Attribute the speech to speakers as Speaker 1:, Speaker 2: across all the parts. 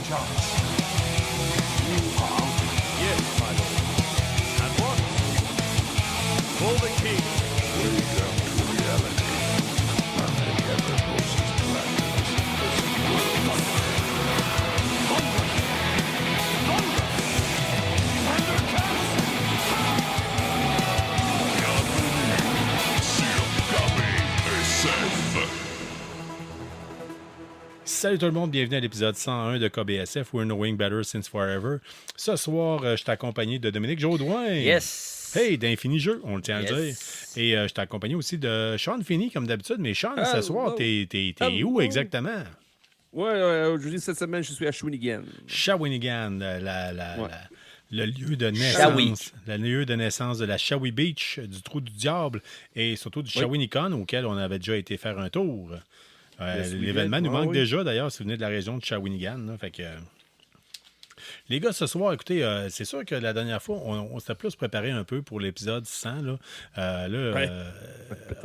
Speaker 1: apologize.
Speaker 2: Yes, my lord. At once. For the king.
Speaker 3: Wake up to reality. Nothing ever goes as planned as this world.
Speaker 1: Thunder! Thundercats!
Speaker 4: Salut tout le monde, bienvenue à l'épisode 101 de KBSF, We're Knowing Better Since Forever. Ce soir, je suis accompagné de Dominique Jaudoin.
Speaker 5: Yes!
Speaker 4: Hey, d'Infini Jeu, on le tient à
Speaker 5: Yes.
Speaker 4: dire. Et je suis accompagné aussi de Sean Finney, comme d'habitude. Mais Sean, ce soir, t'es où exactement?
Speaker 6: Aujourd'hui, cette semaine, je suis à Shawinigan.
Speaker 4: Shawinigan, le lieu de
Speaker 5: Shawi.
Speaker 4: naissance. Le lieu de naissance de la Shawi Beach, du Trou du Diable, et surtout du Shawinigan, auquel on avait déjà été faire un tour. L'événement nous manque déjà, d'ailleurs, si vous venez de la région de Shawinigan. Là, fait que, les gars, ce soir, écoutez, c'est sûr que la dernière fois, on s'était plus préparé un peu pour l'épisode 100. Là,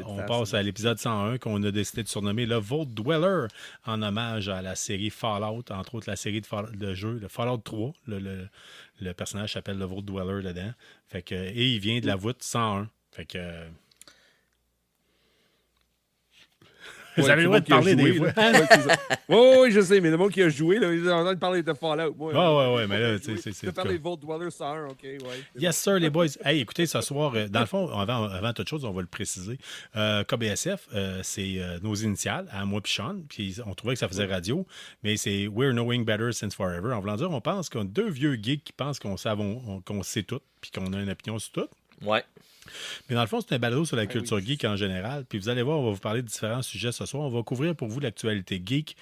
Speaker 4: on passe à l'épisode 101 qu'on a décidé de surnommer le Vault Dweller en hommage à la série Fallout, entre autres la série de jeux, le Fallout 3. Le personnage s'appelle le Vault Dweller dedans. Fait que, et il vient de la voûte 101. Fait que... Vous avez le droit de parler des fois.
Speaker 6: Oui, je sais, mais le monde qui a joué, là, ils ont entendu parler de Fallout.
Speaker 4: Ouais, mais là, c'est...
Speaker 6: Tu peux parler de Vault Dweller 101, OK, ouais.
Speaker 4: Yes, sir, les boys. Hey, écoutez, ce soir, dans le fond, avant toute chose, on va le préciser. KBSF, c'est nos initiales, à moi puis Sean, puis on trouvait que ça faisait radio, mais c'est We're Knowing Better Since Forever. En voulant dire, on pense qu'on a deux vieux geeks qui pensent qu'on sait tout, puis qu'on a une opinion sur tout.
Speaker 5: Ouais.
Speaker 4: Mais dans le fond, c'est un balado sur la culture geek en général. Puis vous allez voir, on va vous parler de différents sujets ce soir. On va couvrir pour vous l'actualité geek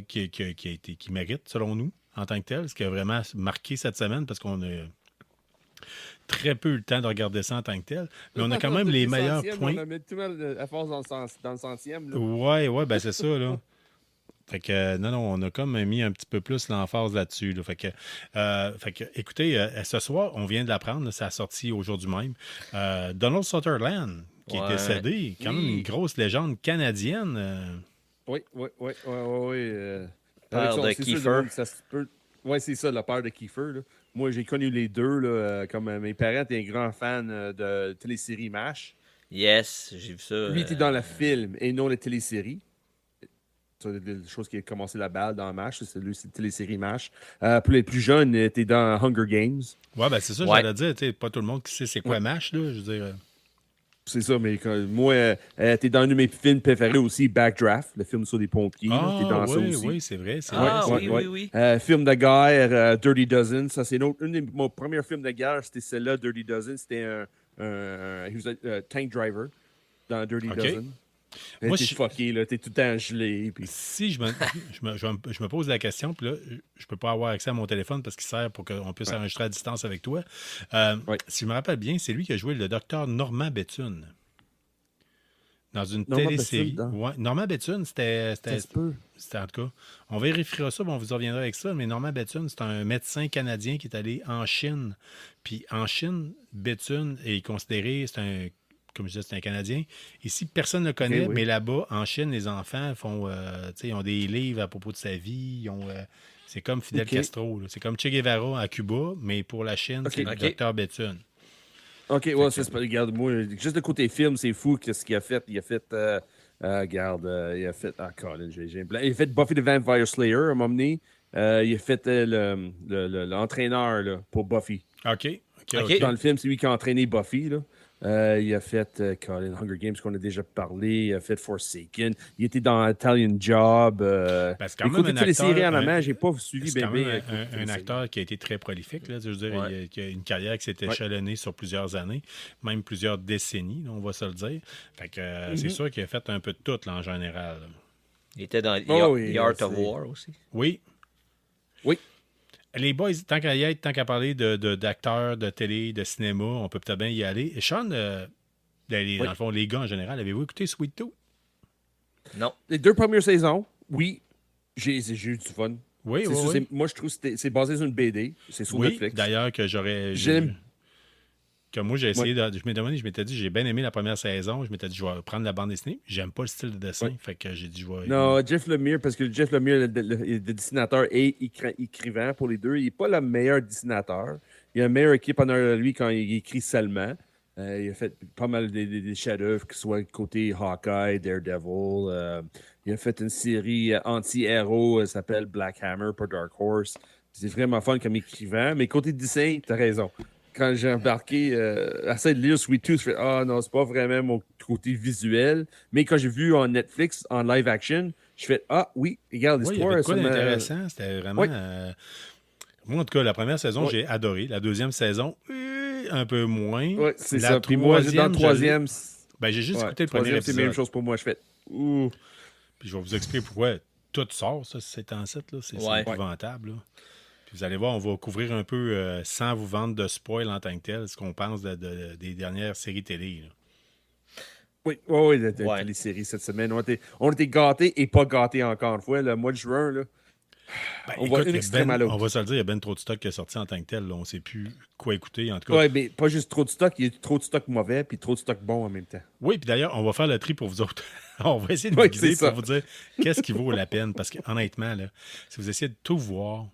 Speaker 4: qui mérite, selon nous, en tant que tel, ce qui a vraiment marqué cette semaine parce qu'on a très peu eu le temps de regarder ça en tant que tel. Mais on a quand même les meilleurs points.
Speaker 6: On a mis tout le monde à force dans le centième. Là.
Speaker 4: Ouais, ben c'est ça, là. Fait que, non, on a comme mis un petit peu plus l'emphase là-dessus. Là. Fait que, écoutez, ce soir, on vient de l'apprendre, là, ça a sorti aujourd'hui même. Donald Sutherland, qui est décédé, quand même une grosse légende canadienne.
Speaker 6: Oui.
Speaker 5: Père de Kiefer.
Speaker 6: Oui, c'est ça, le père de Kiefer. Là. Moi, j'ai connu les deux, là, comme mes parents étaient un grand fan de télésérie MASH.
Speaker 5: Yes, j'ai vu ça.
Speaker 6: Lui était dans le film et non la télésérie. C'est des choses qui a commencé la balle dans MASH, c'est lui, c'est télésérie MASH. Pour les plus jeunes, t'es dans Hunger Games.
Speaker 4: Ouais, ben c'est ça, j'allais dire, pas tout le monde qui sait c'est quoi MASH, là, je veux dire.
Speaker 6: C'est ça, mais moi, t'es dans un de mes films préférés aussi, Backdraft, le film sur des pompiers. T'es dans ça aussi.
Speaker 4: Oui, c'est vrai.
Speaker 5: Oui.
Speaker 6: Film de guerre, Dirty Dozen, ça c'est une de mon premier film de guerre, c'était celle-là, Dirty Dozen, c'était un tank driver dans Dirty Dozen. Moi, t'es fucké, là, t'es tout le temps gelé. Puis...
Speaker 4: Si je me pose la question, puis là, je peux pas avoir accès à mon téléphone parce qu'il sert pour qu'on puisse enregistrer à distance avec toi. Si je me rappelle bien, c'est lui qui a joué le docteur Normand Bethune dans une télésérie. Ouais, Normand Bethune, c'était en tout cas. On vérifiera ça, on vous reviendra avec ça, mais Normand Bethune, c'est un médecin canadien qui est allé en Chine. Puis en Chine, Bethune est considéré, comme je disais, c'est un Canadien. Ici, personne ne le connaît, mais là-bas, en Chine, les enfants ils ont des livres à propos de sa vie. C'est comme Fidel Castro. Là. C'est comme Che Guevara à Cuba, mais pour la Chine, c'est le docteur Bethune.
Speaker 6: OK, ouais, c'est pas. Regarde, moi, juste de côté film, c'est fou ce qu'il a fait. Il a fait. Il a fait. Ah, Colin, il a fait Buffy the Vampire Slayer à un moment donné. Il a fait l'entraîneur là, pour Buffy.
Speaker 4: OK.
Speaker 6: Dans le film, c'est lui qui a entraîné Buffy. Là. Il a fait Hunger Games qu'on a déjà parlé. Il a fait Forsaken. Il était dans Italian Job.
Speaker 4: C'est quand même un acteur.
Speaker 6: Les séries en amont, j'ai pas suivi
Speaker 4: c'est
Speaker 6: bébé.
Speaker 4: quand même un acteur qui a été très prolifique. Là, je veux dire, il a une carrière qui s'est échelonnée sur plusieurs années, même plusieurs décennies, là, on va se le dire. Fait que, c'est sûr qu'il a fait un peu de tout là, en général.
Speaker 5: Il était dans The Art of War aussi.
Speaker 4: Oui. Les boys, tant qu'à parler d'acteurs, de télé, de cinéma, on peut peut-être bien y aller. Et Sean, dans le fond, les gars en général, avez-vous écouté Sweet Tooth?
Speaker 5: Non.
Speaker 6: Les 2 premières saisons, oui, j'ai eu du fun.
Speaker 4: Oui.
Speaker 6: Moi, je trouve que c'est basé sur une BD. C'est sur Netflix.
Speaker 4: D'ailleurs, que j'aurais... que moi, j'ai essayé je m'étais dit, j'ai bien aimé la première saison. Je m'étais dit, je vais prendre la bande dessinée. J'aime pas le style de dessin. Fait que j'ai dit, je vais.
Speaker 6: Non, Jeff Lemire, parce que Jeff Lemire, le dessinateur et écrivain pour les deux, il n'est pas le meilleur dessinateur. Il a une meilleure équipe en arrière de lui quand il écrit seulement. Il a fait pas mal des chefs-d'œuvre, que ce soit côté Hawkeye, Daredevil. Il a fait une série anti-héros, elle s'appelle Black Hammer pour Dark Horse. C'est vraiment fun comme écrivain. Mais côté dessin, t'as raison. Quand j'ai embarqué, essayer de lire Sweet Tooth, je fais ah non, c'est pas vraiment mon côté visuel. Mais quand j'ai vu en Netflix, en live action, je fais ah oui, regarde l'histoire.
Speaker 4: Oui, il y avait quoi d'intéressant. C'était vraiment. Moi, en tout cas, la première saison, j'ai adoré. La deuxième saison, un peu moins.
Speaker 6: Oui, c'est ça. Puis moi, dans le troisième.
Speaker 4: J'ai juste écouté le premier épisode.
Speaker 6: C'est la même chose pour moi. Je fais ouh.
Speaker 4: Puis je vais vous expliquer pourquoi tout sort, ça, c'est en site. C'est épouvantable. Là. Puis vous allez voir, on va couvrir un peu, sans vous vendre de spoil en tant que tel, ce qu'on pense des dernières séries télé. Là.
Speaker 6: Oui, les séries cette semaine. On était gâtés et pas gâtés encore une fois. Le mois de juin, là. On va une extrême à l'autre.
Speaker 4: On va se le dire, il y a bien trop de stock qui est sorti en tant que tel. Là. On ne sait plus quoi écouter. En tout cas.
Speaker 6: Oui, mais pas juste trop de stock, il y a trop de stock mauvais puis trop de stock bon en même temps.
Speaker 4: Oui, puis d'ailleurs, on va faire le tri pour vous autres. On va essayer de vous guider pour vous dire qu'est-ce qui vaut la peine. Parce qu'honnêtement, là, si vous essayez de tout voir,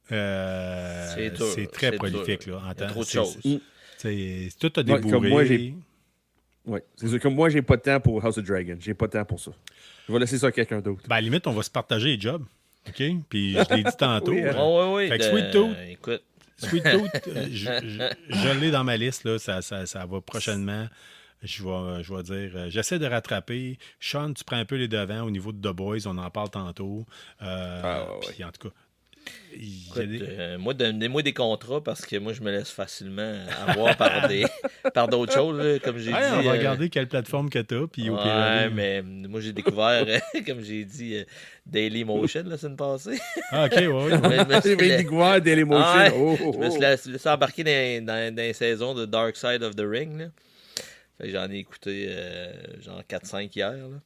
Speaker 4: c'est très prolifique. Là, en temps.
Speaker 5: Trop de choses.
Speaker 4: Tout a débourré.
Speaker 6: Oui, c'est sûr. Comme moi, j'ai pas de temps pour House of Dragon. J'ai pas de temps pour ça. Je vais laisser ça à quelqu'un d'autre.
Speaker 4: À la limite, on va se partager les jobs. OK? Puis je l'ai dit tantôt.
Speaker 5: Oui.
Speaker 4: Fait que Sweet Tooth, je l'ai dans ma liste. Là, ça va prochainement. Je vais dire, j'essaie de rattraper. Sean, tu prends un peu les devants au niveau de The Boys. On en parle tantôt. Puis en tout cas,
Speaker 5: moi, donnez-moi des contrats parce que moi, je me laisse facilement avoir par d'autres choses, là, comme j'ai dit.
Speaker 4: On va regarder quelle plateforme que tu as. Puis
Speaker 5: mais moi, j'ai découvert, comme j'ai dit, Dailymotion la semaine passée.
Speaker 4: Ah, OK, ouais.
Speaker 6: J'ai découvert Dailymotion.
Speaker 5: Je me suis laissé embarquer dans les saisons de Dark Side of the Ring. Là. Fait que j'en ai écouté genre 4-5 hier. Là.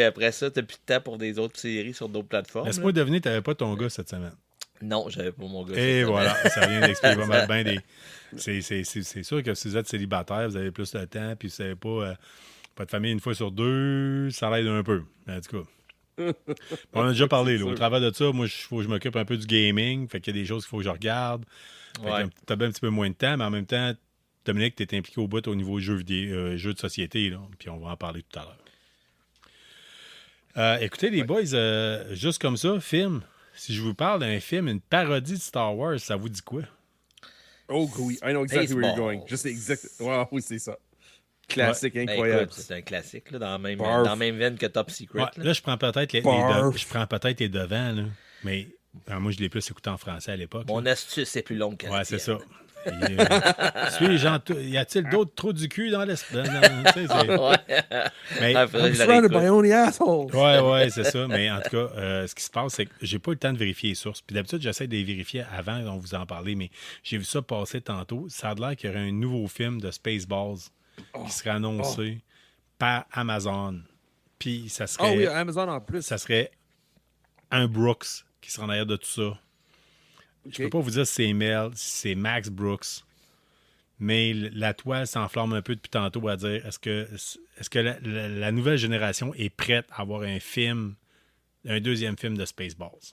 Speaker 5: Après ça, t'as plus de temps pour des autres séries sur d'autres plateformes.
Speaker 4: Laisse-moi deviner, t'avais pas ton gars cette semaine.
Speaker 5: Non, j'avais pas mon gars.
Speaker 4: Et voilà, ça vient d'expliquer pas mal bien des. C'est sûr que si vous êtes célibataire, vous avez plus de temps, puis vous savez pas, votre famille une fois sur deux, ça l'aide un peu. En tout cas. On a déjà parlé, là. Au travers de ça, moi, il faut que je m'occupe un peu du gaming. Fait qu'il y a des choses qu'il faut que je regarde. T'as bien un petit peu moins de temps, mais en même temps, Dominique, tu es impliqué au bout au niveau jeux de société, là, puis on va en parler tout à l'heure. Écoutez, les boys, juste comme ça, film. Si je vous parle d'un film, une parodie de Star Wars, ça vous dit quoi?
Speaker 6: Oh oui, I know exactly where you're going. Je sais exactement. Wow, oui, c'est ça. Classique, incroyable.
Speaker 5: Écoute, c'est un classique, là, dans la même veine que Top Secret.
Speaker 4: Là, je prends peut-être les devants, là, mais moi, je l'ai plus écouté en français à l'époque.
Speaker 5: Mon astuce, c'est plus longue que la
Speaker 4: tienne.
Speaker 5: c'est
Speaker 4: ça. Y a-t-il d'autres trous du cul dans l'espace?
Speaker 6: I'm surrounded by only assholes.
Speaker 4: Ouais, c'est ça. Mais en tout cas, ce qui se passe, c'est que j'ai pas eu le temps de vérifier les sources. Puis d'habitude, j'essaie de les vérifier avant, on vous en parlait, mais j'ai vu ça passer tantôt. Ça a l'air qu'il y aurait un nouveau film de Spaceballs qui serait annoncé par Amazon. Puis ça serait.
Speaker 6: Oui, Amazon en plus.
Speaker 4: Ça serait un Brooks qui serait en arrière de tout ça. Je peux pas vous dire si c'est Mel, si c'est Max Brooks, mais la toile s'enflamme un peu depuis tantôt à dire est-ce que la nouvelle génération est prête à avoir un deuxième film de Spaceballs?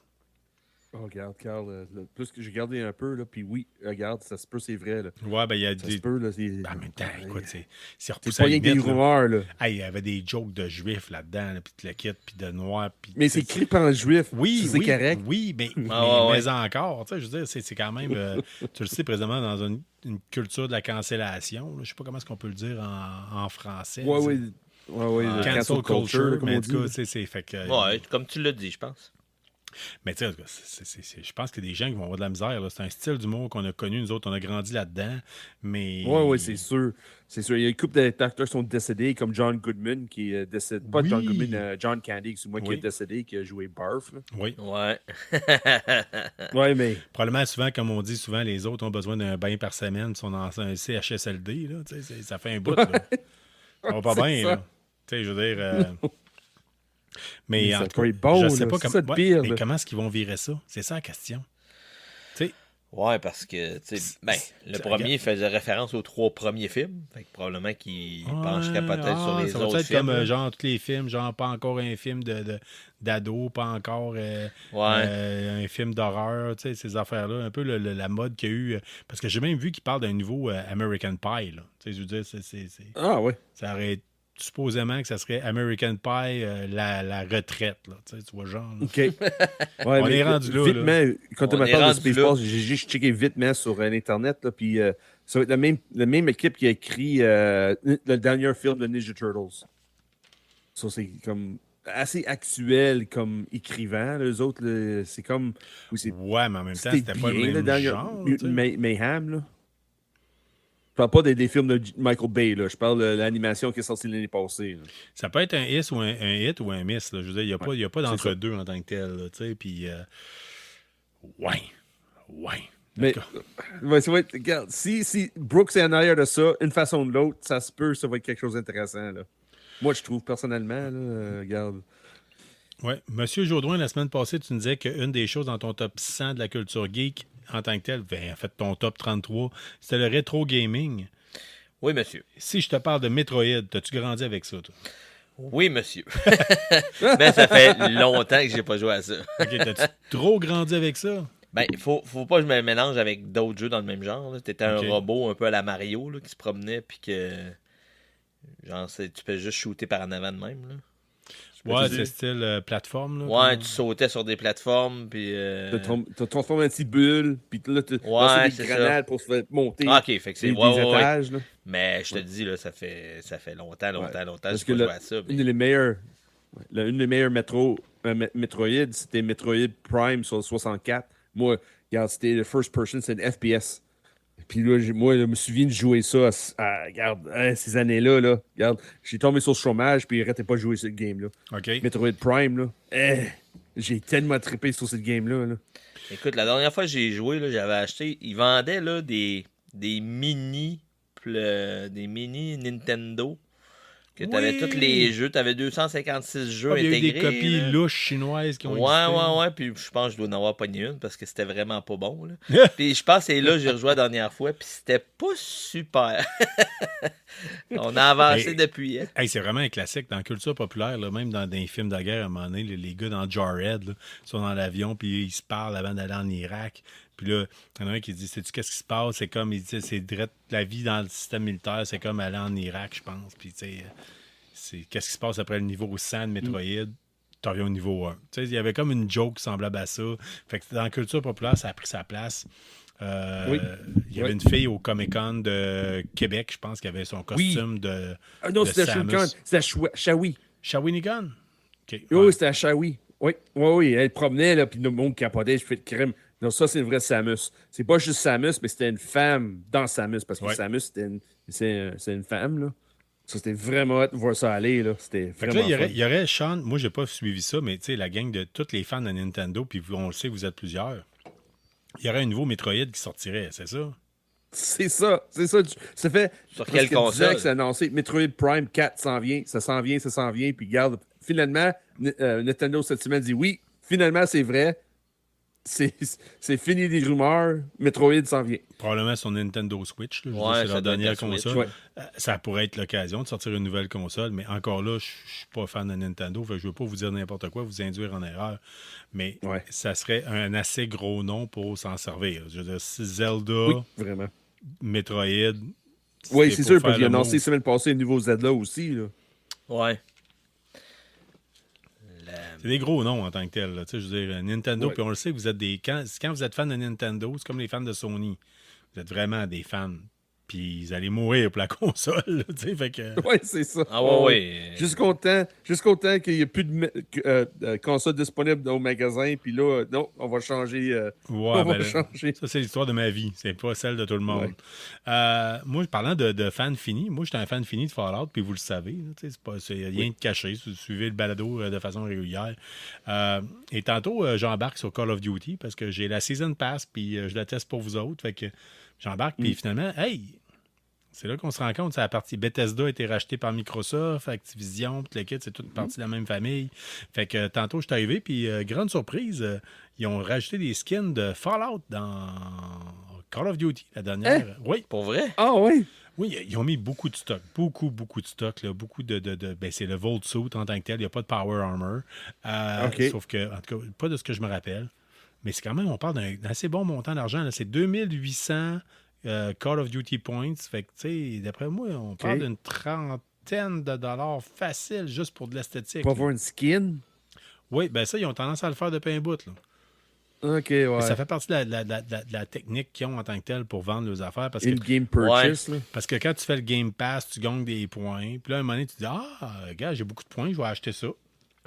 Speaker 6: Oh, regarde, Carl, plus que j'ai gardé un peu, là, puis oui, regarde, ça se peut, c'est vrai. Là.
Speaker 4: Ouais, ben il y a
Speaker 6: ça se peut, là,
Speaker 4: en même temps, écoute, c'est repoussé.
Speaker 6: C'est pas rien que des rumeurs, là.
Speaker 4: Il y avait des jokes de juifs là-dedans, là, puis de la kit, puis de noir.
Speaker 6: Mais c'est écrit par un juif.
Speaker 4: Oui,
Speaker 6: c'est correct.
Speaker 4: Oui, mais encore, tu sais, je veux dire, c'est quand même, tu le sais, présentement, dans une culture de la cancellation. Là, je sais pas comment est-ce qu'on peut le dire en français.
Speaker 6: Oui.
Speaker 4: Cancel culture, mais en tout cas, c'est fait que.
Speaker 5: Ouais, comme tu l'as dit, je pense.
Speaker 4: Mais tu sais, je pense qu'il y a des gens qui vont avoir de la misère. Là. C'est un style d'humour qu'on a connu, nous autres, on a grandi là-dedans. Mais...
Speaker 6: Oui, c'est sûr. C'est sûr. Il y a une couple d'acteurs qui sont décédés, comme John Goodman, qui est décédé. Pas John Goodman, John Candy, excuse-moi, qui est décédé, qui a joué Barf. Là.
Speaker 4: Oui.
Speaker 5: Ouais.
Speaker 6: Ouais, mais.
Speaker 4: Probablement, souvent, comme on dit, souvent, les autres ont besoin d'un bain par semaine. Ils sont dans un CHSLD. Là, ça fait un bout. Là. Ça va pas bien. Là. Tu sais, je veux dire. Mais en tout cas,
Speaker 6: bon,
Speaker 4: je sais pas
Speaker 6: comment,
Speaker 4: mais comment est-ce qu'ils vont virer ça? C'est ça la question. Tu sais,
Speaker 5: Ouais, parce que, tu sais, le premier faisait référence aux 3 premiers films. Fait que probablement qu'il pencherait peut-être sur les
Speaker 4: ça va
Speaker 5: autres
Speaker 4: être
Speaker 5: films.
Speaker 4: comme
Speaker 5: là.
Speaker 4: genre tous les films, genre pas encore un film d'ado, pas encore un film d'horreur, tu sais, ces affaires-là. Un peu la mode qu'il y a eu. Parce que j'ai même vu qu'il parle d'un nouveau American Pie, là. Tu sais, je veux dire,
Speaker 6: Ah, ouais.
Speaker 4: ça aurait supposément que ça serait American Pie, la retraite, là. Tu vois, genre. Là.
Speaker 6: OK. Ouais,
Speaker 4: On est rendu là,
Speaker 6: Vitement, quand tu
Speaker 5: On
Speaker 6: me
Speaker 5: est
Speaker 6: parles de
Speaker 5: rendu
Speaker 6: Spaceballs, j'ai juste checké vitement sur Internet, là, puis ça va être la même équipe qui a écrit le dernier film de Ninja Turtles. Ça, c'est comme assez actuel comme écrivain. Les autres, là, c'est comme... Oui, c'est
Speaker 4: Ouais, mais en même temps, c'était pas le même
Speaker 6: dernier,
Speaker 4: genre. tu sais.
Speaker 6: Mayhem, là. Je parle pas des films de Michael Bay, là. Je parle de l'animation qui est sortie l'année passée. Là.
Speaker 4: Ça peut être un hit ou un miss. Là. Je veux dire, il n'y a pas d'entre-deux en tant que tel. Là, tu sais, puis, ouais.
Speaker 6: Mais, ouais, ça va être, regarde, si Brooks est en arrière de ça, une façon ou de l'autre, ça va être quelque chose d'intéressant. Là. Moi, je trouve personnellement, là, regarde.
Speaker 4: Ouais. Monsieur Jourdouin, la semaine passée, tu nous disais qu'une des choses dans ton top 100 de la culture geek en tant que tel, en fait, ton top 33, c'était le rétro gaming.
Speaker 5: Oui, monsieur.
Speaker 4: Si je te parle de Metroid, t'as-tu grandi avec ça, toi?
Speaker 5: Oui, monsieur. Mais ça fait longtemps que j'ai pas joué à ça.
Speaker 4: OK, t'as-tu trop grandi avec ça?
Speaker 5: Ben, faut pas que je me mélange avec d'autres jeux dans le même genre. Là. T'étais un
Speaker 4: Ok.
Speaker 5: robot un peu à la Mario là, qui se promenait, puis que. Genre, tu peux juste shooter par en avant de même. Là.
Speaker 4: Ouais,
Speaker 5: te
Speaker 4: c'est
Speaker 5: dire.
Speaker 4: style plateforme. Là,
Speaker 5: Ouais,
Speaker 4: comme-
Speaker 5: tu sautais sur des plateformes, puis.
Speaker 6: T'as transformé en petite bulle, puis là, tu lances
Speaker 5: c'est
Speaker 6: des
Speaker 5: ça.
Speaker 6: grenades pour se faire monter
Speaker 5: Ah, ok, fait que c'est.
Speaker 6: des
Speaker 5: Ouais.
Speaker 6: étages. Là.
Speaker 5: Mais je te dis, là, ça fait longtemps,
Speaker 6: Parce
Speaker 5: j'ai
Speaker 6: que
Speaker 5: pas joué à ça.
Speaker 6: une des meilleures Metroid, c'était Metroid Prime sur le 64. Moi, regarde, c'était le first person, c'est une FPS. Puis là, moi, je me souviens de jouer ça regarde, ces années-là. Là, regarde, j'ai tombé sur le chômage, puis il arrêtait pas de jouer ce game-là.
Speaker 4: OK.
Speaker 6: Metroid Prime, là. J'ai tellement trippé sur cette game-là. Là.
Speaker 5: Écoute, la dernière fois que j'ai joué, là, j'avais acheté. Ils vendaient là, des mini Nintendo. Que tu avais
Speaker 4: Oui!
Speaker 5: tous les jeux. Tu avais 256 jeux
Speaker 4: Ah, il y a eu
Speaker 5: intégrés.
Speaker 4: des copies
Speaker 5: là.
Speaker 4: louches chinoises qui ont
Speaker 5: Ouais. Puis je pense que je dois en avoir pogné une parce que c'était vraiment pas bon. Là. Puis je pense que c'est là que j'ai rejoué la dernière fois. Puis c'était pas super. On a avancé depuis. Hein.
Speaker 4: Hey, c'est vraiment un classique dans la culture populaire, là, même dans des films de guerre, à un moment donné, les gars dans Jarhead là, sont dans l'avion, puis ils se parlent avant d'aller en Irak. Puis là, il y en a un qui dit, sais-tu qu'est-ce qui se passe? C'est comme, il dit, c'est direct, la vie dans le système militaire, c'est comme aller en Irak, je pense. Puis tu sais, qu'est-ce qui se passe après le niveau 100 de Metroid? Tu reviens au niveau 1. Tu sais, il y avait comme une joke semblable à ça. Fait que dans la culture populaire, ça a pris sa place.
Speaker 6: Oui.
Speaker 4: Il y avait une fille au Comic-Con de Québec, je pense, qui avait son costume de.
Speaker 6: Ah non,
Speaker 4: de
Speaker 6: c'était
Speaker 4: Samus.
Speaker 6: Shawinigan. C'était à Shawi.
Speaker 4: Shawinigan? OK.
Speaker 6: Oui,
Speaker 4: ouais.
Speaker 6: c'était à Shawi. Oui. Elle promenait, là, puis le monde capotait, je fais de crème. Non, ça, c'est une vraie Samus. C'est pas juste Samus, mais c'était une femme dans Samus, parce que
Speaker 4: Ouais.
Speaker 6: Samus, c'est une femme, là. Ça, c'était vraiment hâte de voir ça aller, là. C'était
Speaker 4: Fait que
Speaker 6: vraiment
Speaker 4: là,
Speaker 6: fun.
Speaker 4: il y aurait Sean, moi, j'ai pas suivi ça, mais tu sais, la gang de tous les fans de Nintendo, puis on le sait, vous êtes plusieurs. Il y aurait un nouveau Metroid qui sortirait, c'est ça?
Speaker 6: C'est ça. Ça fait
Speaker 5: Sur
Speaker 6: presque
Speaker 5: quelle
Speaker 6: 10 ans
Speaker 5: console?
Speaker 6: que c'est annoncé. Metroid Prime 4 s'en vient. Ça s'en vient. Puis regarde, finalement, Nintendo cette semaine dit oui, finalement, c'est vrai. C'est fini des rumeurs. Metroid s'en vient.
Speaker 4: Probablement sur Nintendo Switch. Là. Je veux
Speaker 5: Ouais,
Speaker 4: dire, c'est
Speaker 5: ça
Speaker 4: leur
Speaker 5: doit être
Speaker 4: dernière
Speaker 5: la Switch,
Speaker 4: console.
Speaker 6: ouais.
Speaker 4: Ça pourrait être l'occasion de sortir une nouvelle console, mais encore là, je suis pas fan de Nintendo. Fait que je veux pas vous dire n'importe quoi, vous induire en erreur. Mais
Speaker 6: Ouais.
Speaker 4: ça serait un assez gros nom pour s'en servir. Je veux dire, si Zelda,
Speaker 6: Oui, vraiment.
Speaker 4: Metroid.
Speaker 6: Oui, c'est
Speaker 4: pour
Speaker 6: sûr,
Speaker 4: faire
Speaker 6: parce qu'il a
Speaker 4: le
Speaker 6: annoncé
Speaker 4: move.
Speaker 6: semaine passée un nouveau Zelda aussi, là.
Speaker 5: Ouais.
Speaker 4: C'est des gros noms en tant que tels. Là. Tu sais, je veux dire, Nintendo,
Speaker 6: Ouais.
Speaker 4: puis on le sait, vous êtes des. Quand vous êtes fan de Nintendo, c'est comme les fans de Sony. Vous êtes vraiment des fans. Puis ils allaient mourir pour la console. Là, tu sais, fait que.
Speaker 6: Oui, c'est ça.
Speaker 5: Ah ouais.
Speaker 6: Jusqu'au temps qu'il n'y ait plus de console disponible au magasin, puis là, non, on va changer.
Speaker 4: Ouais,
Speaker 6: on va
Speaker 4: ben,
Speaker 6: changer.
Speaker 4: ça, c'est l'histoire de ma vie. C'est pas celle de tout le monde. Moi, parlant de fan fini, moi, j'étais un fan fini de Fallout, puis vous le savez. Là, tu sais, c'est rien de caché. Si vous suivez le balado de façon régulière. Et tantôt, j'embarque sur Call of Duty parce que j'ai la Season Pass, puis je la teste pour vous autres. Fait que j'embarque, puis finalement, hey, C'est là qu'on se rend compte, c'est la partie Bethesda a été racheté par Microsoft, Activision, puis le kit, c'est toute partie de la même famille. Fait que tantôt, je suis arrivé, puis grande surprise, ils ont rajouté des skins de Fallout dans Call of Duty, la dernière. Oui.
Speaker 5: Pour vrai?
Speaker 6: Ah oui?
Speaker 4: Oui, ils ont mis beaucoup de stock. Beaucoup de stock. Là, beaucoup de ben, c'est le Volt Suit en tant que tel. Il n'y a pas de Power Armor.
Speaker 6: OK.
Speaker 4: Sauf que, en tout cas, pas de ce que je me rappelle. Mais c'est quand même, on parle d'un assez bon montant d'argent. Là. C'est 2800 Call of Duty Points. Fait que, tu sais, d'après moi, on parle d'une trentaine de dollars facile juste pour de l'esthétique.
Speaker 6: Pour
Speaker 4: là.
Speaker 6: avoir une skin?
Speaker 4: Oui, ben ça, ils ont tendance à le faire depuis un bout. Là.
Speaker 6: OK, ouais.
Speaker 4: Ça fait partie de la technique qu'ils ont en tant que telle pour vendre leurs affaires. Parce que,
Speaker 6: In-game purchase, là.
Speaker 4: parce que quand tu fais le Game Pass, tu gagnes des points. Puis là, à un moment donné, tu dis gars, j'ai beaucoup de points, je vais acheter ça.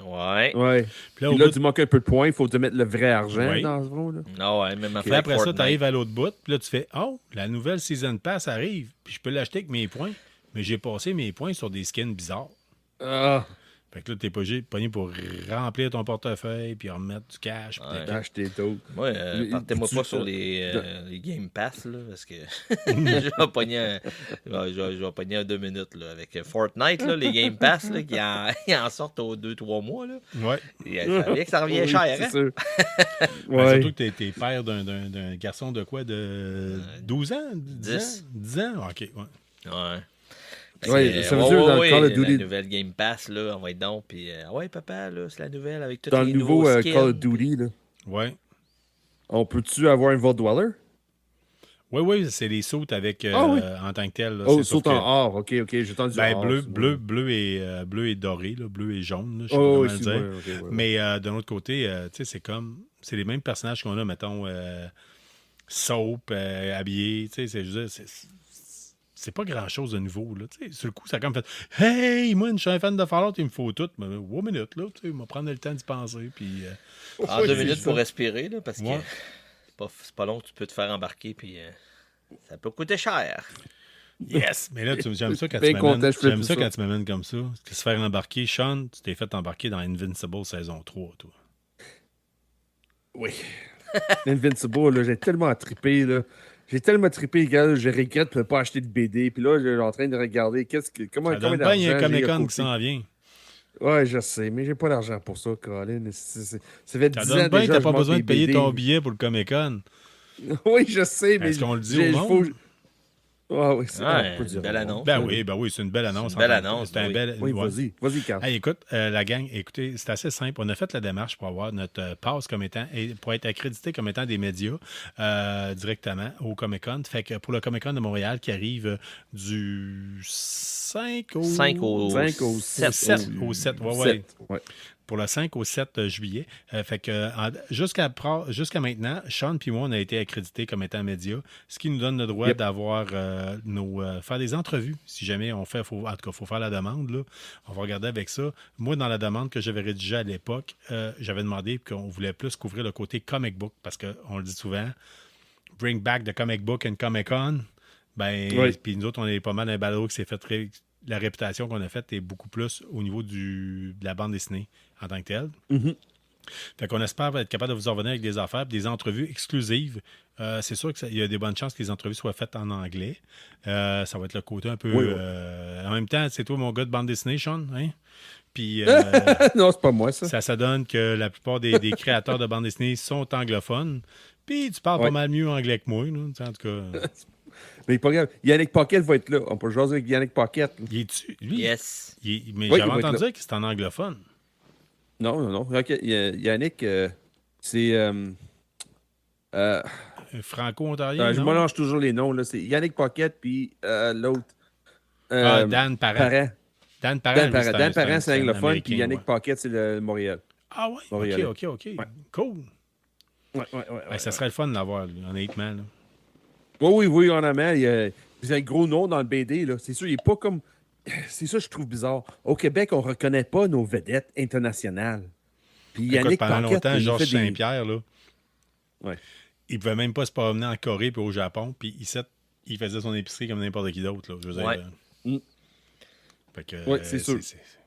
Speaker 5: Ouais.
Speaker 6: Ouais.
Speaker 4: Puis là,
Speaker 6: Puis là, tu manques un peu de points, il faut te mettre le vrai argent
Speaker 4: Oui.
Speaker 6: dans ce rôle. Là.
Speaker 5: Non, ouais, même
Speaker 4: Puis après ça, tu arrives à l'autre bout. Puis là, tu fais la nouvelle Season Pass arrive. Puis je peux l'acheter avec mes points. Mais j'ai passé mes points sur des skins bizarres.
Speaker 6: Ah,
Speaker 4: Fait que là, t'es pas pogné pour remplir ton portefeuille puis remettre du cash. puis
Speaker 5: Ouais.
Speaker 4: des-
Speaker 6: acheter d'autres.
Speaker 5: Moi, partez-moi
Speaker 6: tu-
Speaker 5: pas sur les Game Pass, là, parce que je vais pogner je vais pogner 2 minutes là, avec Fortnite, là, les Game Pass, là, qui en sortent aux 2-3 mois. Là.
Speaker 4: Ouais.
Speaker 5: Et ça revient
Speaker 6: Oui,
Speaker 5: cher,
Speaker 6: c'est
Speaker 5: hein?
Speaker 6: sûr.
Speaker 4: Ben,
Speaker 6: Ouais.
Speaker 4: surtout que t'es père d'un garçon de quoi? De 12 ans? 10 ans? OK, ouais.
Speaker 5: Ouais.
Speaker 6: Ouais, ça veut dire dans Call of Duty-
Speaker 5: La nouvelle Game Pass, là, on va être donc, puis ouais, papa, là, c'est la nouvelle avec tous
Speaker 6: Dans
Speaker 5: les
Speaker 6: le nouveau
Speaker 5: nouveaux skins.
Speaker 6: Call of Duty, là,
Speaker 4: Ouais.
Speaker 6: on peut-tu avoir un Vault Dweller?
Speaker 4: Oui, c'est les sautes avec
Speaker 6: Ah oui.
Speaker 4: en tant que tel. Là,
Speaker 6: Oh,
Speaker 4: c'est sauf
Speaker 6: saute en
Speaker 4: que-
Speaker 6: or. OK, j'ai entendu
Speaker 4: Ben,
Speaker 6: or, c'est
Speaker 4: bleu et doré, là, bleu et jaune, là, je sais
Speaker 6: bon. Oh,
Speaker 4: pas
Speaker 6: oui,
Speaker 4: comment
Speaker 6: c'est
Speaker 4: le dire.
Speaker 6: bon, ok, ouais.
Speaker 4: Mais d'un autre côté, tu sais, c'est les mêmes personnages qu'on a, mettons, Soap, habillé, tu sais, je veux dire, c'est pas grand-chose de nouveau, là, tu sais. Sur le coup, ça a comme fait « Hey, moi, je suis un fan de Fallout, il me faut tout. » Mais 1 minute, là, tu sais, il va prendre le temps d'y penser, puis...
Speaker 5: En
Speaker 6: Ouais,
Speaker 5: 2
Speaker 6: c'est
Speaker 5: minutes
Speaker 6: ça.
Speaker 5: pour respirer, là, parce que
Speaker 4: Ouais.
Speaker 5: c'est pas long que tu peux te faire embarquer, puis ça peut coûter cher.
Speaker 4: Yes! Mais là, j'aime ça quand
Speaker 6: Bien
Speaker 4: tu
Speaker 6: content,
Speaker 4: m'amènes.
Speaker 6: je fais
Speaker 4: J'aime
Speaker 6: plus
Speaker 4: ça
Speaker 6: ça.
Speaker 4: quand tu m'amènes comme ça. Se faire embarquer. Sean, tu t'es fait embarquer dans Invincible saison 3, toi.
Speaker 6: Oui. Invincible, là, j'ai tellement trippé, là. J'ai tellement trippé, gars, je regrette de ne pas acheter de BD. Puis là, je suis en train de regarder comment
Speaker 4: Ça donne bien, il y a un Comic-Con qui s'en vient.
Speaker 6: Ouais, je sais, mais j'ai pas d'argent pour ça, Colin. Ça fait 10
Speaker 4: Ça
Speaker 6: ans
Speaker 4: donne bien,
Speaker 6: déjà
Speaker 4: t'as
Speaker 6: je
Speaker 4: pas
Speaker 6: manque
Speaker 4: besoin de
Speaker 6: des
Speaker 4: payer
Speaker 6: BD.
Speaker 4: ton billet pour le Comic-Con.
Speaker 6: Oui, je sais, mais...
Speaker 4: Est-ce qu'on le dit
Speaker 6: j'ai-
Speaker 4: au
Speaker 6: faut-
Speaker 4: monde?
Speaker 6: Ah oui, c'est
Speaker 5: Ouais,
Speaker 6: on peut dire
Speaker 5: une belle
Speaker 6: au monde.
Speaker 5: annonce.
Speaker 4: Ben oui, c'est une belle annonce.
Speaker 5: C'est une belle
Speaker 4: en tant que
Speaker 5: annonce,
Speaker 4: tel. C'est un
Speaker 5: oui.
Speaker 4: bel...
Speaker 6: Oui,
Speaker 4: ouais.
Speaker 6: vas-y, Carl.
Speaker 4: Hey, écoute, la gang, écoutez, c'est assez simple. On a fait la démarche pour avoir notre passe comme étant, et pour être accrédité comme étant des médias directement au Comic-Con. Fait que pour le Comic-Con de Montréal qui arrive du 5 au...
Speaker 5: 5 au
Speaker 6: 7.
Speaker 4: 7 au 7, ouais.
Speaker 6: 7, ouais.
Speaker 4: Pour le 5 au 7 juillet. Fait que jusqu'à maintenant, Sean et moi, on a été accrédités comme étant médias, ce qui nous donne le droit
Speaker 6: Yep.
Speaker 4: d'avoir faire des entrevues. Si jamais on fait, en tout cas, il faut faire la demande. Là. On va regarder avec ça. Moi, dans la demande que j'avais rédigée à l'époque, j'avais demandé qu'on voulait plus couvrir le côté comic book, parce qu'on le dit souvent, bring back the comic book and Comic-Con. Ben,
Speaker 6: Oui.
Speaker 4: puis nous autres, on est pas mal un balado qui s'est fait la réputation qu'on a faite est beaucoup plus au niveau de la bande dessinée en tant que telle.
Speaker 6: Mhm.
Speaker 4: Fait qu'on espère être capable de vous en revenir avec des affaires, des entrevues exclusives. C'est sûr qu'il y a des bonnes chances que les entrevues soient faites en anglais. Ça va être le côté un peu...
Speaker 6: Oui, oui.
Speaker 4: En même temps, c'est toi mon gars de bande dessinée, Sean, hein? Puis
Speaker 6: Non, c'est pas moi, ça.
Speaker 4: ça donne que la plupart des créateurs de bande dessinée sont anglophones. Puis tu parles
Speaker 6: Ouais.
Speaker 4: pas mal mieux anglais que moi, là. Tu sais, en tout cas.
Speaker 6: Mais pas grave. Yannick Pocket va être là. On peut jaser avec Yannick Pocket.
Speaker 4: Il est-tu... Lui,
Speaker 5: Yes.
Speaker 4: mais
Speaker 6: Oui,
Speaker 4: j'avais
Speaker 6: il va être
Speaker 4: entendu
Speaker 6: là.
Speaker 4: dire que c'était en anglophone.
Speaker 6: Non. Ok, Yannick, c'est...
Speaker 4: Franco-ontarien,
Speaker 6: je
Speaker 4: non?
Speaker 6: mélange toujours les noms. Là. C'est Yannick Pocket, puis l'autre...
Speaker 4: Dan Parent.
Speaker 6: Parent.
Speaker 4: Dan Parent,
Speaker 6: Dan
Speaker 4: lui,
Speaker 6: Parent,
Speaker 4: c'est un-
Speaker 6: Dan
Speaker 4: c'est un-
Speaker 6: Parent, c'est
Speaker 4: c'est un
Speaker 6: anglophone,
Speaker 4: Américain,
Speaker 6: puis Yannick
Speaker 4: ouais.
Speaker 6: Pocket, c'est le Montréal.
Speaker 4: Ah ouais?
Speaker 6: Montréalais.
Speaker 4: OK. Cool.
Speaker 6: Ouais.
Speaker 4: Ben, ça serait le fun de l'avoir, lui, honnêtement. Là.
Speaker 6: Oui, en amont. Il a un gros nom dans le BD. Là. C'est sûr, il n'est pas comme... C'est ça que je trouve bizarre. Au Québec, on ne reconnaît pas nos vedettes internationales. Puis
Speaker 4: Écoute,
Speaker 6: Yannick
Speaker 4: pendant
Speaker 6: Pocket,
Speaker 4: longtemps,
Speaker 6: il
Speaker 4: Georges
Speaker 6: fait des...
Speaker 4: Saint-Pierre, là,
Speaker 6: Ouais.
Speaker 4: il pouvait même pas se promener en Corée et au Japon, puis il faisait son épicerie comme n'importe qui d'autre. Là. Je veux dire,
Speaker 5: Ouais.
Speaker 4: Fait que,
Speaker 6: Ouais, c'est sûr.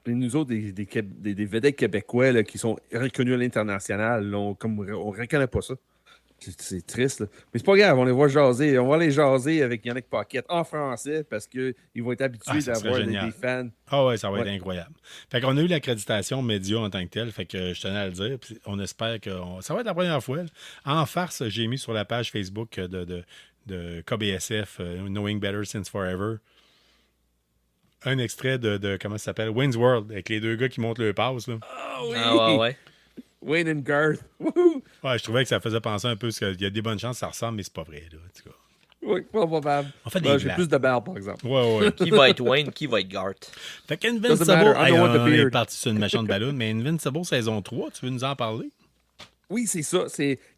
Speaker 6: Puis nous autres, des vedettes québécois là, qui sont reconnus à l'international, là, on ne reconnaît pas ça. C'est triste, là. Mais c'est pas grave, on les voit jaser. On va les jaser avec Yannick Paquette en français parce qu'ils vont être habitués
Speaker 4: ça serait
Speaker 6: d'avoir
Speaker 4: génial.
Speaker 6: des fans.
Speaker 4: Ah ouais, ça va être incroyable. Fait qu'on a eu l'accréditation média en tant que tel, fait que je tenais à le dire. Puis on espère que ça va être la première fois. Là. En farce, j'ai mis sur la page Facebook de KBSF, Knowing Better Since Forever, un extrait de comment ça s'appelle? Wayne's World, avec les deux gars qui montent le passe. Là.
Speaker 6: Oh oui!
Speaker 5: Ah ouais.
Speaker 6: Wayne and Garth. Woohoo!
Speaker 4: Ouais, je trouvais que ça faisait penser un peu, parce qu'il y a des bonnes chances que ça ressemble, mais c'est pas vrai. Là, en tout cas.
Speaker 6: Oui, pas probable.
Speaker 4: On fait des
Speaker 6: J'ai
Speaker 4: blagues.
Speaker 6: plus de barbe, par exemple.
Speaker 4: Ouais.
Speaker 5: Qui va être Wayne, qui va être Garth?
Speaker 4: Fait
Speaker 6: Doesn't
Speaker 4: qu'Invincible,
Speaker 6: matter, I don't want the
Speaker 4: on est
Speaker 6: beard.
Speaker 4: parti sur une méchante ballonne, mais Invincible saison 3, tu veux nous en parler?
Speaker 6: Oui, c'est ça.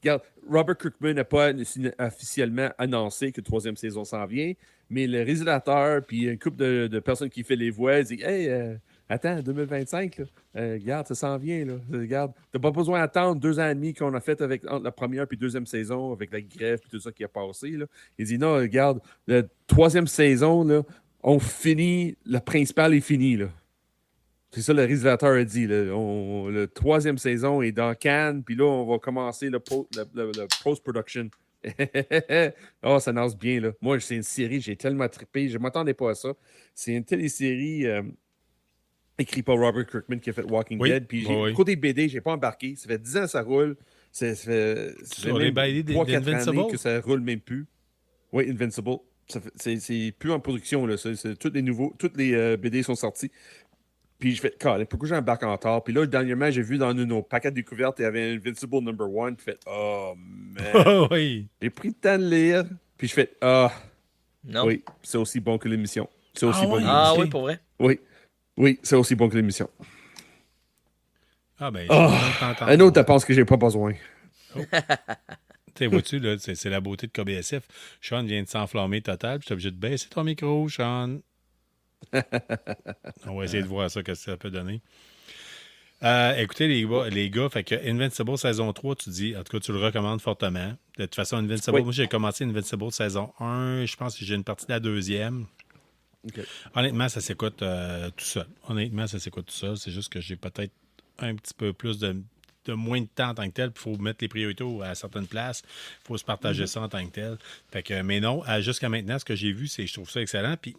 Speaker 6: Regarde, Robert Kirkman n'a pas officiellement annoncé que la troisième saison s'en vient, mais le réalisateur puis un couple de personnes qui fait les voix disent Hey, attends, 2025, là, regarde, ça s'en vient. Là. Regarde, t'as pas besoin d'attendre 2 ans et demi qu'on a fait avec entre la première et deuxième saison, avec la grève et tout ça qui a passé. Là. Il dit non, regarde, la troisième saison, là, on finit, le principal est fini. Là. C'est ça le réalisateur a dit. Là. Le troisième saison est dans Cannes, puis là, on va commencer le post-production. Oh, ça nance bien. Là. Moi, c'est une série, j'ai tellement trippé. Je ne m'attendais pas à ça. C'est une télésérie écrite par Robert Kirkman qui a fait Walking Dead. Puis côté BD, je n'ai pas embarqué. Ça fait 10 ans que ça roule. Ça fait même 3-4 années que ça roule même plus. Oui, Invincible. C'est plus en production. Là. Tous les BD sont sortis. Puis je fais, pourquoi j'embarque en retard? Puis là, dernièrement, j'ai vu dans nos paquets de découvertes, il y avait Invincible No. 1. Puis je fais, oh man.
Speaker 4: Oui.
Speaker 6: J'ai pris le temps de lire. Puis je fais, ah.
Speaker 5: Non.
Speaker 6: Oui, c'est aussi bon que l'émission. C'est aussi bon que
Speaker 5: Ah
Speaker 6: l'émission.
Speaker 5: oui, pour vrai?
Speaker 6: Oui, c'est aussi bon que l'émission.
Speaker 4: Ah ben,
Speaker 6: Un autre, tu penses que j'ai pas besoin.
Speaker 4: Tu vois-tu, là, c'est la beauté de KBSF. Sean vient de s'enflammer total, puis je suis obligé de baisser ton micro, Sean. On va essayer de voir ça, qu'est-ce que ça peut donner. Écoutez, les gars, fait que Invincible saison 3, tu dis, en tout cas, tu le recommandes fortement. De toute façon, Invincible, moi, j'ai commencé Invincible saison 1, je pense que j'ai une partie de la deuxième.
Speaker 6: Okay.
Speaker 4: Honnêtement, ça s'écoute tout seul. C'est juste que j'ai peut-être un petit peu plus de moins de temps en tant que tel, puis il faut mettre les priorités à certaines places, il faut se partager ça en tant que tel. Fait que, mais non, jusqu'à maintenant, ce que j'ai vu, je trouve ça excellent, puis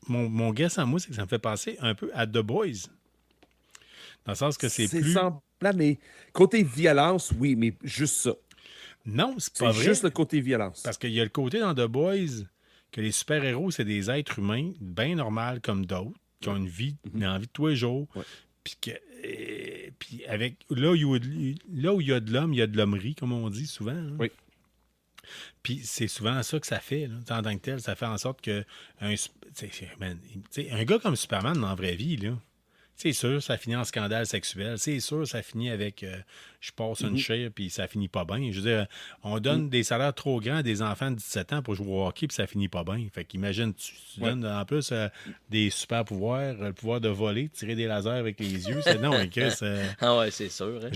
Speaker 4: mon guess en moi, c'est que ça me fait penser un peu à The Boys. Dans le sens que c'est plus...
Speaker 6: semblant, mais côté violence, oui, mais juste ça.
Speaker 4: Non, c'est pas vrai.
Speaker 6: C'est juste le côté violence.
Speaker 4: Parce qu'il y a le côté dans The Boys que les super-héros, c'est des êtres humains bien normaux comme d'autres, qui ont une vie, une envie de tous les jours. Ouais. Puis avec là où il y a de l'homme, il y a de l'hommerie, comme on dit souvent. Hein.
Speaker 6: Oui.
Speaker 4: Puis c'est souvent ça que ça fait, là, en tant que tel. Ça fait en sorte que un gars comme Superman dans la vraie vie, là, c'est sûr, ça finit en scandale sexuel. C'est sûr, ça finit avec je passe une chair puis ça finit pas bien. Je veux dire, on donne des salaires trop grands à des enfants de 17 ans pour jouer au hockey puis ça finit pas bien. Fait qu'imagine, tu donnes en plus des super pouvoirs, le pouvoir de voler, tirer des lasers avec les yeux. Non, Chris.
Speaker 5: Ah ouais, c'est sûr. Hein?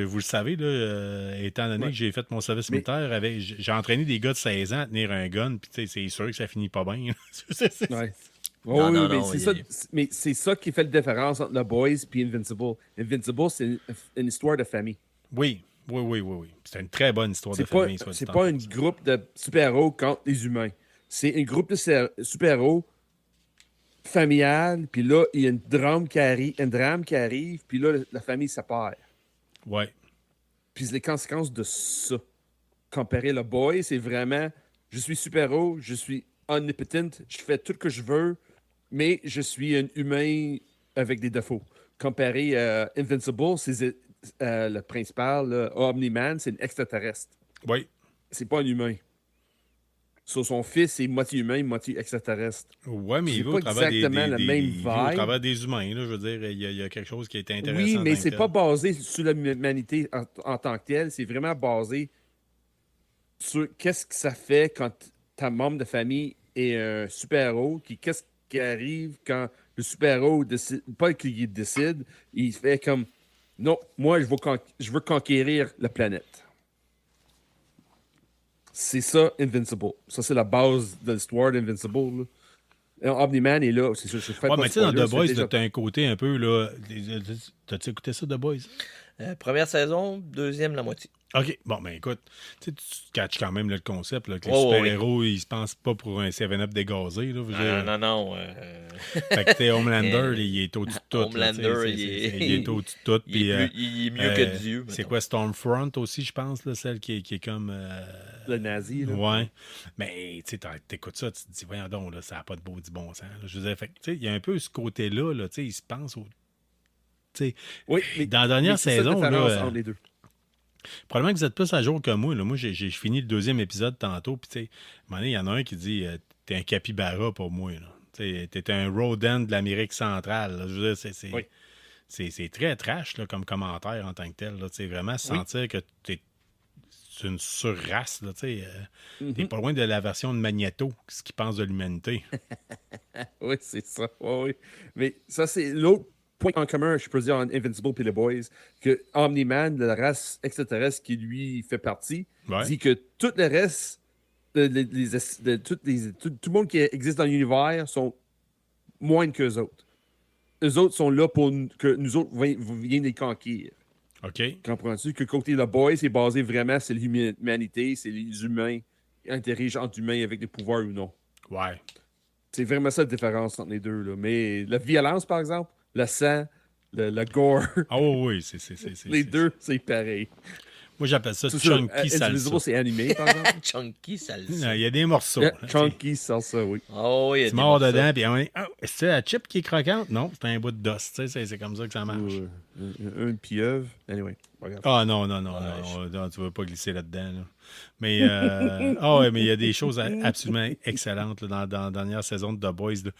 Speaker 4: Vous le savez, là, étant donné que j'ai fait mon service militaire, j'ai entraîné des gars de 16 ans à tenir un gun puis c'est sûr que ça finit pas bien.
Speaker 6: Ouais. Mais c'est ça qui fait la différence entre The Boys et Invincible. Invincible, c'est une histoire de famille.
Speaker 4: Oui. C'est une très bonne histoire de famille.
Speaker 6: C'est pas un groupe de super-héros contre les humains. C'est un groupe de super-héros familial, puis là, il y a un drame qui arrive, puis là, la famille se perd.
Speaker 4: Oui.
Speaker 6: Puis les conséquences de ça. Comparé The Boys, c'est vraiment, je suis super-héros, je suis omnipotent, je fais tout ce que je veux, mais je suis un humain avec des défauts. Comparé à Invincible, c'est le principal, Omni-Man, c'est un extraterrestre.
Speaker 4: Oui.
Speaker 6: C'est pas un humain. Son fils est moitié humain, moitié extraterrestre.
Speaker 4: Oui, mais il va au travers des humains. Là, je veux dire, il y a quelque chose qui est intéressant.
Speaker 6: Oui, mais c'est pas basé sur l'humanité en tant que telle. C'est vraiment basé sur qu'est-ce que ça fait quand ta membre de famille est un super-héros, qu'est-ce qui arrive quand le super-héros décide, pas qu'il décide, il fait comme non, moi je veux conquérir la planète. C'est ça, Invincible. Ça, c'est la base de l'histoire d'Invincible. Omni-Man est là. C'est sûr,
Speaker 4: mais tu sais, dans The Boys, t'as un côté un peu, là... T'as-tu écouté ça, The Boys?
Speaker 5: Première saison, deuxième, la moitié.
Speaker 4: OK. Bon, ben écoute, tu catches quand même là, le concept, là, que les
Speaker 5: Oh,
Speaker 4: super-héros, ils se pensent pas pour un 7-Up dégazé. Là, je veux dire.
Speaker 5: Non.
Speaker 4: Fait que t'es Homelander, il est au-dessus de tout.
Speaker 5: Homelander,
Speaker 4: là,
Speaker 5: il
Speaker 4: est au-dessus de tout.
Speaker 5: il
Speaker 4: Puis,
Speaker 5: est mieux que Dieu.
Speaker 4: c'est
Speaker 5: mettons.
Speaker 4: quoi, Stormfront aussi, je pense, là, celle qui est comme...
Speaker 6: Le nazi, là.
Speaker 4: Ouais. Mais tu sais, t'écoutes ça, tu te dis, voyons donc, là, ça n'a pas de beau du bon sens. Là. Je veux dire, fait que, tu sais, il y a un peu ce côté-là, là, tu sais, il se pense au... Tu sais,
Speaker 6: Oui, mais,
Speaker 4: dans la dernière
Speaker 6: c'est ça la
Speaker 4: saison,
Speaker 6: différence
Speaker 4: là,
Speaker 6: entre les deux.
Speaker 4: probablement que vous êtes plus à jour que moi. Là. Moi, j'ai fini le 2e épisode tantôt, puis tu sais, à un moment donné, il y en a un qui dit, t'es un capybara pour moi, là. T'es un rodent de l'Amérique centrale. Là. Je veux dire,
Speaker 6: Oui.
Speaker 4: c'est très trash là, comme commentaire en tant que tel. Là. Vraiment se
Speaker 6: Oui.
Speaker 4: sentir que t'es une surrace. Là, t'es
Speaker 6: Mhm.
Speaker 4: pas loin de la version de Magneto, ce qu'il pense de l'humanité.
Speaker 6: Oui, c'est ça. Oui. Mais ça, c'est l'autre point en commun, je peux dire, en Invincible et The Boys, que Omni-Man, de la race extraterrestre qui lui fait partie,
Speaker 4: Ouais.
Speaker 6: dit que tout le reste, tout le monde qui existe dans l'univers sont moins qu'eux autres. Eux autres sont là pour que nous autres viennent les conquérir.
Speaker 4: OK?
Speaker 6: Comprends-tu? Que côté The Boys, c'est basé vraiment sur l'humanité, c'est les humains, intelligents humains avec des pouvoirs ou non.
Speaker 4: Ouais.
Speaker 6: C'est vraiment ça la différence entre les deux. Là. Mais la violence, par exemple, le sang, le gore,
Speaker 4: Ah oui, c'est
Speaker 6: les deux, c'est pareil.
Speaker 4: Moi, j'appelle ça
Speaker 6: C'est sûr,
Speaker 4: chunky salsa.
Speaker 6: Indivisible, c'est animé, par exemple.
Speaker 5: Chunky, ça le
Speaker 4: Non, il y a des morceaux. là, tu sais.
Speaker 6: Chunky salsa, oui.
Speaker 5: Oh, il y a
Speaker 4: Tu
Speaker 5: des
Speaker 4: mords
Speaker 5: morceaux.
Speaker 4: dedans, puis on est. Oh, est-ce la chip qui est croquante? Non, c'est un bout d'os. Tu sais, c'est comme ça que ça marche.
Speaker 6: Une pieuvre. Anyway, regarde.
Speaker 4: Ah non, non, tu ne veux pas glisser là-dedans. Là. Mais, ouais, mais il y a des choses absolument excellentes là, dans la dernière saison de The Boys. Là.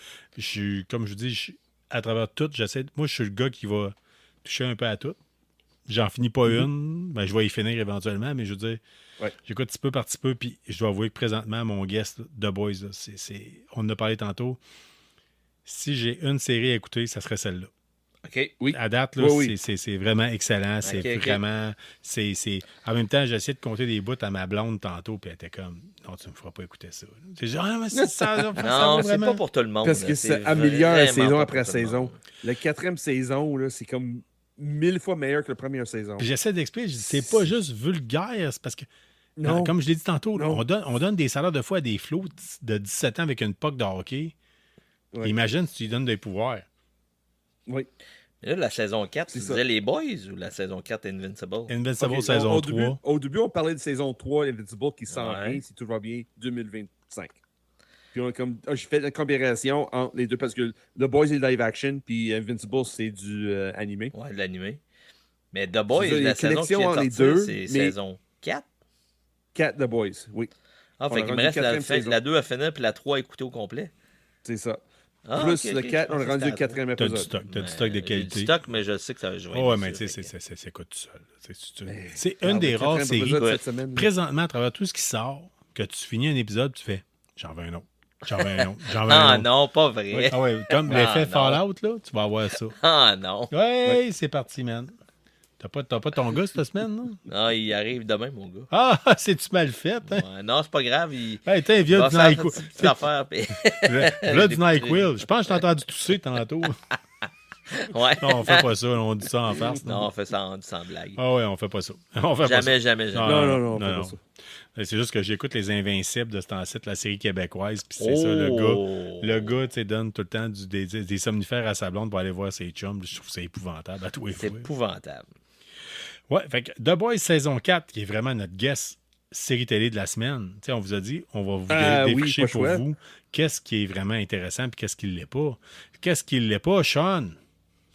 Speaker 4: Comme je vous dis, à travers tout, moi, je suis le gars qui va toucher un peu à tout. J'en finis pas une. Ben, je vais y finir éventuellement, mais je veux dire,
Speaker 6: Ouais.
Speaker 4: j'écoute petit peu par petit peu, puis je dois avouer que présentement, mon guest, The Boys, là, on en a parlé tantôt. Si j'ai une série à écouter, ça serait celle-là.
Speaker 5: OK.
Speaker 6: Oui.
Speaker 4: À date, là,
Speaker 6: Oui.
Speaker 4: c'est vraiment excellent. C'est
Speaker 5: Ok.
Speaker 4: vraiment. En même temps, j'ai essayé de compter des bouts à ma blonde tantôt, puis elle était comme, non, tu me feras pas écouter ça. C'est genre, ah, mais ça
Speaker 5: Non,
Speaker 4: vaut
Speaker 5: c'est
Speaker 4: vraiment.
Speaker 5: pas pour tout le monde.
Speaker 6: Parce que
Speaker 5: là.
Speaker 6: ça
Speaker 5: C'est
Speaker 6: améliore
Speaker 5: vraiment
Speaker 6: saison
Speaker 5: pas
Speaker 6: après
Speaker 5: pour tout le
Speaker 6: saison.
Speaker 5: monde.
Speaker 6: La 4e saison, là, c'est comme 1000 fois meilleur que la première saison.
Speaker 4: Puis j'essaie d'expliquer, je dis, c'est pas juste vulgaire, c'est parce que,
Speaker 6: Non.
Speaker 4: comme je l'ai dit tantôt, là,
Speaker 6: Non.
Speaker 4: on donne des salaires de fois à des flots de 17 ans avec une puck de hockey.
Speaker 6: Ouais.
Speaker 4: Imagine si tu lui donnes des pouvoirs.
Speaker 6: Oui.
Speaker 5: Mais là, la saison 4, tu
Speaker 6: C'est ça.
Speaker 5: disais les Boys ou la saison 4 Invincible?
Speaker 4: Invincible
Speaker 6: Ok,
Speaker 4: saison
Speaker 6: au
Speaker 4: 3.
Speaker 6: Début, au début, on parlait de saison 3, Invincible, qui s'en
Speaker 5: Ouais.
Speaker 6: vient, si tout va bien, 2025. Puis j'ai fait la comparaison entre les deux, parce que The Boys est live action, puis Invincible, c'est du animé.
Speaker 5: Ouais, de l'animé. Mais The Boys,
Speaker 6: C'est ça, il y a
Speaker 5: la
Speaker 6: une
Speaker 5: saison qui
Speaker 6: connexion
Speaker 5: vient de
Speaker 6: entre les
Speaker 5: sortir,
Speaker 6: deux,
Speaker 5: c'est
Speaker 6: mais-
Speaker 5: saison 4?
Speaker 6: 4 The Boys, oui,
Speaker 5: Ah,
Speaker 6: On
Speaker 5: fait
Speaker 6: a
Speaker 5: qu'il me
Speaker 6: rendu
Speaker 5: reste
Speaker 6: quatrième saison.
Speaker 5: la 2 à finir, puis la 3 à écouter au complet.
Speaker 6: c'est ça.
Speaker 5: Ah,
Speaker 6: Plus
Speaker 5: ok,
Speaker 6: le
Speaker 5: ok,
Speaker 6: 4,
Speaker 5: je
Speaker 6: on
Speaker 5: pensais
Speaker 6: est
Speaker 5: que
Speaker 6: rendu
Speaker 5: c'était
Speaker 6: au
Speaker 5: à
Speaker 6: 4e
Speaker 4: T'as du
Speaker 6: épisode.
Speaker 4: stock, t'as du
Speaker 5: Ouais,
Speaker 4: stock de
Speaker 5: j'ai
Speaker 4: qualité.
Speaker 5: du stock, mais je sais que ça va jouer.
Speaker 4: Oh, ouais, mais tu sais, c'est quoi tout seul. C'est une des rares séries.
Speaker 6: Cette semaine,
Speaker 4: Présentement, à travers tout ce qui sort, que tu finis un épisode, tu fais j'en veux un autre. J'en veux un autre. J'en veux un
Speaker 5: Ah
Speaker 4: autre.
Speaker 5: non, pas vrai.
Speaker 4: Ouais, ah ouais, comme
Speaker 5: Ah,
Speaker 4: l'effet
Speaker 5: non.
Speaker 4: Fallout, là, tu vas avoir ça.
Speaker 5: Ah non.
Speaker 4: Ouais, c'est parti, man. T'as pas ton gars cette semaine, non?
Speaker 5: Ah, il arrive demain, mon gars.
Speaker 4: Ah, c'est-tu mal fait, hein?
Speaker 5: Ouais, non, c'est pas grave. Il
Speaker 4: Hey, tiens, viens
Speaker 5: va
Speaker 4: du
Speaker 5: faire
Speaker 4: NyQuil.
Speaker 5: une petite affaire. puis-
Speaker 4: Là, du
Speaker 5: Des
Speaker 4: NyQuil. Je pense que je t'ai entendu tousser tantôt.
Speaker 5: Ouais.
Speaker 4: Non, on fait pas ça. On dit ça en farce.
Speaker 5: Non, on fait ça sans blague.
Speaker 4: Ah ouais, on fait pas ça. On fait pas ça.
Speaker 5: Jamais.
Speaker 6: Non, on fait pas ça.
Speaker 4: C'est juste que j'écoute Les Invincibles de ce temps-ci, la série québécoise, puis c'est ça, le gars, tu sais, donne tout le temps des somnifères à sa blonde pour aller voir ses chums. Je trouve ça épouvantable à tous les
Speaker 5: C'est
Speaker 4: fois.
Speaker 5: épouvantable.
Speaker 4: Ouais, fait que The Boys saison 4, qui est vraiment notre guest série télé de la semaine. Tu sais, on vous a dit, on va vous
Speaker 6: Oui,
Speaker 4: défricher
Speaker 6: pas
Speaker 4: pour
Speaker 6: choix.
Speaker 4: vous qu'est-ce qui est vraiment intéressant puis qu'est-ce qui ne l'est pas. Qu'est-ce qui ne l'est pas, Sean?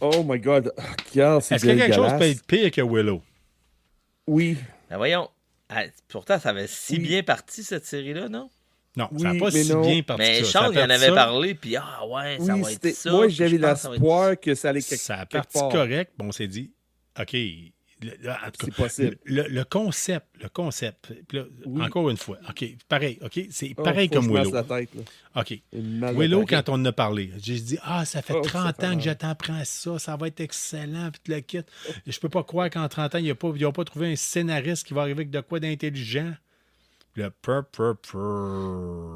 Speaker 6: Oh my God. Regarde, c'est
Speaker 4: Est-ce qu'il y a quelque chose qui peut
Speaker 6: dégueulasse.
Speaker 4: être pire que Willow?
Speaker 6: Oui.
Speaker 5: Ben voyons. Ah, pourtant, ça avait si
Speaker 6: Oui.
Speaker 5: bien parti, cette série-là, non?
Speaker 4: Non,
Speaker 6: Oui,
Speaker 4: ça n'a pas
Speaker 6: mais
Speaker 4: si
Speaker 6: non.
Speaker 4: bien parti
Speaker 5: Mais
Speaker 4: que ça.
Speaker 5: Charles, il
Speaker 4: Ça a
Speaker 5: en
Speaker 4: parti
Speaker 5: avait
Speaker 4: ça,
Speaker 5: parlé, puis ah ouais, ça
Speaker 6: Oui,
Speaker 5: va être ça.
Speaker 6: moi,
Speaker 5: puis
Speaker 6: j'avais
Speaker 5: je pense que ça va être
Speaker 6: l'espoir que ça allait
Speaker 4: Ça a
Speaker 6: quelque
Speaker 4: parti
Speaker 6: part.
Speaker 4: correct. Bon, on s'est dit, OK, en tout
Speaker 6: C'est
Speaker 4: cas,
Speaker 6: possible.
Speaker 4: le concept, puis là,
Speaker 6: Oui.
Speaker 4: encore une fois, OK, pareil, OK, c'est
Speaker 6: Oh,
Speaker 4: pareil
Speaker 6: faut
Speaker 4: comme
Speaker 6: que je masse
Speaker 4: Willow.
Speaker 6: la tête, là.
Speaker 4: OK.
Speaker 6: Une mal de
Speaker 4: Willow,
Speaker 6: tête.
Speaker 4: quand on en a parlé, j'ai dit, ça fait
Speaker 6: Oh,
Speaker 4: 30
Speaker 6: ça fait
Speaker 4: ans que
Speaker 6: mal.
Speaker 4: j'attends, prends ça va être excellent, puis tu le quittes. Je peux pas croire qu'en 30 ans, ils n'ont pas trouvé un scénariste qui va arriver avec de quoi d'intelligent. Le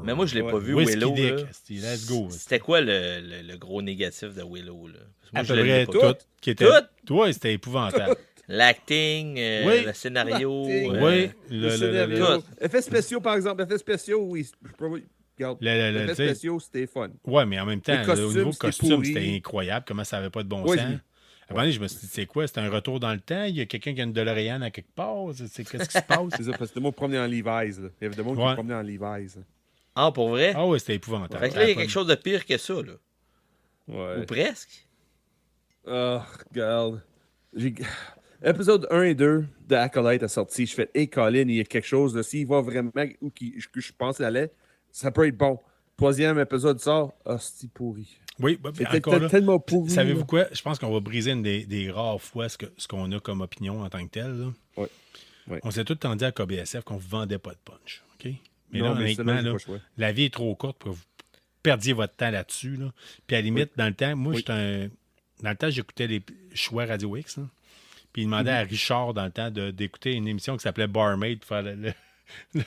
Speaker 5: Mais moi, je l'ai pas vu,
Speaker 4: Whiskey
Speaker 5: Willow.
Speaker 4: Dick,
Speaker 5: là.
Speaker 4: let's go.
Speaker 5: C'était quoi le gros négatif de Willow? Là? Parce que moi,
Speaker 4: À
Speaker 5: je
Speaker 4: peu
Speaker 5: l'ai
Speaker 4: près
Speaker 5: pas.
Speaker 4: tout. Qui était,
Speaker 5: Tout?
Speaker 4: toi, c'était épouvantable.
Speaker 5: L'acting,
Speaker 4: Oui.
Speaker 5: le scénario.
Speaker 6: L'acting.
Speaker 4: Oui,
Speaker 6: Le scénario.
Speaker 5: tout.
Speaker 6: Effets spéciaux, par exemple. Effets spéciaux, oui. Regarde. Effets
Speaker 4: tu sais,
Speaker 6: spéciaux, c'était fun.
Speaker 4: ouais, mais en même temps,
Speaker 6: Les costumes,
Speaker 4: au niveau
Speaker 6: c'était
Speaker 4: costume,
Speaker 6: pourri.
Speaker 4: c'était incroyable. Comment ça n'avait pas de bon
Speaker 6: Ouais,
Speaker 4: sens.
Speaker 6: oui.
Speaker 4: À un moment donné, je me suis dit, c'est quoi? C'est un retour dans le temps? Il y a quelqu'un qui a une DeLorean à quelque part? Qu'est-ce qui se passe?
Speaker 6: C'est ça, parce que tout le monde promenait en Levi's. Là. Il y avait des monde qui
Speaker 4: Ouais.
Speaker 6: promenait en Levi's. Là.
Speaker 5: Ah, pour vrai?
Speaker 4: Ah oui, c'était épouvantable.
Speaker 5: Fait que là, il y a quelque chose de pire que ça, là.
Speaker 6: Ouais.
Speaker 5: Ou presque.
Speaker 6: Oh, regarde. Épisode 1 et 2 de Acolyte a sorti. Je fais, hey Colin, il y a quelque chose. Là. S'il va vraiment où que je pense qu'il allait, ça peut être bon. Troisième épisode sort. Ah, c'est pourri.
Speaker 4: Oui,
Speaker 6: C'était
Speaker 4: encore là,
Speaker 6: tellement pourri.
Speaker 4: savez-vous
Speaker 6: là.
Speaker 4: quoi? Je pense qu'on va briser une des rares fois ce qu'on a comme opinion en tant que tel. Là.
Speaker 6: Ouais. Ouais.
Speaker 4: On s'est tout le temps dit à KBSF qu'on ne vendait pas de punch. OK? Mais
Speaker 6: Non,
Speaker 4: là,
Speaker 6: mais
Speaker 4: honnêtement,
Speaker 6: celle-là, j'ai
Speaker 4: là,
Speaker 6: pas le choix.
Speaker 4: la vie est trop courte pour que vous perdiez votre temps là-dessus. Là. Puis à la limite, dans le temps, moi, dans le temps, j'écoutais les choix Radio X. Là. Puis il demandait à Richard, dans le temps, d'écouter une émission qui s'appelait Barmaid pour faire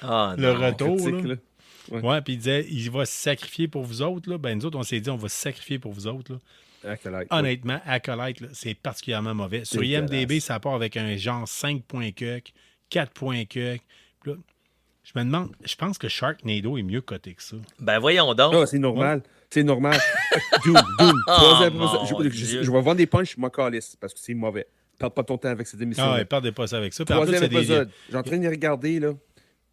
Speaker 5: Ah,
Speaker 4: le
Speaker 5: non.
Speaker 4: retour.
Speaker 6: Critique,
Speaker 4: Là.
Speaker 6: là.
Speaker 4: Ouais, puis il disait, il va se sacrifier pour vous autres. Là. Ben, nous autres, on s'est dit, on va se sacrifier pour vous autres. Là.
Speaker 6: Acolyte.
Speaker 4: Honnêtement, Acolyte, là, c'est particulièrement mauvais. Sur
Speaker 6: Dégueulasse.
Speaker 4: IMDb, ça part avec un genre 5 points cuck, 4 points cuck. Puis là, je me demande, je pense que Sharknado est mieux coté que ça.
Speaker 5: Ben voyons donc.
Speaker 6: Ah, c'est normal. C'est normal. Doom. Troisième
Speaker 5: mon
Speaker 6: épisode.
Speaker 5: Dieu.
Speaker 6: Je vais vendre des punchs, je m'en calisse parce que c'est mauvais. Perds pas ton temps avec cette émission.
Speaker 4: Ah ouais, perdez pas ça avec ça. Puis en plus,
Speaker 6: Troisième
Speaker 4: c'est des...
Speaker 6: épisode. J'ai en train de regarder, là.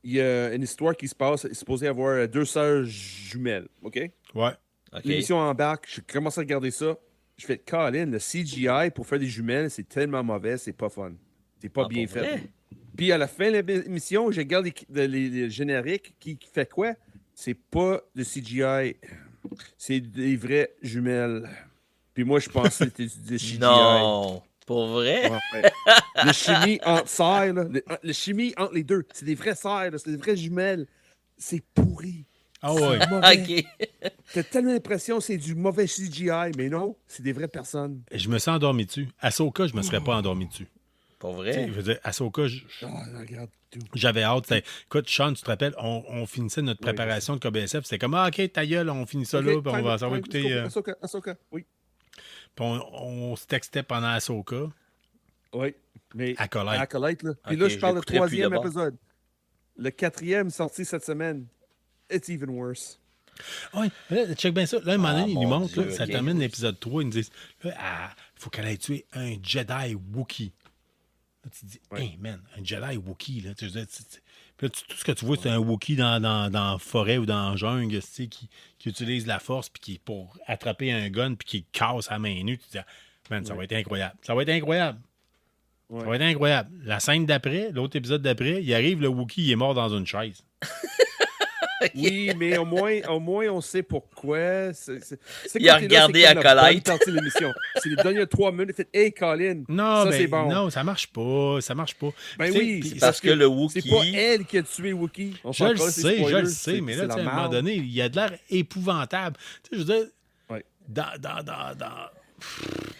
Speaker 6: Il y a une histoire qui se passe. Il est supposé avoir 2 sœurs jumelles. OK?
Speaker 4: Ouais.
Speaker 5: OK.
Speaker 6: L'émission embarque. Je commence à regarder ça. Je fais, Colin, le CGI pour faire des jumelles, c'est tellement mauvais, c'est pas fun. C'est pas
Speaker 5: Ah,
Speaker 6: bien
Speaker 5: pour
Speaker 6: fait.
Speaker 5: vrai?
Speaker 6: Puis à la fin de l'émission, je regarde les génériques qui fait quoi? C'est pas de CGI. C'est des vraies jumelles. Puis moi, je pensais que c'était des CGI.
Speaker 5: Non. Pour vrai?
Speaker 6: Ouais. Le chimie entre serres, là, le chimie entre les deux, c'est des vraies serres, là, c'est des vraies jumelles. C'est pourri.
Speaker 4: Ah ouais.
Speaker 6: C'est mauvais.
Speaker 5: OK.
Speaker 6: T'as tellement l'impression que c'est du mauvais CGI, mais non, c'est des vraies personnes.
Speaker 4: Je me suis endormi dessus. Ahsoka, je me serais pas endormi dessus.
Speaker 5: Pour
Speaker 4: Tu sais,
Speaker 5: vrai?
Speaker 4: je veux dire, Ahsoka,
Speaker 6: Ah, regarde tout.
Speaker 4: j'avais hâte. Écoute, Sean, tu te rappelles, on finissait notre préparation de KBSF. C'était comme, ah, OK, ta gueule, on finit ça là, puis on va écouter.
Speaker 6: Ahsoka, oui.
Speaker 4: Puis on se textait pendant Ahsoka.
Speaker 6: Oui, mais
Speaker 4: Acolyte.
Speaker 6: Acolyte, là. Puis
Speaker 5: Ok,
Speaker 6: là, je parle de
Speaker 5: j'écouterai plus
Speaker 6: troisième
Speaker 5: d'abord.
Speaker 6: épisode. Le quatrième sorti cette semaine. It's even worse.
Speaker 4: Oui, là, check bien ça. Là, un moment donné, ils nous
Speaker 5: mon
Speaker 4: montrent, là,
Speaker 5: Dieu,
Speaker 4: ça
Speaker 5: ok.
Speaker 4: termine l'épisode 3, ils nous disent, là, il faut qu'elle ait tué un Jedi Wookiee. Là, tu te dis,
Speaker 6: Ouais.
Speaker 4: hey, man, un Jedi Wookiee, là. Puis là, tout ce que tu vois, c'est un Wookiee dans la forêt ou dans la jungle, tu sais, qui utilise la force puis qui pour attraper un gun puis qui casse à main nue. Tu te dis, man, ça va être incroyable. Ça va être incroyable.
Speaker 6: Ouais.
Speaker 4: Ça va être incroyable. La scène d'après, l'autre épisode d'après, il arrive, le Wookiee, il est mort dans une chaise.
Speaker 6: Oui, mais au moins, on sait pourquoi.
Speaker 5: Il a regardé Acolyte.
Speaker 6: C'est l'émission. C'est les dernières 3 minutes. Il fait, hey, Colin,
Speaker 4: Non,
Speaker 6: ça
Speaker 4: ben,
Speaker 6: c'est bon.
Speaker 4: non, ça marche pas. Ça marche pas.
Speaker 6: Ben
Speaker 4: Tu sais,
Speaker 6: oui,
Speaker 4: puis
Speaker 6: c'est
Speaker 5: Parce que le
Speaker 6: c'est pas
Speaker 5: Wookiee.
Speaker 6: elle qui a tué Wookiee. On
Speaker 4: Je
Speaker 6: s'en
Speaker 4: le
Speaker 6: calisse, c'est
Speaker 4: sais, je
Speaker 6: spoiler,
Speaker 4: le sais, mais là,
Speaker 6: c'est
Speaker 4: tu sais, à un
Speaker 6: la
Speaker 4: moment
Speaker 6: merde.
Speaker 4: donné, il a de l'air épouvantable. Tu sais, je veux dire,
Speaker 6: Ouais.
Speaker 4: dans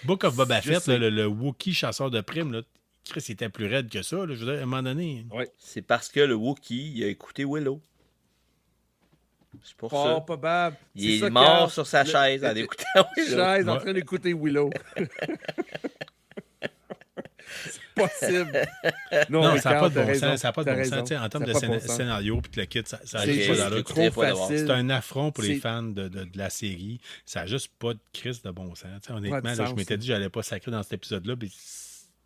Speaker 4: Book of Boba
Speaker 6: Je
Speaker 4: Fett,
Speaker 6: sais.
Speaker 4: là, le Wookiee chasseur de primes, là, Chris, il était plus raide que ça. Là, je veux dire, à un moment donné.
Speaker 5: C'est parce que le Wookiee, il a écouté Willow. C'est pour
Speaker 6: Fort
Speaker 5: ça.
Speaker 6: probable.
Speaker 5: Il
Speaker 6: C'est
Speaker 5: est
Speaker 6: ça
Speaker 5: mort
Speaker 6: que-
Speaker 5: sur sa chaise en écoutant Willow.
Speaker 6: Chaise en
Speaker 4: Ouais.
Speaker 6: train d'écouter Willow. C'est possible.
Speaker 4: Non,
Speaker 6: mais
Speaker 4: ça n'a
Speaker 6: Carl,
Speaker 4: pas de
Speaker 6: t'as
Speaker 4: bon
Speaker 6: raison,
Speaker 4: sens. Ça n'a pas de
Speaker 6: t'as
Speaker 4: bon
Speaker 6: raison.
Speaker 4: sens. Tu sais, en termes
Speaker 6: Ça
Speaker 4: de
Speaker 6: a pas de bon sens.
Speaker 4: scénario, puis le kit, ça
Speaker 6: C'est
Speaker 4: n'a pas
Speaker 6: juste
Speaker 4: d'allure.
Speaker 5: écoute,
Speaker 6: trop
Speaker 5: des fois, d'avoir.
Speaker 6: facile.
Speaker 4: C'est un affront pour les
Speaker 6: C'est-
Speaker 4: fans de la série. Ça n'a juste pas de crise de bon sens. Tu sais, honnêtement,
Speaker 6: Pas de
Speaker 4: là, je
Speaker 6: sens,
Speaker 4: m'étais
Speaker 6: ça.
Speaker 4: dit que je n'allais pas sacrer dans cet épisode-là, mais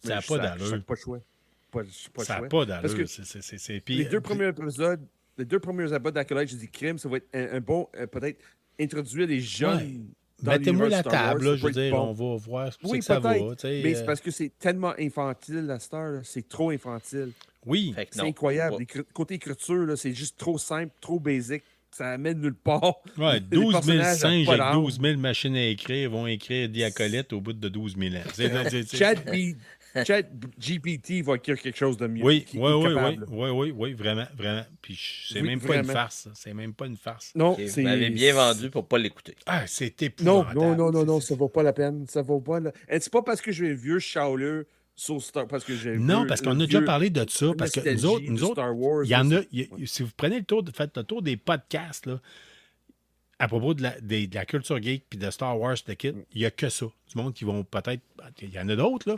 Speaker 4: ça n'a pas d'allure.
Speaker 6: Pas de choix. Pas de
Speaker 4: Ça n'a
Speaker 6: choix.
Speaker 4: pas
Speaker 6: Parce
Speaker 4: d'allure.
Speaker 6: que
Speaker 4: C'est- puis-
Speaker 6: les deux premiers épisodes, les 2 premiers épisodes d'Acolyte, j'ai dit crime, ça va être un bon, peut-être introduire les jeunes.
Speaker 4: Ouais.
Speaker 6: dans
Speaker 4: Mettez-moi
Speaker 6: l'univers
Speaker 4: la
Speaker 6: Star Wars,
Speaker 4: table, là,
Speaker 6: ça
Speaker 4: je
Speaker 6: peut
Speaker 4: veux
Speaker 6: être
Speaker 4: dire,
Speaker 6: bon.
Speaker 4: on va voir
Speaker 6: Oui,
Speaker 4: que ça va.
Speaker 6: peut-être.
Speaker 4: tu sais,
Speaker 6: Mais c'est parce que c'est tellement infantile, la star. là. C'est trop infantile.
Speaker 4: Oui,
Speaker 5: Fait que
Speaker 6: C'est
Speaker 5: non.
Speaker 6: incroyable.
Speaker 5: Pas.
Speaker 6: Côté écriture, là, c'est juste trop simple, trop basic. Ça amène nulle part.
Speaker 4: ouais,
Speaker 6: Les
Speaker 4: 12 000
Speaker 6: personnages
Speaker 4: singes
Speaker 6: ont pas
Speaker 4: avec
Speaker 6: d'âme.
Speaker 4: 12 000 machines à écrire vont écrire Diacolette au bout de 12 000 ans.
Speaker 6: Chat GPT va écrire quelque chose de mieux.
Speaker 4: Oui,
Speaker 6: qui est
Speaker 4: oui,
Speaker 6: capable.
Speaker 4: vraiment. Puis c'est
Speaker 6: Oui,
Speaker 4: même pas une
Speaker 6: vraiment.
Speaker 4: farce. C'est même pas une farce.
Speaker 6: Non,
Speaker 5: Ok, vous
Speaker 6: c'est.
Speaker 5: m'avez bien vendu pour pas l'écouter.
Speaker 4: Ah, c'est
Speaker 6: Non,
Speaker 4: épouvantable.
Speaker 6: non, ça vaut pas la peine. Ça vaut pas. Et c'est pas parce que j'ai un vieux Shaolin sur Star parce que j'ai
Speaker 4: Non,
Speaker 6: vu
Speaker 4: parce
Speaker 6: le
Speaker 4: qu'on a déjà
Speaker 6: vieux-
Speaker 4: parlé de ça. Parce que nous
Speaker 6: nostalgie
Speaker 4: autres,
Speaker 6: de Star Wars,
Speaker 4: il y en
Speaker 6: là,
Speaker 4: a. Si vous prenez le tour, faites le tour des podcasts, là, à propos de la culture geek puis de Star Wars, de kit, il n'y a que ça. Du monde qui vont peut-être. Il y en a d'autres, là.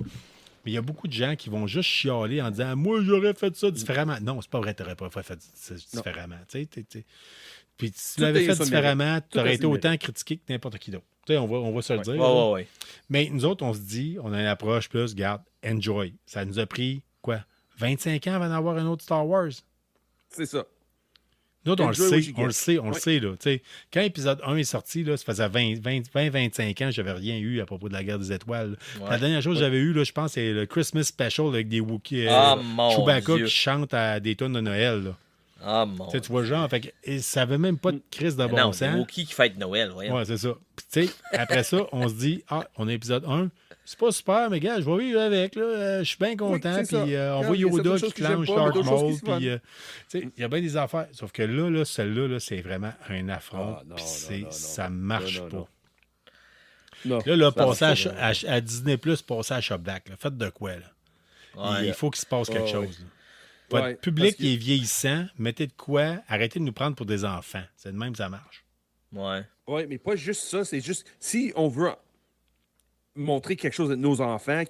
Speaker 4: Mais il y a beaucoup de gens qui vont juste chialer en disant « Moi, j'aurais fait ça différemment. » Non, c'est pas vrai, tu n'aurais pas fait ça différemment. Puis si tu l'avais fait différemment, tu aurais été autant critiqué que n'importe qui d'autre. On va se le dire.
Speaker 5: Ouais.
Speaker 4: Mais nous autres, on se dit, on a une approche plus, garde, enjoy. Ça nous a pris, 25 ans avant d'avoir un autre Star Wars?
Speaker 6: C'est ça.
Speaker 4: Nous autres, on le sait. Là, quand l'épisode 1 est sorti, là, ça faisait 25 ans, j'avais rien eu à propos de la guerre des étoiles. Ouais. La dernière chose que j'avais eu, là, je pense, c'est le Christmas Special avec des Wookiees, Chewbacca qui chante à des tunes de Noël. Là.
Speaker 5: Ah, mon
Speaker 4: tu vois, genre, ça n'avait même pas de crise de bon sens.
Speaker 5: Non, Wookiee qui fête Noël, voyons.
Speaker 4: Ouais, c'est ça. Puis, après ça, on se dit, on a épisode 1. C'est pas super, mais gars, je vais vivre avec. Je suis bien content. Puis on voit Yoda qui clenche Dark Maul. Puis il y a bien des affaires. Sauf que là, celle-là, c'est vraiment un affront. Puis ça marche pas. Non, là, passer à Disney+, passer à Shopback. Là. Faites de quoi, là? Ouais, il faut qu'il se passe quelque chose. Là. Votre public est vieillissant. Mettez de quoi. Arrêtez de nous prendre pour des enfants. C'est de même, ça marche.
Speaker 5: Ouais.
Speaker 6: Oui, mais pas juste ça. C'est juste, si on veut montrer quelque chose de nos enfants,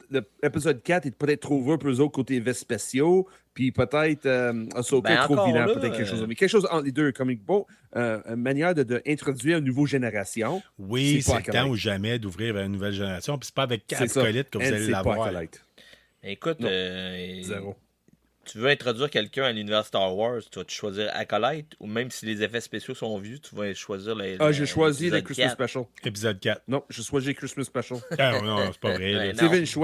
Speaker 6: l'épisode 4 est peut-être trop vieux pour eux autres côté effets spéciaux, puis peut-être Ahsoka trop vilain, peut-être quelque chose. Mais quelque chose entre les deux, comic book, une manière d'introduire une nouvelle génération.
Speaker 4: Oui, c'est le temps ou jamais d'ouvrir une nouvelle génération, puis c'est pas avec 4 acolytes que vous allez l'avoir.
Speaker 5: Écoute,
Speaker 6: zéro.
Speaker 5: Tu veux introduire quelqu'un à l'univers Star Wars, tu vas te choisir Acolyte, ou même si les effets spéciaux sont vieux, tu vas choisir
Speaker 6: j'ai choisi le Christmas
Speaker 5: 4.
Speaker 6: Special.
Speaker 4: Épisode 4.
Speaker 6: Non, j'ai choisi Christmas Special.
Speaker 4: Non, c'est pas vrai.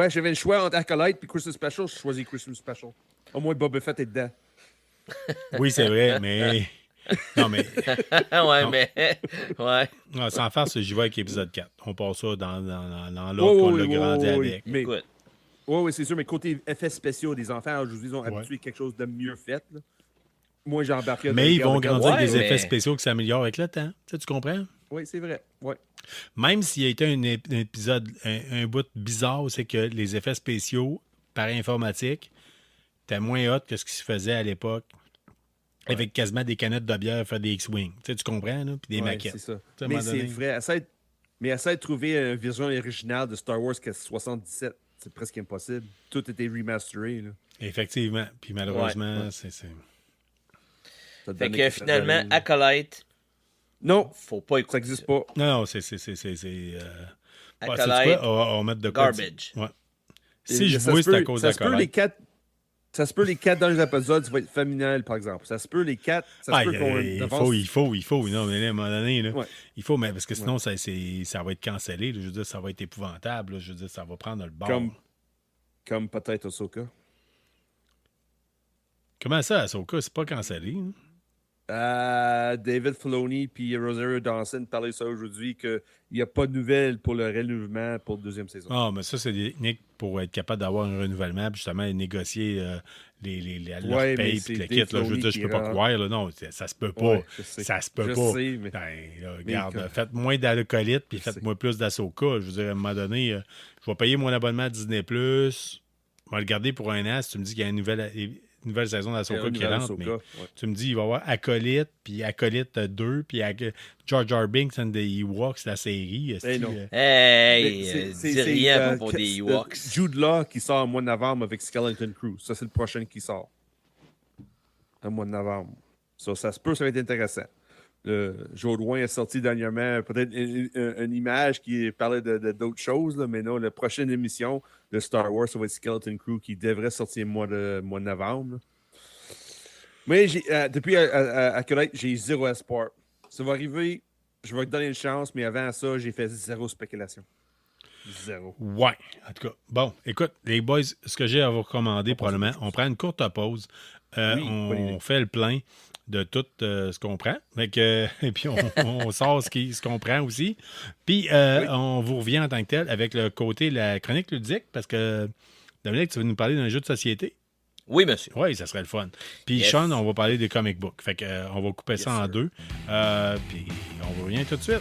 Speaker 6: J'avais le choix entre Acolyte et Christmas Special, j'ai choisi Christmas Special. Au moins, Boba Fett est dedans.
Speaker 4: Oui, c'est vrai, mais... Non, mais...
Speaker 5: ouais.
Speaker 4: Non, sans faire ce j'y vais avec épisode 4. On passe ça dans l'autre qu'on l'a grandi avec.
Speaker 6: Mais... Écoute. Oui, c'est sûr, mais côté effets spéciaux des enfants, aujourd'hui, ils ont habitué à quelque chose de mieux fait. Là. Moi, j'ai embarqué...
Speaker 4: Mais ils vont grandir avec des effets spéciaux qui s'améliorent avec le temps. Tu comprends?
Speaker 6: Oui, c'est vrai. Ouais.
Speaker 4: Même s'il y a été un épisode, un bout bizarre, c'est que les effets spéciaux par informatique étaient moins hot que ce qui se faisait à l'époque. Avec quasiment des canettes de bière faire des X-Wing. Tu comprends? Là? Puis des maquettes.
Speaker 6: C'est ça. Mais c'est vrai. Essaye de trouver une version originale de Star Wars qui est 77. C'est presque impossible. Tout était remasteré. Là.
Speaker 4: Effectivement. Puis malheureusement, c'est...
Speaker 5: Fait que finalement, Acolyte...
Speaker 6: Non.
Speaker 5: Faut pas écouter.
Speaker 6: Ça n'existe pas.
Speaker 4: Non, c'est...
Speaker 5: Acolyte,
Speaker 4: on va mettre de quoi?
Speaker 5: garbage.
Speaker 4: Ouais. Si je vois, c'est à cause d'Acolyte.
Speaker 6: Ça se peut les 4 dans les épisodes, ça va être familial, par exemple. Ça se peut les 4. Ça se peut qu'on
Speaker 4: il faut. Non, mais là, à un moment donné, là, il faut, mais parce que sinon, ça va être cancellé. Là, je veux dire, ça va être épouvantable. Là, je veux dire, ça va prendre le bord.
Speaker 6: Comme peut-être Ahsoka.
Speaker 4: Comment ça, Ahsoka? C'est pas cancellé.
Speaker 6: David Filoni et Rosario Dawson parlaient ça aujourd'hui qu'il n'y a pas de nouvelles pour le renouvellement pour la deuxième saison.
Speaker 4: Ah, mais ça, c'est des techniques pour être capable d'avoir un renouvellement puis justement négocier leur paye et le kit. Là, je veux dire, je peux pas croire. Là, non, ça se peut pas.
Speaker 6: Ouais,
Speaker 4: ça se peut pas.
Speaker 6: Sais, mais...
Speaker 4: regarde, faites moins d'Acolyte puis faites-moi plus d'Ahsoka. Je veux dire, à un moment donné, je vais payer mon abonnement à Disney+. Je vais le garder pour un an si tu me dis qu'il y a une nouvelle saison d'Ahsoka qui rentre, mais tu me dis il va y avoir Acolyte, puis Acolyte 2, puis Jar Jar Binks and the Ewoks, la série.
Speaker 5: C'est rien à propos des Ewoks.
Speaker 6: Jude Law qui sort au mois de novembre avec Skeleton Crew. Ça, c'est le prochain qui sort. Au mois de novembre. Ça se peut, ça va être intéressant. Joe Douin a sorti dernièrement peut-être une image qui parlait d'autres choses, là, mais non, la prochaine émission de Star Wars, ça va être Skeleton Crew qui devrait sortir au mois de novembre. Là. Mais depuis Acolyte, j'ai zéro espoir. Ça va arriver, je vais te donner une chance, mais avant ça, j'ai fait zéro spéculation. Zéro.
Speaker 4: Ouais, en tout cas. Bon, écoute, les boys, ce que j'ai à vous recommander, probablement, on prend une courte pause. On fait le plein de tout ce qu'on prend. Et puis, on sort ce qu'on prend aussi. Puis, on vous revient en tant que tel avec le côté la chronique ludique, parce que, Dominique, tu veux nous parler d'un jeu de société?
Speaker 5: Oui, monsieur.
Speaker 4: Oui, ça serait le fun. Puis, Sean, on va parler des comic books. Fait que, on va couper ça en deux. Puis, on vous revient tout de suite.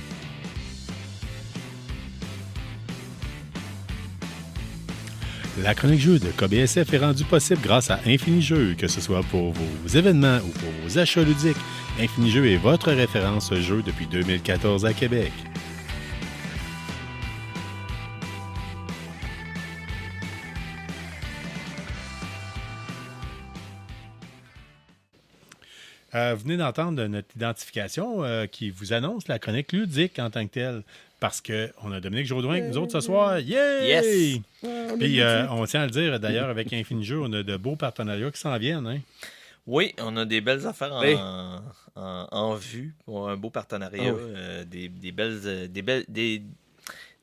Speaker 4: La chronique jeu de KBSF est rendue possible grâce à Infini Jeux, que ce soit pour vos événements ou pour vos achats ludiques. Infini Jeux est votre référence jeu depuis 2014 à Québec. Vous venez d'entendre notre identification qui vous annonce la chronique ludique en tant que telle. Parce qu'on a Dominique Jourdouin avec nous autres ce soir. Yeah!
Speaker 5: Yes!
Speaker 4: Puis on tient à le dire, d'ailleurs, avec Infinijeux, on a de beaux partenariats qui s'en viennent. Hein?
Speaker 5: Oui, on a des belles affaires
Speaker 6: Oui.
Speaker 5: en vue pour un beau partenariat.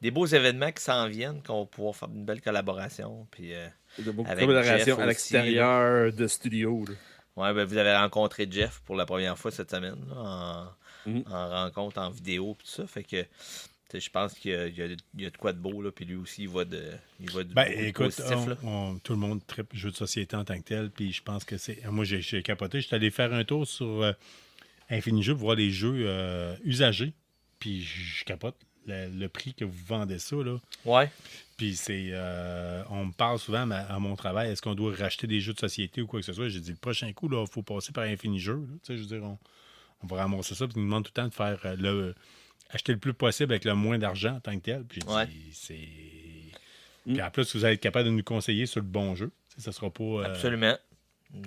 Speaker 5: Des beaux événements qui s'en viennent, qu'on va pouvoir faire une belle collaboration. Puis,
Speaker 6: De beaucoup de
Speaker 5: avec
Speaker 6: collaborations
Speaker 5: Jeff
Speaker 6: à l'extérieur de studio. Là.
Speaker 5: ouais, ben, vous avez rencontré Jeff pour la première fois cette semaine, là,
Speaker 6: Mhm.
Speaker 5: en rencontre, en vidéo, tout ça. Fait que tu sais, je pense qu'il y a de quoi de beau, là, puis lui aussi, il voit du
Speaker 4: Ben,
Speaker 5: beau, du
Speaker 4: écoute,
Speaker 5: positif, là.
Speaker 4: tout le monde tripe jeux de société en tant que tel, puis je pense que c'est... Moi, j'ai capoté. J'étais allé faire un tour sur Infinijeux pour voir les jeux usagés, puis je capote le prix que vous vendez ça, là.
Speaker 5: Ouais.
Speaker 4: Puis c'est... on me parle souvent à mon travail, est-ce qu'on doit racheter des jeux de société ou quoi que ce soit? J'ai dit, le prochain coup, il faut passer par Infinijeux, là. Tu sais, je veux dire, on va ramasser ça, puis ils nous demandent tout le temps de faire acheter le plus possible avec le moins d'argent en tant que tel. Puis j'ai
Speaker 5: Ouais.
Speaker 4: dit, c'est... Puis en plus, vous allez être capable de nous conseiller sur le bon jeu. Tu sais, ça sera pas...
Speaker 5: Absolument.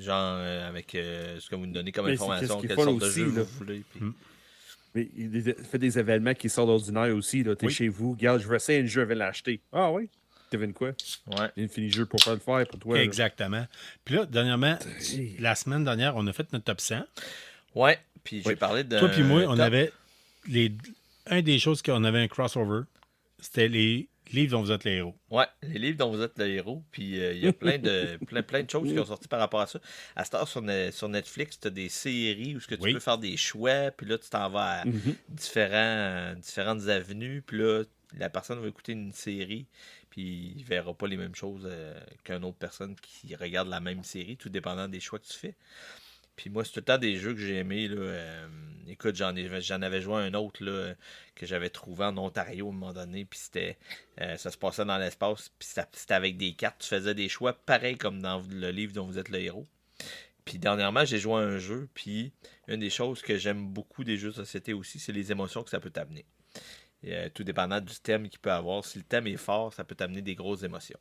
Speaker 5: Genre, avec ce que vous nous donnez comme
Speaker 6: Mais c'est
Speaker 5: information,
Speaker 6: qu'est-ce
Speaker 5: quelle
Speaker 6: qu'il faut
Speaker 5: sorte de
Speaker 6: aussi,
Speaker 5: jeu
Speaker 6: là.
Speaker 5: vous voulez. Puis...
Speaker 6: Mais il fait des événements qui sortent d'ordinaire aussi. T'es
Speaker 4: Oui.
Speaker 6: chez vous. Regarde, je vais essayer un jeu, je vais l'acheter. Ah oui? Tu devines quoi?
Speaker 5: Ouais.
Speaker 6: Infinijeux pour pas le faire pour toi. là.
Speaker 4: Exactement. Puis là, dernièrement, la semaine dernière, on a fait notre top 100.
Speaker 5: Ouais. Puis j'ai parlé de.
Speaker 4: Toi puis moi, on avait un des choses qu'on avait un crossover, c'était les livres dont vous êtes les héros.
Speaker 5: Ouais, les livres dont vous êtes le héros. Puis il y a plein de choses qui ont sorti par rapport à ça. À cette heure, sur Netflix, tu as des séries où ce que tu
Speaker 4: Oui.
Speaker 5: peux faire des choix. Puis là, tu t'en vas à différentes avenues. Puis là, la personne va écouter une série. Puis il verra pas les mêmes choses qu'une autre personne qui regarde la même série, tout dépendant des choix que tu fais. Puis moi, c'est tout le temps des jeux que j'ai aimés. Là. Écoute, j'en avais joué un autre là, que j'avais trouvé en Ontario à un moment donné. Puis c'était. Ça se passait dans l'espace. Puis c'était avec des cartes. Tu faisais des choix pareils comme dans le livre dont vous êtes le héros. Puis dernièrement, j'ai joué à un jeu. Puis une des choses que j'aime beaucoup des jeux de société aussi, c'est les émotions que ça peut t'amener. Tout dépendant du thème qu'il peut avoir. Si le thème est fort, ça peut t'amener des grosses émotions.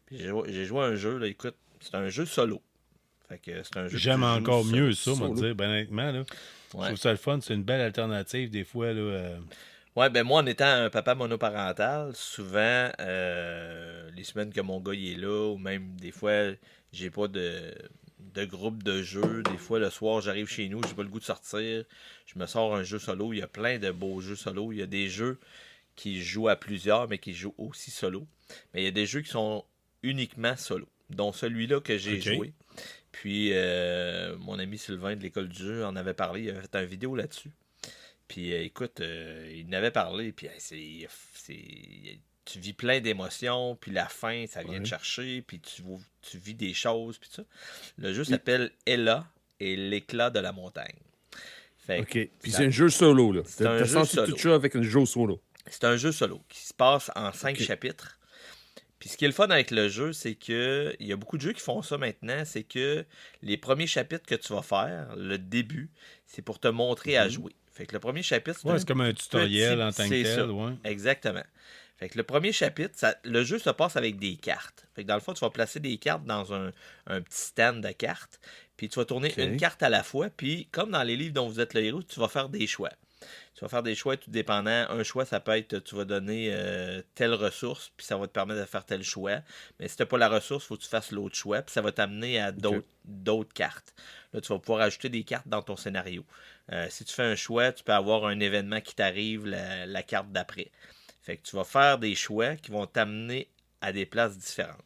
Speaker 5: Puis j'ai joué à un jeu. Là, écoute, c'est un jeu solo. Fait que c'est un jeu
Speaker 4: J'aime
Speaker 5: que tu
Speaker 4: encore
Speaker 5: joues
Speaker 4: mieux ça, moi,
Speaker 6: solo.
Speaker 4: dire, ben, honnêtement. Là. Je
Speaker 5: Ouais.
Speaker 4: trouve ça le fun. C'est une belle alternative, des fois. Là,
Speaker 5: Ouais, ben moi, en étant un papa monoparental, souvent, les semaines que mon gars il est là, ou même des fois, j'ai pas de groupe de jeux. Des fois, le soir, j'arrive chez nous, j'ai pas le goût de sortir. Je me sors un jeu solo. Il y a plein de beaux jeux solo. Il y a des jeux qui jouent à plusieurs, mais qui jouent aussi solo. Mais il y a des jeux qui sont uniquement solo, dont celui-là que j'ai
Speaker 4: Ok.
Speaker 5: joué. Puis, mon ami Sylvain de l'École du jeu en avait parlé. Il avait fait une vidéo là-dessus. Puis, écoute, il en avait parlé. Puis, tu vis plein d'émotions. Puis, la fin, ça vient te chercher. Puis, tu vis des choses. Puis, tout ça. Le jeu s'appelle Ella et l'éclat de la montagne. Fait que
Speaker 6: OK. Puis
Speaker 5: ça-
Speaker 6: c'est un jeu solo, là.
Speaker 5: C'est un
Speaker 6: T'as
Speaker 5: jeu
Speaker 6: senti
Speaker 5: solo.
Speaker 6: tout ça avec un jeu solo.
Speaker 5: C'est un jeu solo qui se passe en 5
Speaker 6: Ok.
Speaker 5: chapitres. Puis ce qui est le fun avec le jeu, c'est que il y a beaucoup de jeux qui font ça maintenant, c'est que les premiers chapitres que tu vas faire, le début, c'est pour te montrer à jouer. Fait que le premier chapitre,
Speaker 4: ouais, c'est comme un tutoriel en tant que
Speaker 5: c'est
Speaker 4: tel.
Speaker 5: ça.
Speaker 4: Ouais.
Speaker 5: Exactement. Fait que le premier chapitre, le jeu se passe avec des cartes. Fait que dans le fond, tu vas placer des cartes dans un petit stand de cartes. Puis tu vas tourner
Speaker 6: Ok.
Speaker 5: une carte à la fois. Puis comme dans les livres dont vous êtes le héros, tu vas faire des choix. Tu vas faire des choix tout dépendant. Un choix, ça peut être, tu vas donner telle ressource, puis ça va te permettre de faire tel choix. Mais si tu n'as pas la ressource, il faut que tu fasses l'autre choix, puis ça va t'amener à d'autres cartes. Là, tu vas pouvoir ajouter des cartes dans ton scénario. Si tu fais un choix, tu peux avoir un événement qui t'arrive la carte d'après. Fait que tu vas faire des choix qui vont t'amener à des places différentes.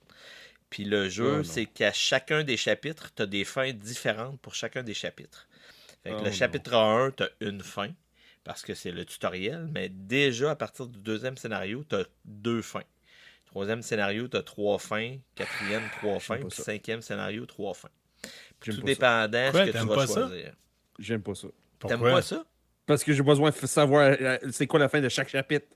Speaker 5: Puis le jeu, c'est qu'à chacun des chapitres, tu as des fins différentes pour chacun des chapitres. Fait que le chapitre 1, tu as une fin, parce que c'est le tutoriel, mais déjà à partir du deuxième scénario, tu as 2 fins. Troisième scénario, tu as 3 fins. Quatrième, 3 fins.
Speaker 6: pas
Speaker 5: Puis
Speaker 6: ça.
Speaker 5: cinquième scénario, 3 fins.
Speaker 6: J'aime
Speaker 5: Tout
Speaker 6: pas ça.
Speaker 5: dépendant de
Speaker 4: Quoi,
Speaker 5: ce que tu
Speaker 4: t'aimes
Speaker 5: vas
Speaker 4: pas ça?
Speaker 5: choisir.
Speaker 6: J'aime pas ça.
Speaker 5: T'aimes
Speaker 4: Pourquoi?
Speaker 5: pas ça?
Speaker 6: Parce que j'ai besoin de savoir c'est quoi la fin de chaque chapitre.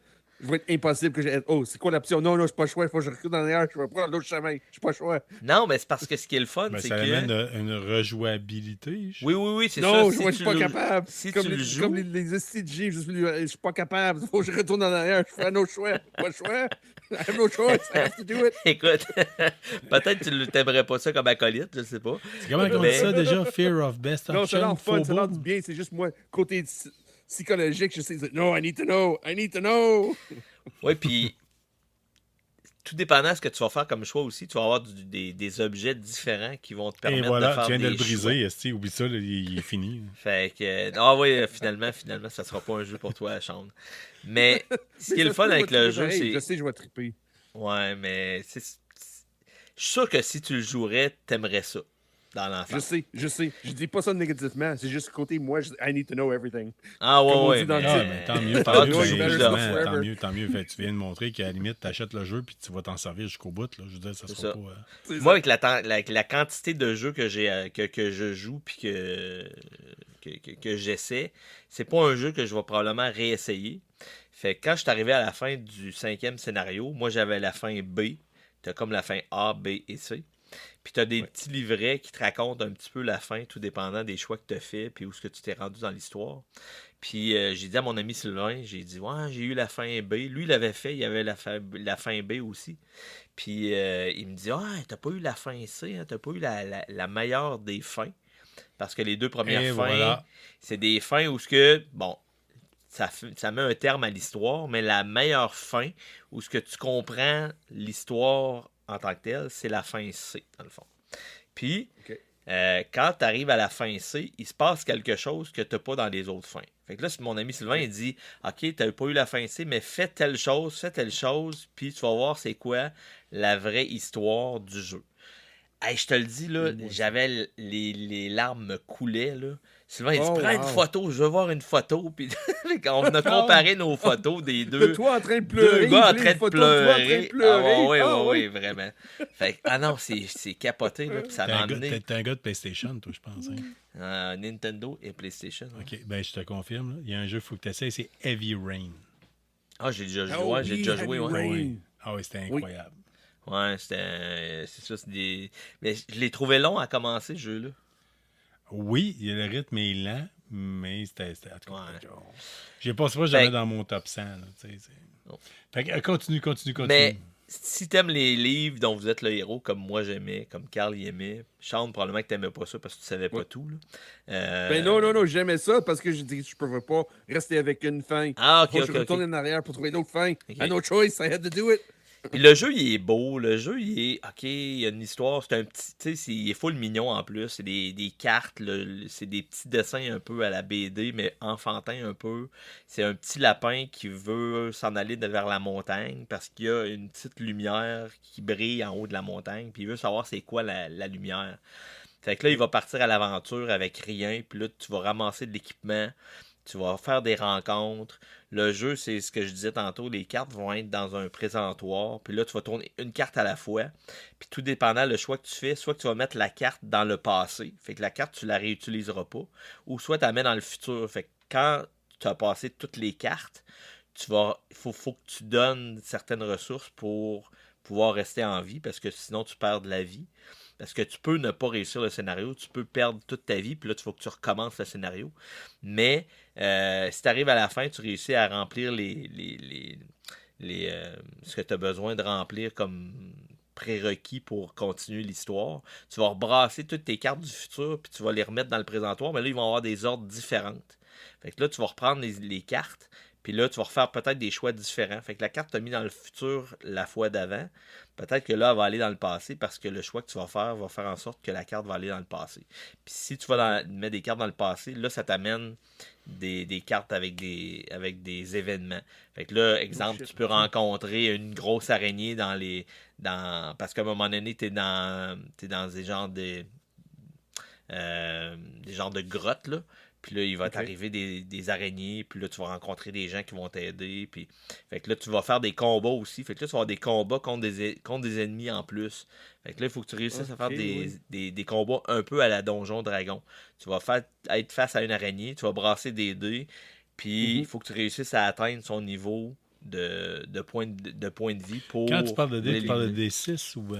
Speaker 6: je vais être impossible que j'ai. Oh, c'est quoi l'option? Non, je suis pas le choix. Il faut que je recule dans l'air. Je vais prendre l'autre chemin. Je suis pas le choix.
Speaker 5: Non, mais c'est parce que ce qui est le fun,
Speaker 4: Ben,
Speaker 5: c'est
Speaker 4: ça
Speaker 5: que...
Speaker 4: amène une rejouabilité.
Speaker 5: Oui, c'est ça.
Speaker 6: Non,
Speaker 5: Si
Speaker 6: je suis
Speaker 5: tu
Speaker 6: pas
Speaker 5: le-
Speaker 6: capable.
Speaker 5: Si
Speaker 6: Comme
Speaker 5: tu le
Speaker 6: les,
Speaker 5: joues...
Speaker 6: comme les STG, je suis pas capable. Il faut que je retourne dans l'air. Je fais un autre choix. Pas le choix. I have no choice. I have to do it.
Speaker 5: Écoute, peut-être que tu ne t'aimerais pas ça comme acolyte, je sais pas.
Speaker 4: C'est comment on dit
Speaker 5: Mais-
Speaker 4: ça déjà? Fear of best
Speaker 6: Non, ça a
Speaker 4: option,
Speaker 6: l'air fun. Ça a l'air
Speaker 4: FOBO?
Speaker 6: du bien. C'est juste moi, côté psychologique, je sais. No, I need to know. I need to know.
Speaker 5: Oui, puis tout dépendant de ce que tu vas faire comme choix aussi, tu vas avoir des objets différents qui vont te
Speaker 4: Et
Speaker 5: permettre de
Speaker 4: voilà,
Speaker 5: faire
Speaker 4: tu viens de
Speaker 5: des
Speaker 4: le briser,
Speaker 5: choix.
Speaker 4: esti, oublie ça, là, il est fini.
Speaker 5: Fait que, ah oui, finalement, ça sera pas un jeu pour toi, Sean. Mais ce qui est le fun avec le jeu, c'est...
Speaker 6: Je sais, je vais triper.
Speaker 5: Ouais, mais je suis sûr que si tu le jouerais, t'aimerais ça dans
Speaker 6: Je
Speaker 5: l'enfant.
Speaker 6: sais. Je dis pas ça négativement. C'est juste côté moi, I need to know everything.
Speaker 5: Ah
Speaker 6: Comme on
Speaker 5: ouais,
Speaker 6: dit dans
Speaker 5: mais...
Speaker 6: le
Speaker 4: Ah, mais tant mieux,
Speaker 5: Ah,
Speaker 4: tant mieux,
Speaker 5: tu
Speaker 4: ben,
Speaker 5: joues
Speaker 6: better
Speaker 5: plusieurs
Speaker 6: stuff
Speaker 5: fois.
Speaker 6: forever.
Speaker 4: tant mieux. Fait, tu viens de montrer qu'à la limite, t'achètes le jeu puis tu vas t'en servir jusqu'au bout. Là. Je veux dire, ça
Speaker 5: C'est
Speaker 4: sera
Speaker 5: ça.
Speaker 4: pas...
Speaker 6: C'est
Speaker 5: Moi,
Speaker 6: ça.
Speaker 5: avec la quantité de jeux que j'ai que je joue puis que j'essaie, c'est pas un jeu que je vais probablement réessayer. Fait que quand je suis arrivé à la fin du 5e scénario, moi j'avais la fin B. T'as comme la fin A, B et C. Puis t'as des petits livrets qui te racontent un petit peu la fin, tout dépendant des choix que t'as fait puis où est-ce que tu t'es rendu dans l'histoire. Puis j'ai dit à mon ami Sylvain, j'ai dit, ouais, j'ai eu la fin B. Lui, il l'avait fait, il y avait la fin B aussi. Puis il me dit, ah, t'as pas eu la fin C, hein, t'as pas eu la meilleure des fins. Parce que les deux premières
Speaker 4: Et
Speaker 5: fins,
Speaker 4: voilà.
Speaker 5: c'est des fins où ce que, bon, ça met un terme à l'histoire, mais la meilleure fin, où ce que tu comprends l'histoire en tant que telle, c'est la fin C, dans le fond. Puis,
Speaker 6: Ok.
Speaker 5: quand tu arrives à la fin C, il se passe quelque chose que tu n'as pas dans les autres fins. Fait que là, mon ami Sylvain, il dit, OK, tu n'as pas eu la fin C, mais fais telle chose, puis tu vas voir c'est quoi la vraie histoire du jeu. Hey, je te le dis, là, j'avais les larmes me coulaient, là. Sylvain, il dit,
Speaker 6: Oh,
Speaker 5: prends une
Speaker 6: wow.
Speaker 5: photo, je veux voir une photo. Puis on a comparé nos photos des deux.
Speaker 6: Toi en train de pleurer.
Speaker 5: Deux gars en
Speaker 6: il voulait
Speaker 5: train
Speaker 6: une
Speaker 5: de
Speaker 6: photo de toi en train de
Speaker 5: pleurer.
Speaker 6: pleurer.
Speaker 5: Ah, ouais,
Speaker 6: Ah,
Speaker 5: ouais, vraiment. Fait que, ah non, c'est capoté, là. Puis ça
Speaker 4: T'es
Speaker 5: m'a
Speaker 4: un, gars,
Speaker 5: amené
Speaker 4: t'es un gars de PlayStation, toi, je pense. Hein?
Speaker 5: Nintendo et PlayStation. Ouais.
Speaker 4: OK, ben je te confirme. Là. Il y a un jeu qu'il faut que tu essaies, c'est Heavy Rain.
Speaker 5: Ah, j'ai déjà joué,
Speaker 6: Oh
Speaker 5: ouais, j'ai
Speaker 6: oui,
Speaker 5: déjà joué,
Speaker 6: Heavy
Speaker 5: ouais.
Speaker 6: Rain.
Speaker 4: Ah oui, c'était incroyable.
Speaker 5: Ouais, c'est ça, c'est des... Mais je l'ai trouvé long à commencer, ce jeu-là.
Speaker 4: Oui, le rythme est lent, mais c'était en tout cas,
Speaker 5: Ouais.
Speaker 4: j'ai pas ça, j'avais
Speaker 5: Fait-
Speaker 4: dans mon top 100. Là,
Speaker 5: Non.
Speaker 4: Fait que, continue.
Speaker 5: Mais si t'aimes les livres dont vous êtes le héros, comme moi j'aimais, comme Carl y aimait, Sean, probablement que t'aimais pas ça parce que tu savais pas tout. Là.
Speaker 6: Ben non, j'aimais ça parce que j'ai dit que je pouvais pas rester avec une fin.
Speaker 5: Ah,
Speaker 6: Faut
Speaker 5: ok,
Speaker 6: que je
Speaker 5: ok,
Speaker 6: retourne
Speaker 5: ok.
Speaker 6: en arrière pour trouver une autre fin.
Speaker 5: Ok.
Speaker 6: I no choice, I had to do it.
Speaker 5: Puis le jeu, il est beau. Le jeu, il est... OK, il y a une histoire. C'est un petit... Tu sais, il est full mignon en plus. C'est des cartes. C'est des petits dessins un peu à la BD, mais enfantin un peu. C'est un petit lapin qui veut s'en aller vers la montagne parce qu'il y a une petite lumière qui brille en haut de la montagne. Puis il veut savoir c'est quoi la lumière. Fait que là, il va partir à l'aventure avec rien. Puis là, tu vas ramasser de l'équipement. Tu vas faire des rencontres. Le jeu, c'est ce que je disais tantôt, les cartes vont être dans un présentoir. Puis là, tu vas tourner une carte à la fois. Puis tout dépendant le choix que tu fais, soit que tu vas mettre la carte dans le passé. Fait que la carte, tu la réutiliseras pas. Ou soit tu la mets dans le futur. Fait que quand tu as passé toutes les cartes, faut que tu donnes certaines ressources pour pouvoir rester en vie. Parce que sinon, tu perds de la vie. Parce que tu peux ne pas réussir le scénario, tu peux perdre toute ta vie, puis là, il faut que tu recommences le scénario. Mais si tu arrives à la fin, tu réussis à remplir ce que tu as besoin de remplir comme prérequis pour continuer l'histoire. Tu vas rebrasser toutes tes cartes du futur, puis tu vas les remettre dans le présentoir, mais là, ils vont avoir des ordres différentes. Fait que là, tu vas reprendre les cartes, puis là, tu vas refaire peut-être des choix différents. Fait que la carte t'a mis dans le futur la fois d'avant. Peut-être que là, elle va aller dans le passé parce que le choix que tu vas faire en sorte que la carte va aller dans le passé. Puis si tu vas mettre des cartes dans le passé, là, ça t'amène des cartes avec des événements. Fait que là, exemple, tu peux rencontrer une grosse araignée parce qu'à un moment donné, t'es dans des genres de grottes, là. Puis là, il va t'arriver des araignées. Puis là, tu vas rencontrer des gens qui vont t'aider. Puis... Fait que là, tu vas faire des combats aussi. Fait que là, tu vas avoir des combats contre des ennemis en plus. Fait que là, il faut que tu réussisses à faire des combats un peu à la Donjon Dragon. Tu vas être face à une araignée. Tu vas brasser des dés. Puis il faut que tu réussisses à atteindre son niveau points de vie pour.
Speaker 4: Quand tu parles de dés, tu parles de
Speaker 5: l'éliminer.
Speaker 4: D6 ou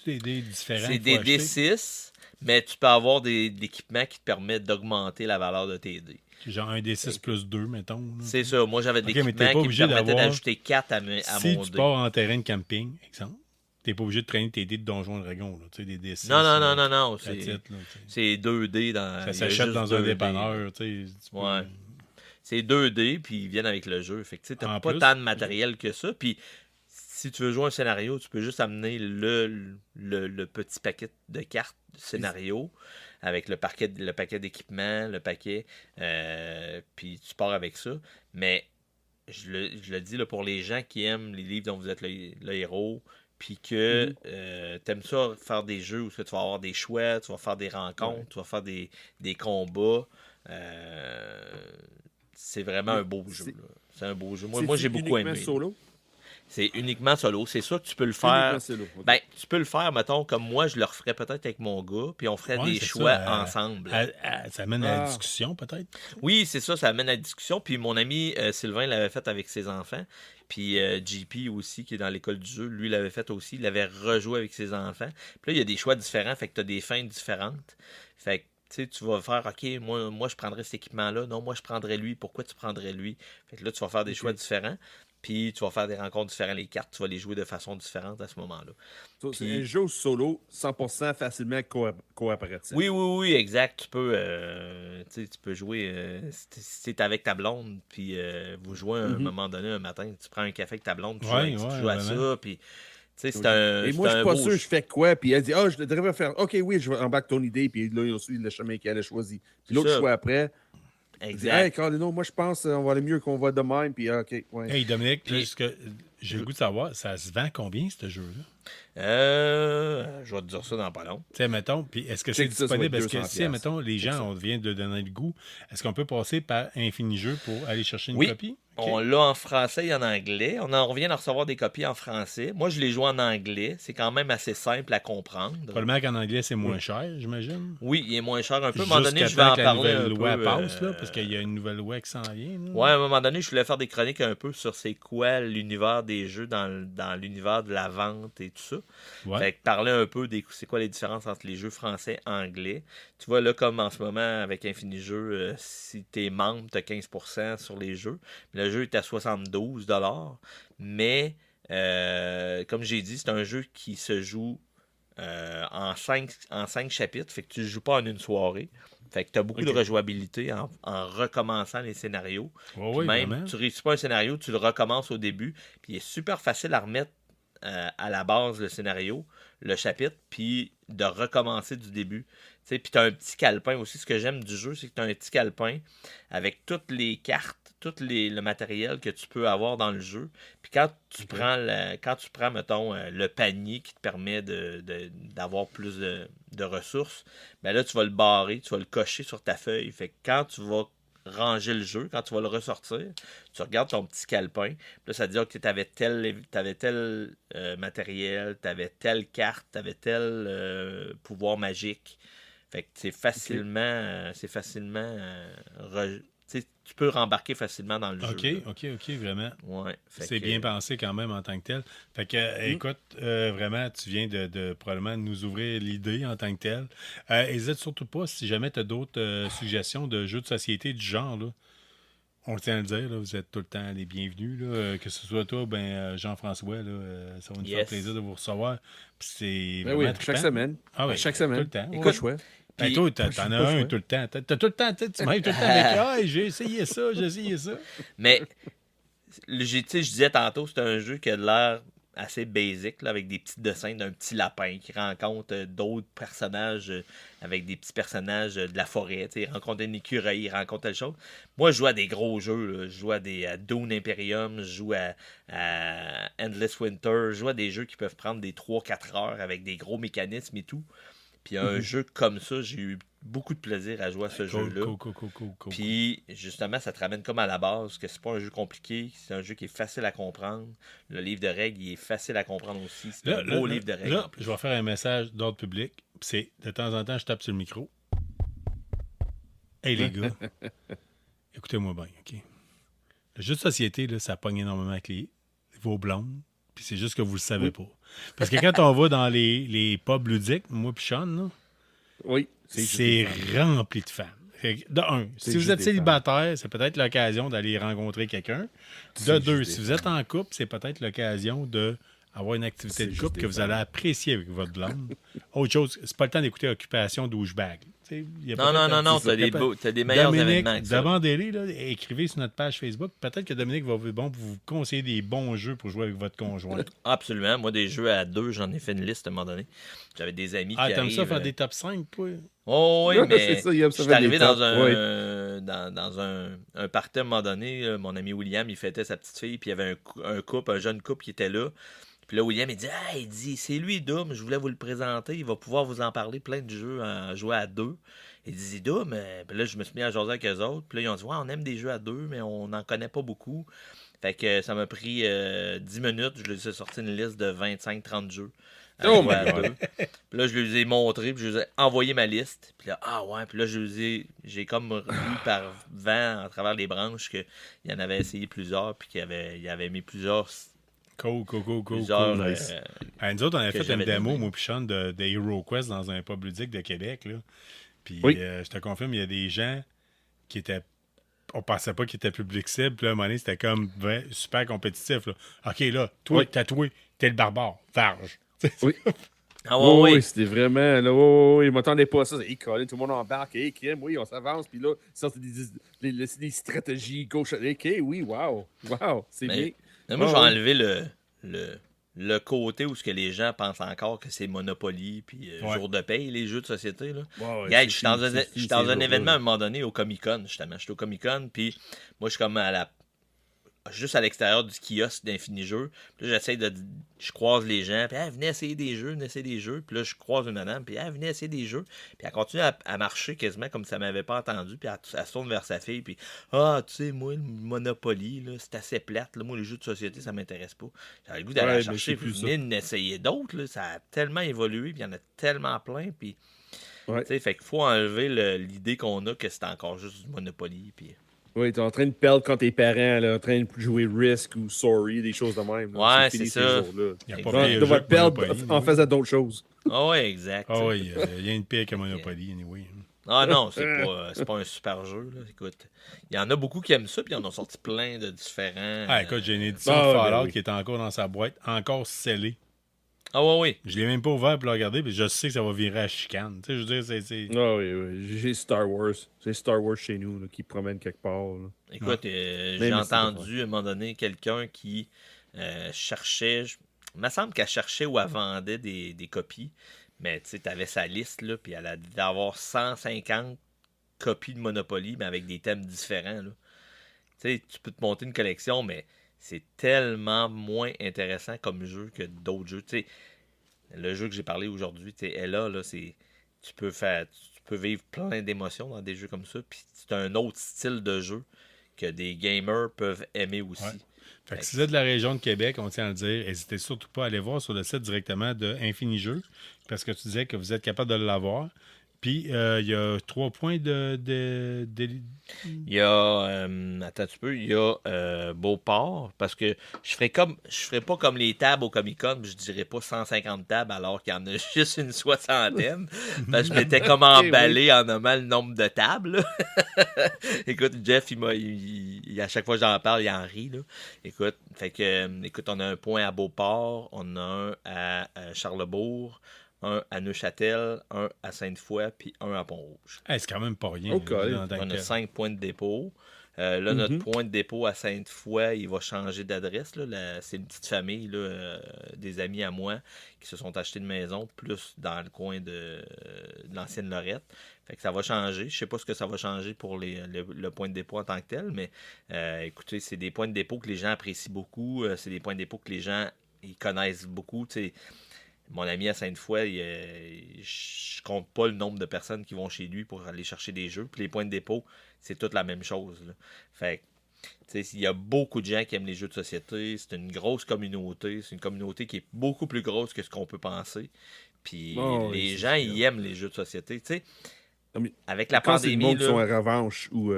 Speaker 4: tu des dés différents?
Speaker 5: C'est
Speaker 4: qu'il faut
Speaker 5: des
Speaker 4: acheter?
Speaker 5: D6, mais tu peux avoir des équipements qui te permettent d'augmenter la valeur de tes dés.
Speaker 4: Genre un D6 plus 2, mettons. Là.
Speaker 5: C'est ça. Moi, j'avais des
Speaker 4: Ok, mais t'es pas
Speaker 5: équipements qui me
Speaker 4: obligé
Speaker 5: permettaient
Speaker 4: d'avoir-
Speaker 5: d'ajouter 4 à
Speaker 4: Si
Speaker 5: mon
Speaker 4: tu
Speaker 5: dé.
Speaker 4: pars en terrain de camping, exemple, t'es pas obligé de traîner tes dés de Donjons et Dragons. Là. Tu sais, des D6.
Speaker 5: Non.
Speaker 4: that's it, là, tu sais.
Speaker 5: C'est 2D dans.
Speaker 4: Ça
Speaker 5: il y a
Speaker 4: s'achète
Speaker 5: juste
Speaker 4: dans un
Speaker 5: 2D.
Speaker 4: dépanneur. Tu sais, tu peux-
Speaker 5: Ouais. C'est 2D, puis ils viennent avec le jeu. Fait que tu sais, t'as
Speaker 4: En
Speaker 5: pas
Speaker 4: plus-
Speaker 5: tant de matériel que ça. Puis si tu veux jouer un scénario, tu peux juste amener le petit paquet de cartes du scénario avec le paquet d'équipements, le paquet, puis tu pars avec ça. Mais je le dis là, pour les gens qui aiment les livres dont vous êtes le héros, puis que t'aimes ça faire des jeux où tu vas avoir des choix, tu vas faire des rencontres, tu vas faire des combats. C'est vraiment un beau jeu.
Speaker 6: c'est-
Speaker 5: Là. C'est un beau jeu. Moi
Speaker 6: C'est-tu
Speaker 5: j'ai beaucoup
Speaker 6: uniquement
Speaker 5: aimé.
Speaker 6: solo?
Speaker 5: C'est uniquement solo. C'est sûr que tu peux le faire.
Speaker 6: Uniquement solo. ok.
Speaker 5: Ben, tu peux le faire, mettons, comme moi, je le referais peut-être avec mon gars, puis on ferait
Speaker 4: Ouais,
Speaker 5: des
Speaker 4: c'est
Speaker 5: choix
Speaker 4: ça,
Speaker 5: ensemble.
Speaker 4: Ça amène à la
Speaker 6: Ah.
Speaker 4: discussion, peut-être.
Speaker 5: Oui, c'est ça, ça amène à la discussion. Puis mon ami Sylvain l'avait fait avec ses enfants. Puis JP aussi, qui est dans l'école du jeu, lui l'avait fait aussi. Il l'avait rejoué avec ses enfants. Puis là, il y a des choix différents, fait que tu as des fins différentes. Fait que tu sais, tu vas faire, OK, moi je prendrais cet équipement-là. Non, moi je prendrais lui. Pourquoi tu prendrais lui? Fait que là, tu vas faire des choix différents. Puis tu vas faire des rencontres différentes. Les cartes, tu vas les jouer de façon différente à ce moment-là.
Speaker 6: So, c'est
Speaker 5: puis-
Speaker 6: un jeu solo 100% facilement coopératif.
Speaker 5: Oui, exact. Tu peux jouer si t'es avec ta blonde, puis vous jouez à un moment donné un matin, tu prends un café avec ta blonde, tu
Speaker 4: Ouais,
Speaker 5: joues,
Speaker 4: ouais,
Speaker 5: joues à
Speaker 4: vraiment.
Speaker 5: ça, puis tu sais, c'est un.
Speaker 6: Et
Speaker 5: c'est
Speaker 6: moi, je
Speaker 5: un
Speaker 6: suis pas
Speaker 5: beau
Speaker 6: sûr,
Speaker 5: jeu.
Speaker 6: je fais quoi. Puis elle dit, je devrais faire. OK, oui, je vais embarquer ton idée. Puis là, il y a aussi le chemin qu'elle a choisi. Puis l'autre
Speaker 5: ça.
Speaker 6: choix après. Elle dit,
Speaker 5: Exact.
Speaker 6: hey, Cardino, moi, je pense qu'on va aller mieux qu'on va de même. Puis, OK, ouais.
Speaker 4: Hey, Dominique,
Speaker 5: Puis-
Speaker 4: juste que j'ai le goût de savoir, ça se vend combien, ce jeu-là?
Speaker 5: Je vais te dire ça dans pas long.
Speaker 4: Tu sais, mettons, puis est-ce que c'est
Speaker 6: Check ça, ça va
Speaker 4: disponible?
Speaker 6: être
Speaker 4: Est-ce que
Speaker 6: 200
Speaker 4: si, mettons, les gens, on vient de donner le goût, est-ce qu'on peut passer par Infinijeux pour aller chercher une
Speaker 5: Oui.
Speaker 4: copie? Ok.
Speaker 5: On l'a en français et en anglais. On vient de recevoir des copies en français. Moi, je les joue en anglais. C'est quand même assez simple à comprendre.
Speaker 4: Probablement qu'en anglais, c'est moins cher, j'imagine.
Speaker 5: Oui, il est moins cher un peu. À un moment donné,
Speaker 4: Jusqu'à
Speaker 5: je vais en
Speaker 4: temps que la
Speaker 5: parler
Speaker 4: nouvelle
Speaker 5: un
Speaker 4: loi
Speaker 5: peu.
Speaker 4: passe, là, parce qu'il y a une nouvelle loi qui s'en vient. là.
Speaker 5: Ouais, à un moment donné, je voulais faire des chroniques un peu sur c'est quoi l'univers des jeux dans l'univers de la vente et tout ça.
Speaker 4: Ouais.
Speaker 5: Fait que parler un peu des c'est quoi les différences entre les jeux français et anglais. Tu vois, là, comme en ce moment, avec Infinijeux, si t'es membre, t'as 15% sur les jeux. Le jeu est à 72$. Mais, comme j'ai dit, c'est un jeu qui se joue en 5 chapitres. Fait que tu ne joues pas en une soirée. Fait que tu as beaucoup de rejouabilité en recommençant les scénarios.
Speaker 4: Ouais,
Speaker 5: Puis
Speaker 4: oui,
Speaker 5: même,
Speaker 4: vraiment.
Speaker 5: tu réussis pas un scénario, tu le recommences au début. Puis il est super facile à remettre à la base le scénario, le chapitre, puis de recommencer du début. Tu sais, puis tu as un petit calepin aussi. Ce que j'aime du jeu, c'est que tu as un petit calepin avec toutes les cartes, le matériel que tu peux avoir dans le jeu. Puis quand tu prends, mettons, le panier qui te permet d'avoir plus de ressources, ben là, tu vas le barrer, tu vas le cocher sur ta feuille. Fait que quand tu vas ranger le jeu, quand tu vas le ressortir, tu regardes ton petit calepin, puis là, ça te dit que tu avais tel matériel, tu avais telle carte, tu avais tel pouvoir magique. Fait que c'est facilement, tu peux rembarquer facilement dans le jeu.
Speaker 4: OK, vraiment.
Speaker 5: Ouais, fait
Speaker 4: C'est
Speaker 5: que-
Speaker 4: bien pensé quand même en tant que tel. Fait que, écoute, vraiment, tu viens de probablement nous ouvrir l'idée en tant que tel. N'hésite surtout pas, si jamais tu as d'autres suggestions de jeux de société du genre, là. On le tient à le dire, là, vous êtes tout le temps les bienvenus. Là, que ce soit toi, Jean-François, là, ça va nous faire
Speaker 5: Yes.
Speaker 4: plaisir de vous recevoir. Puis c'est
Speaker 6: Ben
Speaker 4: vraiment
Speaker 6: oui, chaque
Speaker 4: trippant.
Speaker 6: semaine.
Speaker 4: Ah oui,
Speaker 6: Chaque
Speaker 4: tout
Speaker 6: semaine.
Speaker 4: le temps.
Speaker 6: Écoute,
Speaker 4: Ouais.
Speaker 6: choix.
Speaker 4: Ben,
Speaker 5: Puis-
Speaker 4: toi, t'en as
Speaker 6: pas
Speaker 4: un
Speaker 6: choix.
Speaker 4: tout le temps. T'as tout le temps, tu m'arrives tout le temps avec j'ai essayé ça, j'ai essayé ça.
Speaker 5: Mais, tu sais, je disais tantôt, c'est un jeu qui a de l'air assez basic, là, avec des petits dessins d'un petit lapin qui rencontre d'autres personnages avec des petits personnages de la forêt. Tu sais, il rencontre une écureuil, il rencontre telle chose. Moi, je joue à des gros jeux. Là. Je joue à Dune Imperium, je joue à Endless Winter, je joue à des jeux qui peuvent prendre des 3-4 heures avec des gros mécanismes et tout. Puis un jeu comme ça, j'ai eu beaucoup de plaisir à jouer à ce jeu-là.
Speaker 4: Cool.
Speaker 5: Puis, justement, ça te ramène comme à la base, que c'est pas un jeu compliqué, c'est un jeu qui est facile à comprendre. Le livre de règles, il est facile à comprendre aussi. C'est un beau livre de règles.
Speaker 4: Là, je vais faire un message d'ordre public. Puis c'est, de temps en temps, je tape sur le micro. Hey, les gars, écoutez-moi bien, OK? Le jeu de société, là, ça pogne énormément avec vos blondes. Puis c'est juste que vous le savez pas. Parce que quand on va dans les pubs ludiques, moi puis Sean, là,
Speaker 6: Oui.
Speaker 4: c'est rempli de femmes. Fait que, de un, si vous
Speaker 6: juste
Speaker 4: êtes
Speaker 6: des
Speaker 4: célibataire, c'est peut-être l'occasion d'aller rencontrer quelqu'un. De deux, si vous êtes en couple, c'est peut-être l'occasion d'avoir une activité de couple que vous allez apprécier avec votre blonde. Autre chose, c'est pas le temps d'écouter Occupation douchebag.
Speaker 5: Non, t'as des meilleurs événements que ça.
Speaker 4: Demandez-les, là, écrivez sur notre page Facebook. Peut-être que Dominique va vous conseiller des bons jeux pour jouer avec votre conjoint.
Speaker 5: Absolument. Moi, des jeux à 2, j'en ai fait une liste à un moment donné. J'avais des amis qui
Speaker 4: t'aimes
Speaker 5: arrivent...
Speaker 4: ça faire des top 5, toi?
Speaker 5: Oh, oui, mais
Speaker 6: c'est ça, il aime
Speaker 5: je
Speaker 6: ça
Speaker 5: suis
Speaker 6: faire
Speaker 5: arrivé
Speaker 6: des
Speaker 5: dans
Speaker 6: tops.
Speaker 5: dans un party à un moment donné. Là, mon ami William, il fêtait sa petite fille, puis il y avait un jeune couple qui était là. Puis là, William, il dit, c'est lui, Doom, je voulais vous le présenter, il va pouvoir vous en parler, plein de jeux à jouer à 2. Il dit, Doom, puis là, je me suis mis à jaser avec eux autres, puis là, ils ont dit, ouais, on aime des jeux à 2, mais on n'en connaît pas beaucoup. Fait que ça m'a pris 10 minutes, je lui ai sorti une liste de 25-30 jeux.
Speaker 6: Oh my
Speaker 5: à
Speaker 6: God.
Speaker 5: 2. Puis là, je lui ai montré, puis je lui ai envoyé ma liste. Puis là, puis là, j'ai comme lu par vent, à travers les branches, qu'il y en avait essayé plusieurs, puis qu'il avait mis plusieurs...
Speaker 4: Cool.
Speaker 6: nice.
Speaker 4: Nous autres, on avait
Speaker 5: Que
Speaker 4: fait une
Speaker 5: j'avais
Speaker 4: démo,
Speaker 5: donné.
Speaker 4: moi puis Sean, de Hero Quest dans un pub ludique de Québec. Là. Puis
Speaker 6: Oui.
Speaker 4: je te confirme, il y a des gens qui étaient... On pensait pas qu'ils étaient public cible. Puis là, à un moment donné, c'était comme super compétitif. Là. OK, là, toi,
Speaker 6: Oui.
Speaker 4: tatoué, t'es le barbare. Varge.
Speaker 6: Oui.
Speaker 5: Ah
Speaker 6: Oui, c'était vraiment. Là, oui, je m'attendais pas à ça. Hey, Colin, tout le monde embarque. Hey, Kim, oui, on s'avance. Puis là, ça, c'est des stratégies gauche. OK, oui, wow. Wow, c'est
Speaker 5: Mais-
Speaker 6: bien.
Speaker 5: Mais moi, je
Speaker 6: Ah,
Speaker 5: vais enlever le côté où ce que les gens pensent encore que c'est Monopoly puis jour de paye, les jeux de société. Là.
Speaker 6: Ouais,
Speaker 5: Regarde,
Speaker 6: c'est
Speaker 5: je suis dans
Speaker 6: fini, c'est fini,
Speaker 5: dans
Speaker 6: ces
Speaker 5: un
Speaker 6: jours-là.
Speaker 5: événement à un moment donné au Comic-Con, justement. J'étais au Comic-Con, puis moi, je suis comme juste à l'extérieur du kiosque d'Infini-Jeux. Puis là, je croise les gens, puis venez essayer des jeux, Puis là, je croise une madame, puis venez essayer des jeux. Puis elle continue à marcher quasiment comme si elle m'avait pas entendu, puis elle se tourne vers sa fille, puis tu sais, moi, le Monopoly, là, c'est assez plate. Là. Moi, les jeux de société, ça m'intéresse pas. J'avais le goût d'aller
Speaker 6: Ouais,
Speaker 5: la
Speaker 6: mais
Speaker 5: chercher,
Speaker 6: c'est
Speaker 5: puis
Speaker 6: plus
Speaker 5: venez en essayer d'autres. Là. Ça a tellement évolué, puis il y en a tellement plein, puis...
Speaker 6: Ouais.
Speaker 5: Tu sais, fait qu'il faut enlever l'idée qu'on a que c'est encore juste du Monopoly, puis...
Speaker 6: Oui, t'es en train de perdre quand tes parents, là, en train de jouer Risk ou Sorry, des choses de même. Là.
Speaker 5: Ouais,
Speaker 6: fini,
Speaker 5: c'est
Speaker 6: ces
Speaker 5: ça.
Speaker 6: jours-là.
Speaker 4: Il n'y a
Speaker 5: Exact.
Speaker 4: pas
Speaker 6: On
Speaker 4: pire
Speaker 6: devrait
Speaker 4: jeu que
Speaker 6: perdre
Speaker 4: Monopoly,
Speaker 6: en faisant d'autres choses.
Speaker 5: Ah ouais, exact.
Speaker 4: Ah oui, il y a une pire que Monopoly, anyway.
Speaker 5: Ah non, c'est pas un super jeu. Là. Écoute, il y en a beaucoup qui aiment ça, puis ils en ont sorti plein de différents.
Speaker 4: Écoute, j'ai une édition
Speaker 6: Ah,
Speaker 4: de
Speaker 6: ben
Speaker 4: Fallout
Speaker 6: oui.
Speaker 4: qui est encore dans sa boîte, encore scellée.
Speaker 5: Ah ouais, oui.
Speaker 4: Je l'ai même pas ouvert pour le regarder, mais je sais que ça va virer à chicane. Tu sais, je veux dire, c'est...
Speaker 6: Ah oui. J'ai Star Wars. C'est Star Wars chez nous, là, qui promène quelque part. Là.
Speaker 5: Écoute,
Speaker 6: Mais
Speaker 5: j'ai
Speaker 6: c'est
Speaker 5: entendu à un moment donné quelqu'un qui cherchait. Il me semble qu'elle cherchait ou elle vendait des copies. Mais tu sais, t'avais sa liste, là, puis elle a dû avoir 150 copies de Monopoly, mais avec des thèmes différents. Là. Tu sais, tu peux te monter une collection, mais c'est tellement moins intéressant comme jeu que d'autres jeux. Tu sais, le jeu que j'ai parlé aujourd'hui, tu sais, Ella, là, tu peux vivre plein d'émotions dans des jeux comme ça, puis c'est un autre style de jeu que des gamers peuvent aimer aussi.
Speaker 4: Ouais. Fait que si vous êtes de la région de Québec, on tient à le dire, n'hésitez surtout pas à aller voir sur le site directement de Infini Jeux, parce que tu disais que vous êtes capable de l'avoir. Puis, il y a 3 points de
Speaker 5: Il y a, attends un petit peu, il y a Beauport, parce que je ferais pas comme les tables au Comic-Con, je dirais pas 150 tables alors qu'il y en a juste une soixantaine. Parce que je m'étais comme emballé en nommant le nombre de tables. Là. Écoute, Jeff, à chaque fois que j'en parle, il en rit. Là. Écoute, on a un point à Beauport, on a un à Charlesbourg, un à Neuchâtel, un à Sainte-Foy, puis un à Pont-Rouge.
Speaker 4: c'est quand même pas rien.
Speaker 6: Ok.
Speaker 4: là, en tant que
Speaker 5: On a
Speaker 4: tel.
Speaker 5: 5 points de dépôt. Là, notre point de dépôt à Sainte-Foy, il va changer d'adresse. Là. C'est une petite famille, là, des amis à moi qui se sont achetés une maison, plus dans le coin de l'ancienne Lorette. Fait que ça va changer. Je sais pas ce que ça va changer pour le point de dépôt en tant que tel, mais écoutez, c'est des points de dépôt que les gens apprécient beaucoup. C'est des points de dépôt que les gens ils connaissent beaucoup. T'sais. Mon ami à Sainte-Foy, je compte pas le nombre de personnes qui vont chez lui pour aller chercher des jeux. Puis les points de dépôt, c'est toute la même chose. Là. Fait que, il y a beaucoup de gens qui aiment les jeux de société. C'est une grosse communauté. C'est une communauté qui est beaucoup plus grosse que ce qu'on peut penser. Puis les gens, ils aiment les jeux de société. Tu sais,
Speaker 6: Ah, mais
Speaker 5: avec la
Speaker 6: quand c'est le
Speaker 5: pandémie...
Speaker 6: monde qui
Speaker 5: là,
Speaker 6: sont à revanche ou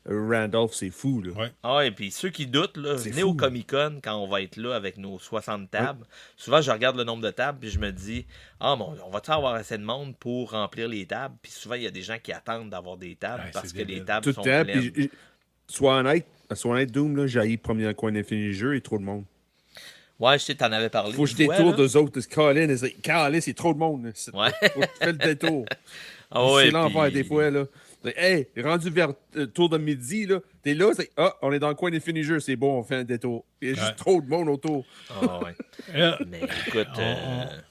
Speaker 6: Randolph, c'est fou. Là.
Speaker 4: Ouais.
Speaker 5: Ah ouais, puis ceux qui doutent, là,
Speaker 6: C'est
Speaker 5: venez
Speaker 6: fou.
Speaker 5: au Comic-Con quand on va être là avec nos 60 tables. Souvent, je regarde le nombre de tables puis je me dis, ah, bon, on va-tu avoir assez de monde pour remplir les tables? Puis souvent, il y a des gens qui attendent d'avoir des tables
Speaker 4: Ouais,
Speaker 5: parce
Speaker 4: c'est
Speaker 5: que les
Speaker 4: débile.
Speaker 5: tables
Speaker 6: Tout
Speaker 5: sont
Speaker 6: le temps.
Speaker 5: pleines.
Speaker 6: Puis, sois honnête, Doom, là, j'ai premier coin d'infini jeu et trop de monde.
Speaker 5: Ouais, je sais, t'en avais parlé.
Speaker 6: Faut que je
Speaker 5: une fois,
Speaker 6: détourne
Speaker 5: là.
Speaker 6: d'eux autres. Colin, c'est trop de monde.
Speaker 5: Ouais.
Speaker 6: Faut que tu fais le détour.
Speaker 5: Ah ouais,
Speaker 6: C'est l'enfer
Speaker 5: puis-
Speaker 6: des fois, là. Hey, rendu vers tour de midi, là, t'es là, on est dans le coin des finishers, c'est bon, on fait un détour. Il y a juste
Speaker 4: Ouais.
Speaker 6: trop de monde autour.
Speaker 5: Ah ouais.
Speaker 4: Là,
Speaker 5: Mais écoute,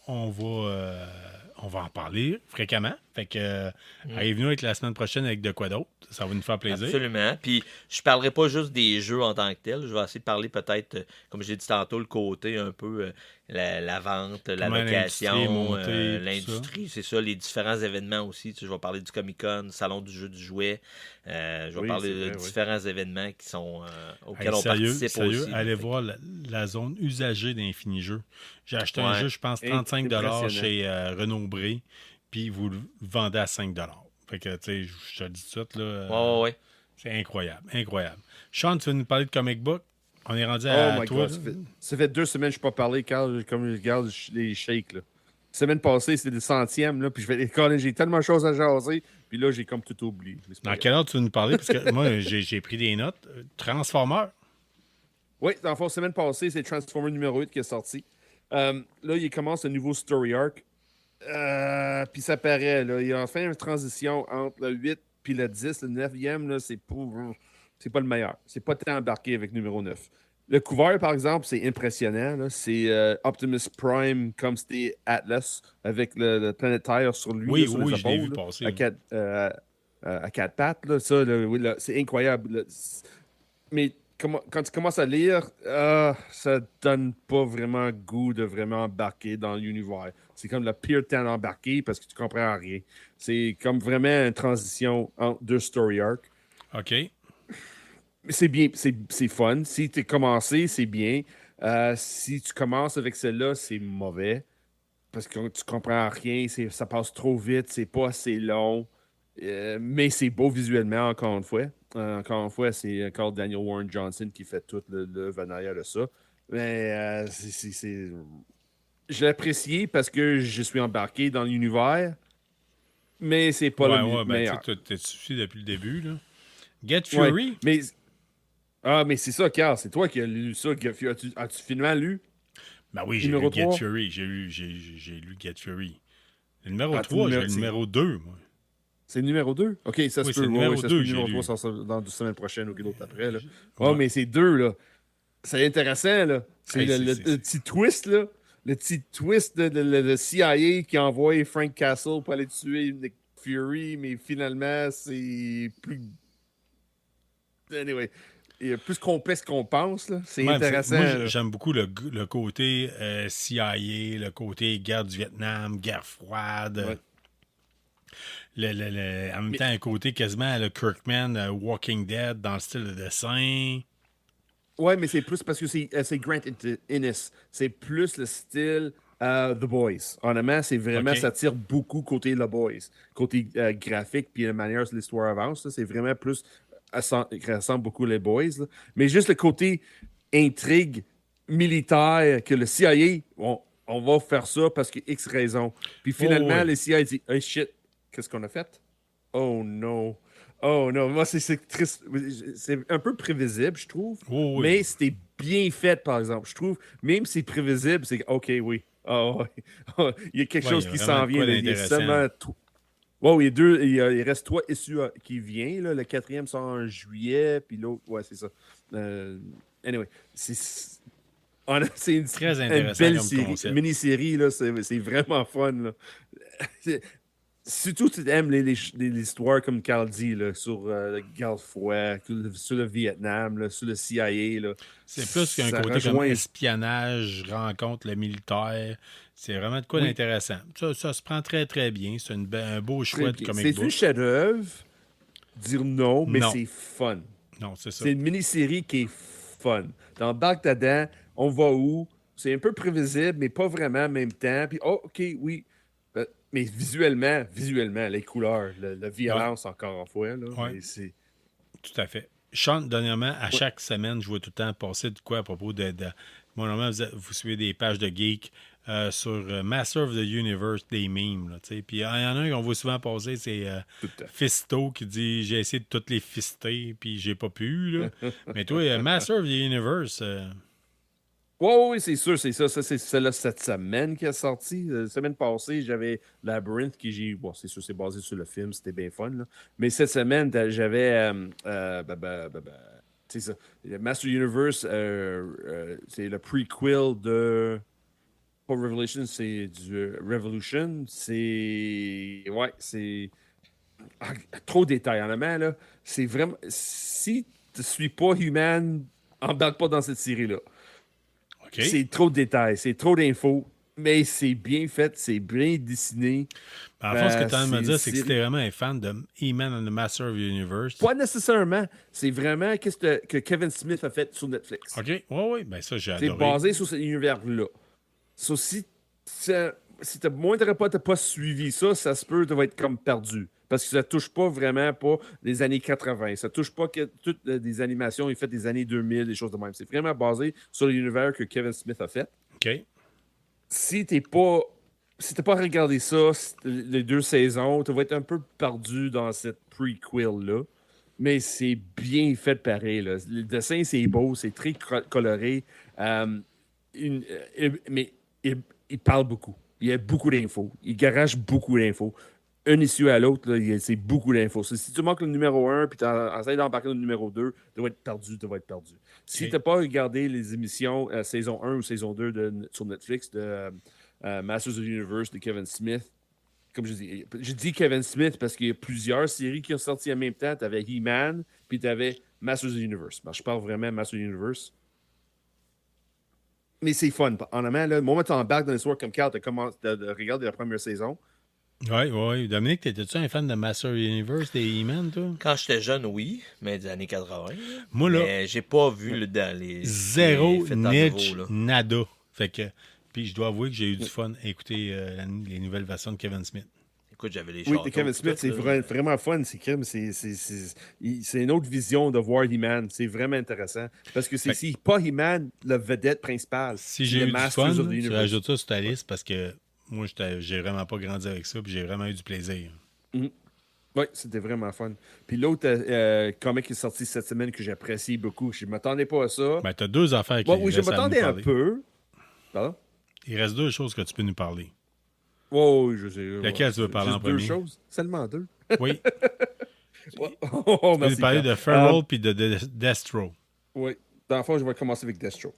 Speaker 4: on va en parler fréquemment. Fait que arrive-nous avec la semaine prochaine avec de quoi d'autre. Ça va nous faire plaisir.
Speaker 5: absolument. Puis je parlerai pas juste des jeux en tant que tels. Je vais essayer de parler peut-être, comme j'ai dit tantôt, le côté un peu la vente, la
Speaker 4: Comment
Speaker 5: location,
Speaker 4: l'industrie est montée, tout
Speaker 5: l'industrie, c'est ça, les différents événements aussi. Tu sais, je vais parler du Comic-Con, Salon du jeu du jouet. Je vais
Speaker 6: Oui,
Speaker 5: parler
Speaker 6: c'est
Speaker 5: de
Speaker 6: vrai, oui.
Speaker 5: différents événements qui sont auxquels
Speaker 4: Hey,
Speaker 5: on
Speaker 4: sérieux,
Speaker 5: participe aussi.
Speaker 4: allez
Speaker 5: Fait que-
Speaker 4: voir la zone usagée d'Infini Jeux. J'ai acheté un
Speaker 5: Ouais.
Speaker 4: jeu, je pense, 35
Speaker 6: Impressionnant.
Speaker 4: chez Renaud Bré, puis vous le vendez à 5 Fait que, tu sais, je te le dis tout de suite, là,
Speaker 5: Ouais.
Speaker 4: c'est incroyable, incroyable. Sean, tu veux nous parler de comic book? On est rendu
Speaker 6: Oh
Speaker 4: à
Speaker 6: my
Speaker 4: toi.
Speaker 6: god, ça fait 2 semaines que je n'ai pas parlé, Carl, comme je regarde les shakes. Là. Semaine passée, c'était le 100e, là, puis je fais, Colin, j'ai tellement de choses à jaser, puis là, j'ai comme tout oublié. Mais c'est pas
Speaker 4: Dans
Speaker 6: grave.
Speaker 4: quelle heure tu veux nous parler? Parce que moi, j'ai pris des notes. Transformer.
Speaker 6: Oui, dans le fond, semaine passée, c'est Transformer numéro 8 qui est sorti. Là, il commence un nouveau story arc. Puis ça paraît, là, il y a enfin une transition entre le 8 puis le 10. Le 9e, là, c'est pas le meilleur. C'est pas tant embarqué avec numéro 9. Le couvert, par exemple, c'est impressionnant. Là. C'est Optimus Prime comme c'était Atlas avec le planétaire sur lui.
Speaker 4: Oui,
Speaker 6: là, sur les
Speaker 4: oui, je l'ai
Speaker 6: épaules,
Speaker 4: vu
Speaker 6: là,
Speaker 4: passer.
Speaker 6: à quatre pattes. Là, ça, là, oui, là, c'est incroyable. Là. Mais quand tu commences à lire, ça donne pas vraiment goût de vraiment embarquer dans l'univers. C'est comme le pire temps d'embarquer parce que tu comprends rien. C'est comme vraiment une transition entre deux story arcs.
Speaker 4: OK.
Speaker 6: Mais c'est bien, c'est fun. Si tu commencé, c'est bien. Si tu commences avec celle-là, c'est mauvais. Parce que tu comprends rien, ça passe trop vite, c'est pas assez long. Mais c'est beau visuellement, encore une fois. Encore une fois, c'est encore Daniel Warren Johnson qui fait tout le en arrière de ça. Mais je l'ai apprécié parce que je suis embarqué dans l'univers. Mais c'est pas le meilleur.
Speaker 4: Tu t'es suffi depuis le début, là. Get
Speaker 6: Ouais,
Speaker 4: Fury.
Speaker 6: mais c'est ça, Carl. C'est toi qui as lu ça. As-tu finalement lu?
Speaker 4: Ben oui, j'ai lu
Speaker 6: Numéro
Speaker 4: Get
Speaker 6: 3.
Speaker 4: Fury. J'ai lu Get Fury. Le numéro
Speaker 6: Ah,
Speaker 4: 3, j'ai
Speaker 6: numéro-
Speaker 4: le numéro 2, moi.
Speaker 6: C'est le numéro 2? OK, ça se
Speaker 4: Oui,
Speaker 6: peut.
Speaker 4: c'est le numéro
Speaker 6: ça se
Speaker 4: 2
Speaker 6: peut.
Speaker 4: que j'ai
Speaker 6: Le numéro
Speaker 4: lu.
Speaker 6: 3 sort dans 2 semaines prochaines ou l'autre après. Là.
Speaker 4: Ouais.
Speaker 6: Oh, mais c'est 2, là. C'est intéressant, là. C'est
Speaker 4: Hey,
Speaker 6: le
Speaker 4: c'est-
Speaker 6: petit twist, là. Le petit twist de le CIA qui envoie Frank Castle pour aller tuer Nick Fury, mais finalement, c'est plus... Anyway, il est plus complexe qu'on pense, là. C'est
Speaker 4: Ouais,
Speaker 6: intéressant,
Speaker 4: moi,
Speaker 6: là.
Speaker 4: j'aime beaucoup le côté CIA, le côté guerre du Vietnam, guerre froide.
Speaker 6: Ouais.
Speaker 4: En même temps, un côté quasiment le Kirkman, Walking Dead dans le style de dessin.
Speaker 6: Ouais, mais c'est plus parce que c'est Grant Ennis. C'est plus le style The Boys. Honnêtement, c'est vraiment,
Speaker 4: Ok.
Speaker 6: ça tire beaucoup côté The Boys. Côté graphique, puis la manière dont l'histoire avance, là, c'est vraiment plus, ressemble beaucoup les Boys. Là. Mais juste le côté intrigue militaire que le CIA, on va faire ça parce que X raison. Puis finalement,
Speaker 4: ouais.
Speaker 6: le CIA dit, hey shit, qu'est-ce qu'on a fait? Oh non. Oh non, moi c'est triste. C'est un peu prévisible, je trouve.
Speaker 4: Oh, oui.
Speaker 6: Mais c'était bien fait, par exemple. Je trouve, même si c'est prévisible, c'est OK, oui. Ah, ouais. Il y a quelque
Speaker 4: Ouais,
Speaker 6: chose
Speaker 4: il y a
Speaker 6: qui
Speaker 4: vraiment
Speaker 6: s'en
Speaker 4: de quoi
Speaker 6: vient. Il y a
Speaker 4: d'intéressant.
Speaker 6: seulement wow, il reste 3 issues qui viennent. Là. Le 4e sort en juillet, puis l'autre, ouais, c'est ça. Anyway, c'est une
Speaker 4: Très
Speaker 6: une
Speaker 4: intéressant
Speaker 6: belle
Speaker 4: comme
Speaker 6: série,
Speaker 4: concept.
Speaker 6: mini-série, là, c'est vraiment fun. Là. Surtout, tu aimes l'histoire, comme Carl dit, là, sur la guerre froide, sur le Vietnam, là, sur le CIA. Là.
Speaker 4: C'est plus qu'un
Speaker 6: Ça
Speaker 4: côté comme
Speaker 6: rejoint-
Speaker 4: espionnage, rencontre le militaire. C'est vraiment de quoi
Speaker 6: Oui.
Speaker 4: d'intéressant. Ça se prend très, très bien. C'est un beau choix de comic
Speaker 6: C'est un
Speaker 4: book.
Speaker 6: chef-d'œuvre, dire non, mais
Speaker 4: Non.
Speaker 6: c'est fun.
Speaker 4: Non, c'est ça.
Speaker 6: C'est une mini-série qui est fun. Dans Barque dedans, on va où? C'est un peu prévisible, mais pas vraiment en même temps. Puis, oh, OK, oui. Mais visuellement, les couleurs, la violence, encore une fois, là,
Speaker 4: Ouais.
Speaker 6: mais c'est
Speaker 4: Tout à fait. Sean, dernièrement, à chaque semaine, je vois tout le temps passer de quoi à propos de... Moi, normalement, vous suivez des pages de geeks sur Master of the Universe, des memes. Là, tu sais. Puis il y en a un qu'on voit souvent passer, c'est
Speaker 6: Tout le temps.
Speaker 4: Fisto qui dit « J'ai essayé de toutes les fister, puis j'ai pas pu. » là. Mais toi, Master of the Universe...
Speaker 6: Oui, c'est sûr, c'est ça. Ça, c'est celle-là cette semaine qui est sortie. La semaine passée, j'avais Labyrinth qui j'ai. Bon, c'est sûr, c'est basé sur le film, c'était bien fun. Là. Mais cette semaine, j'avais. C'est ça. Le Master Universe, c'est le prequel de. Pas Revelation, c'est du Revolution. C'est. Ouais, c'est. Ah, trop de détails, honnêtement, là. C'est vraiment. Si tu ne suis pas Human, embarque pas dans cette série-là.
Speaker 4: OK.
Speaker 6: C'est trop de détails, c'est trop d'infos, mais c'est bien fait, c'est bien dessiné.
Speaker 4: En fond, ce que tu as à me dire, c'est que
Speaker 6: c'est-
Speaker 4: si t'es vraiment un fan de He-Man and the Master of the Universe...
Speaker 6: Pas nécessairement. C'est vraiment qu'est-ce que Kevin Smith a fait sur Netflix.
Speaker 4: OK, oui, ben ça, j'ai
Speaker 6: C'est
Speaker 4: adoré.
Speaker 6: basé sur cet univers-là. So, si t'as moindre pas, t'as pas suivi ça, ça se peut, tu vas être comme perdu. Parce que ça touche pas vraiment pas les années 80. Ça touche pas que toutes des animations, il fait des années 2000, des choses de même. C'est vraiment basé sur l'univers que Kevin Smith a fait.
Speaker 4: OK.
Speaker 6: Si t'as pas regardé ça, les 2 saisons, tu vas être un peu perdu dans cette prequel-là. Mais c'est bien fait pareil. Là. Le dessin, c'est beau, c'est très coloré. Mais il parle beaucoup. Il y a beaucoup d'infos. Il garage beaucoup d'infos. Un issue à l'autre, là, c'est beaucoup d'infos. Si tu manques le numéro 1 puis tu essaies d'embarquer le numéro 2, tu vas être perdu, Si
Speaker 4: Ok.
Speaker 6: tu n'as pas regardé les émissions saison 1 ou saison 2 sur Netflix de Masters of the Universe de Kevin Smith, comme je dis Kevin Smith parce qu'il y a plusieurs séries qui ont sorti en même temps. Tu avais He-Man, puis tu avais Masters of the Universe. Ben, je parle vraiment Masters of the Universe. Mais c'est fun. En amont, le moment où tu embarques dans l'histoire comme Carl, tu commences de regarder la première saison.
Speaker 4: Oui. Dominique, t'étais-tu un fan de Master of the Universe, des He-Man, toi?
Speaker 5: Quand j'étais jeune, oui, mais des années 80.
Speaker 4: Moi, là,
Speaker 5: Mais j'ai pas vu dans les.
Speaker 4: zéro,
Speaker 5: les faits en
Speaker 4: niche,
Speaker 5: nouveau, là.
Speaker 4: nada. Fait que, puis je dois avouer que j'ai eu du fun à écouter les nouvelles versions de Kevin Smith.
Speaker 5: Écoute, j'avais les
Speaker 6: Oui,
Speaker 5: châteaux.
Speaker 6: de Kevin
Speaker 5: pis
Speaker 6: Smith,
Speaker 5: tout,
Speaker 6: c'est
Speaker 5: là.
Speaker 6: vraiment fun. C'est une autre vision de voir He-Man. C'est vraiment intéressant. Parce que
Speaker 4: Fait-
Speaker 6: c'est pas He-Man la vedette principale.
Speaker 4: Si
Speaker 6: c'est
Speaker 4: j'ai
Speaker 6: le
Speaker 4: eu du
Speaker 6: Masters
Speaker 4: fun,
Speaker 6: of the
Speaker 4: tu
Speaker 6: Universe.
Speaker 4: rajoutes ça sur ta liste parce que moi, j'ai vraiment pas grandi avec ça, puis j'ai vraiment eu du plaisir.
Speaker 6: Oui, c'était vraiment fun. Puis l'autre comic qui est sorti cette semaine que j'apprécie beaucoup, je ne m'attendais pas à ça.
Speaker 4: Ben, t'as deux affaires qui
Speaker 6: Oui, je
Speaker 4: restent à nous
Speaker 6: m'attendais un
Speaker 4: parler.
Speaker 6: peu. Pardon?
Speaker 4: Il reste deux choses que tu peux nous parler.
Speaker 6: Oui, je sais.
Speaker 4: Laquelle tu veux parler en
Speaker 6: Juste deux
Speaker 4: premier?
Speaker 6: choses. Seulement deux.
Speaker 4: Oui,
Speaker 6: Oh,
Speaker 4: tu peux
Speaker 6: merci,
Speaker 4: nous parler
Speaker 6: Carl.
Speaker 4: de Feral puis de Destro.
Speaker 6: Oui. Dans le fond, je vais commencer avec Destro.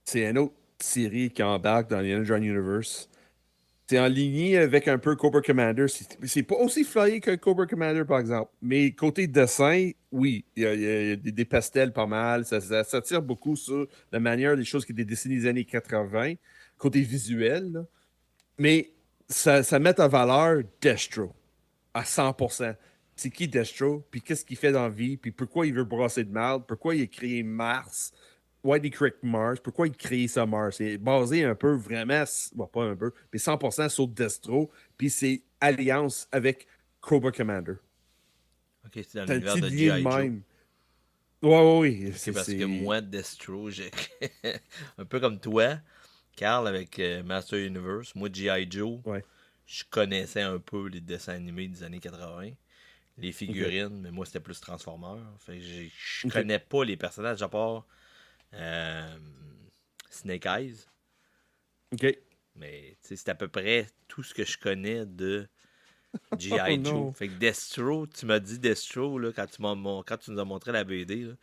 Speaker 6: C'est une autre série qui embarque dans l'Indiana Universe. C'est en ligne avec un peu Cobra Commander. C'est pas aussi flyé que Cobra Commander, par exemple. Mais côté dessin, oui, il y a des pastels pas mal. Ça tire beaucoup sur la manière des choses qui étaient dessinées des années 80, côté visuel. Là. Mais ça met en valeur Destro à 100%. C'est qui Destro, puis qu'est-ce qu'il fait dans la vie, puis pourquoi il veut brasser de merde, pourquoi il a créé Mars, why did he create Mars, pourquoi il a créé ça Mars. C'est basé un peu vraiment, bon, pas un peu, mais 100% sur Destro, puis c'est alliance avec Cobra Commander.
Speaker 5: Ok, c'est dans
Speaker 6: T'as
Speaker 5: l'univers
Speaker 6: le
Speaker 5: de
Speaker 6: petit
Speaker 5: G.I.
Speaker 6: lien de
Speaker 5: Joe.
Speaker 6: même. Oui.
Speaker 5: C'est parce que moi, Destro, j'ai un peu comme toi, Carl, avec Master Universe, moi, G.I. Joe,
Speaker 6: Ouais.
Speaker 5: je connaissais un peu les dessins animés des années 80, les figurines, mais moi, c'était plus Transformers. Fait que je
Speaker 6: Ok.
Speaker 5: connais pas les personnages à part Snake Eyes,
Speaker 6: OK.
Speaker 5: mais tu sais, c'est à peu près tout ce que je connais de G.I.
Speaker 6: Oh,
Speaker 5: Joe.
Speaker 6: non.
Speaker 5: Fait que Destro, tu m'as dit Destro, là, quand tu nous as montré la BD, là,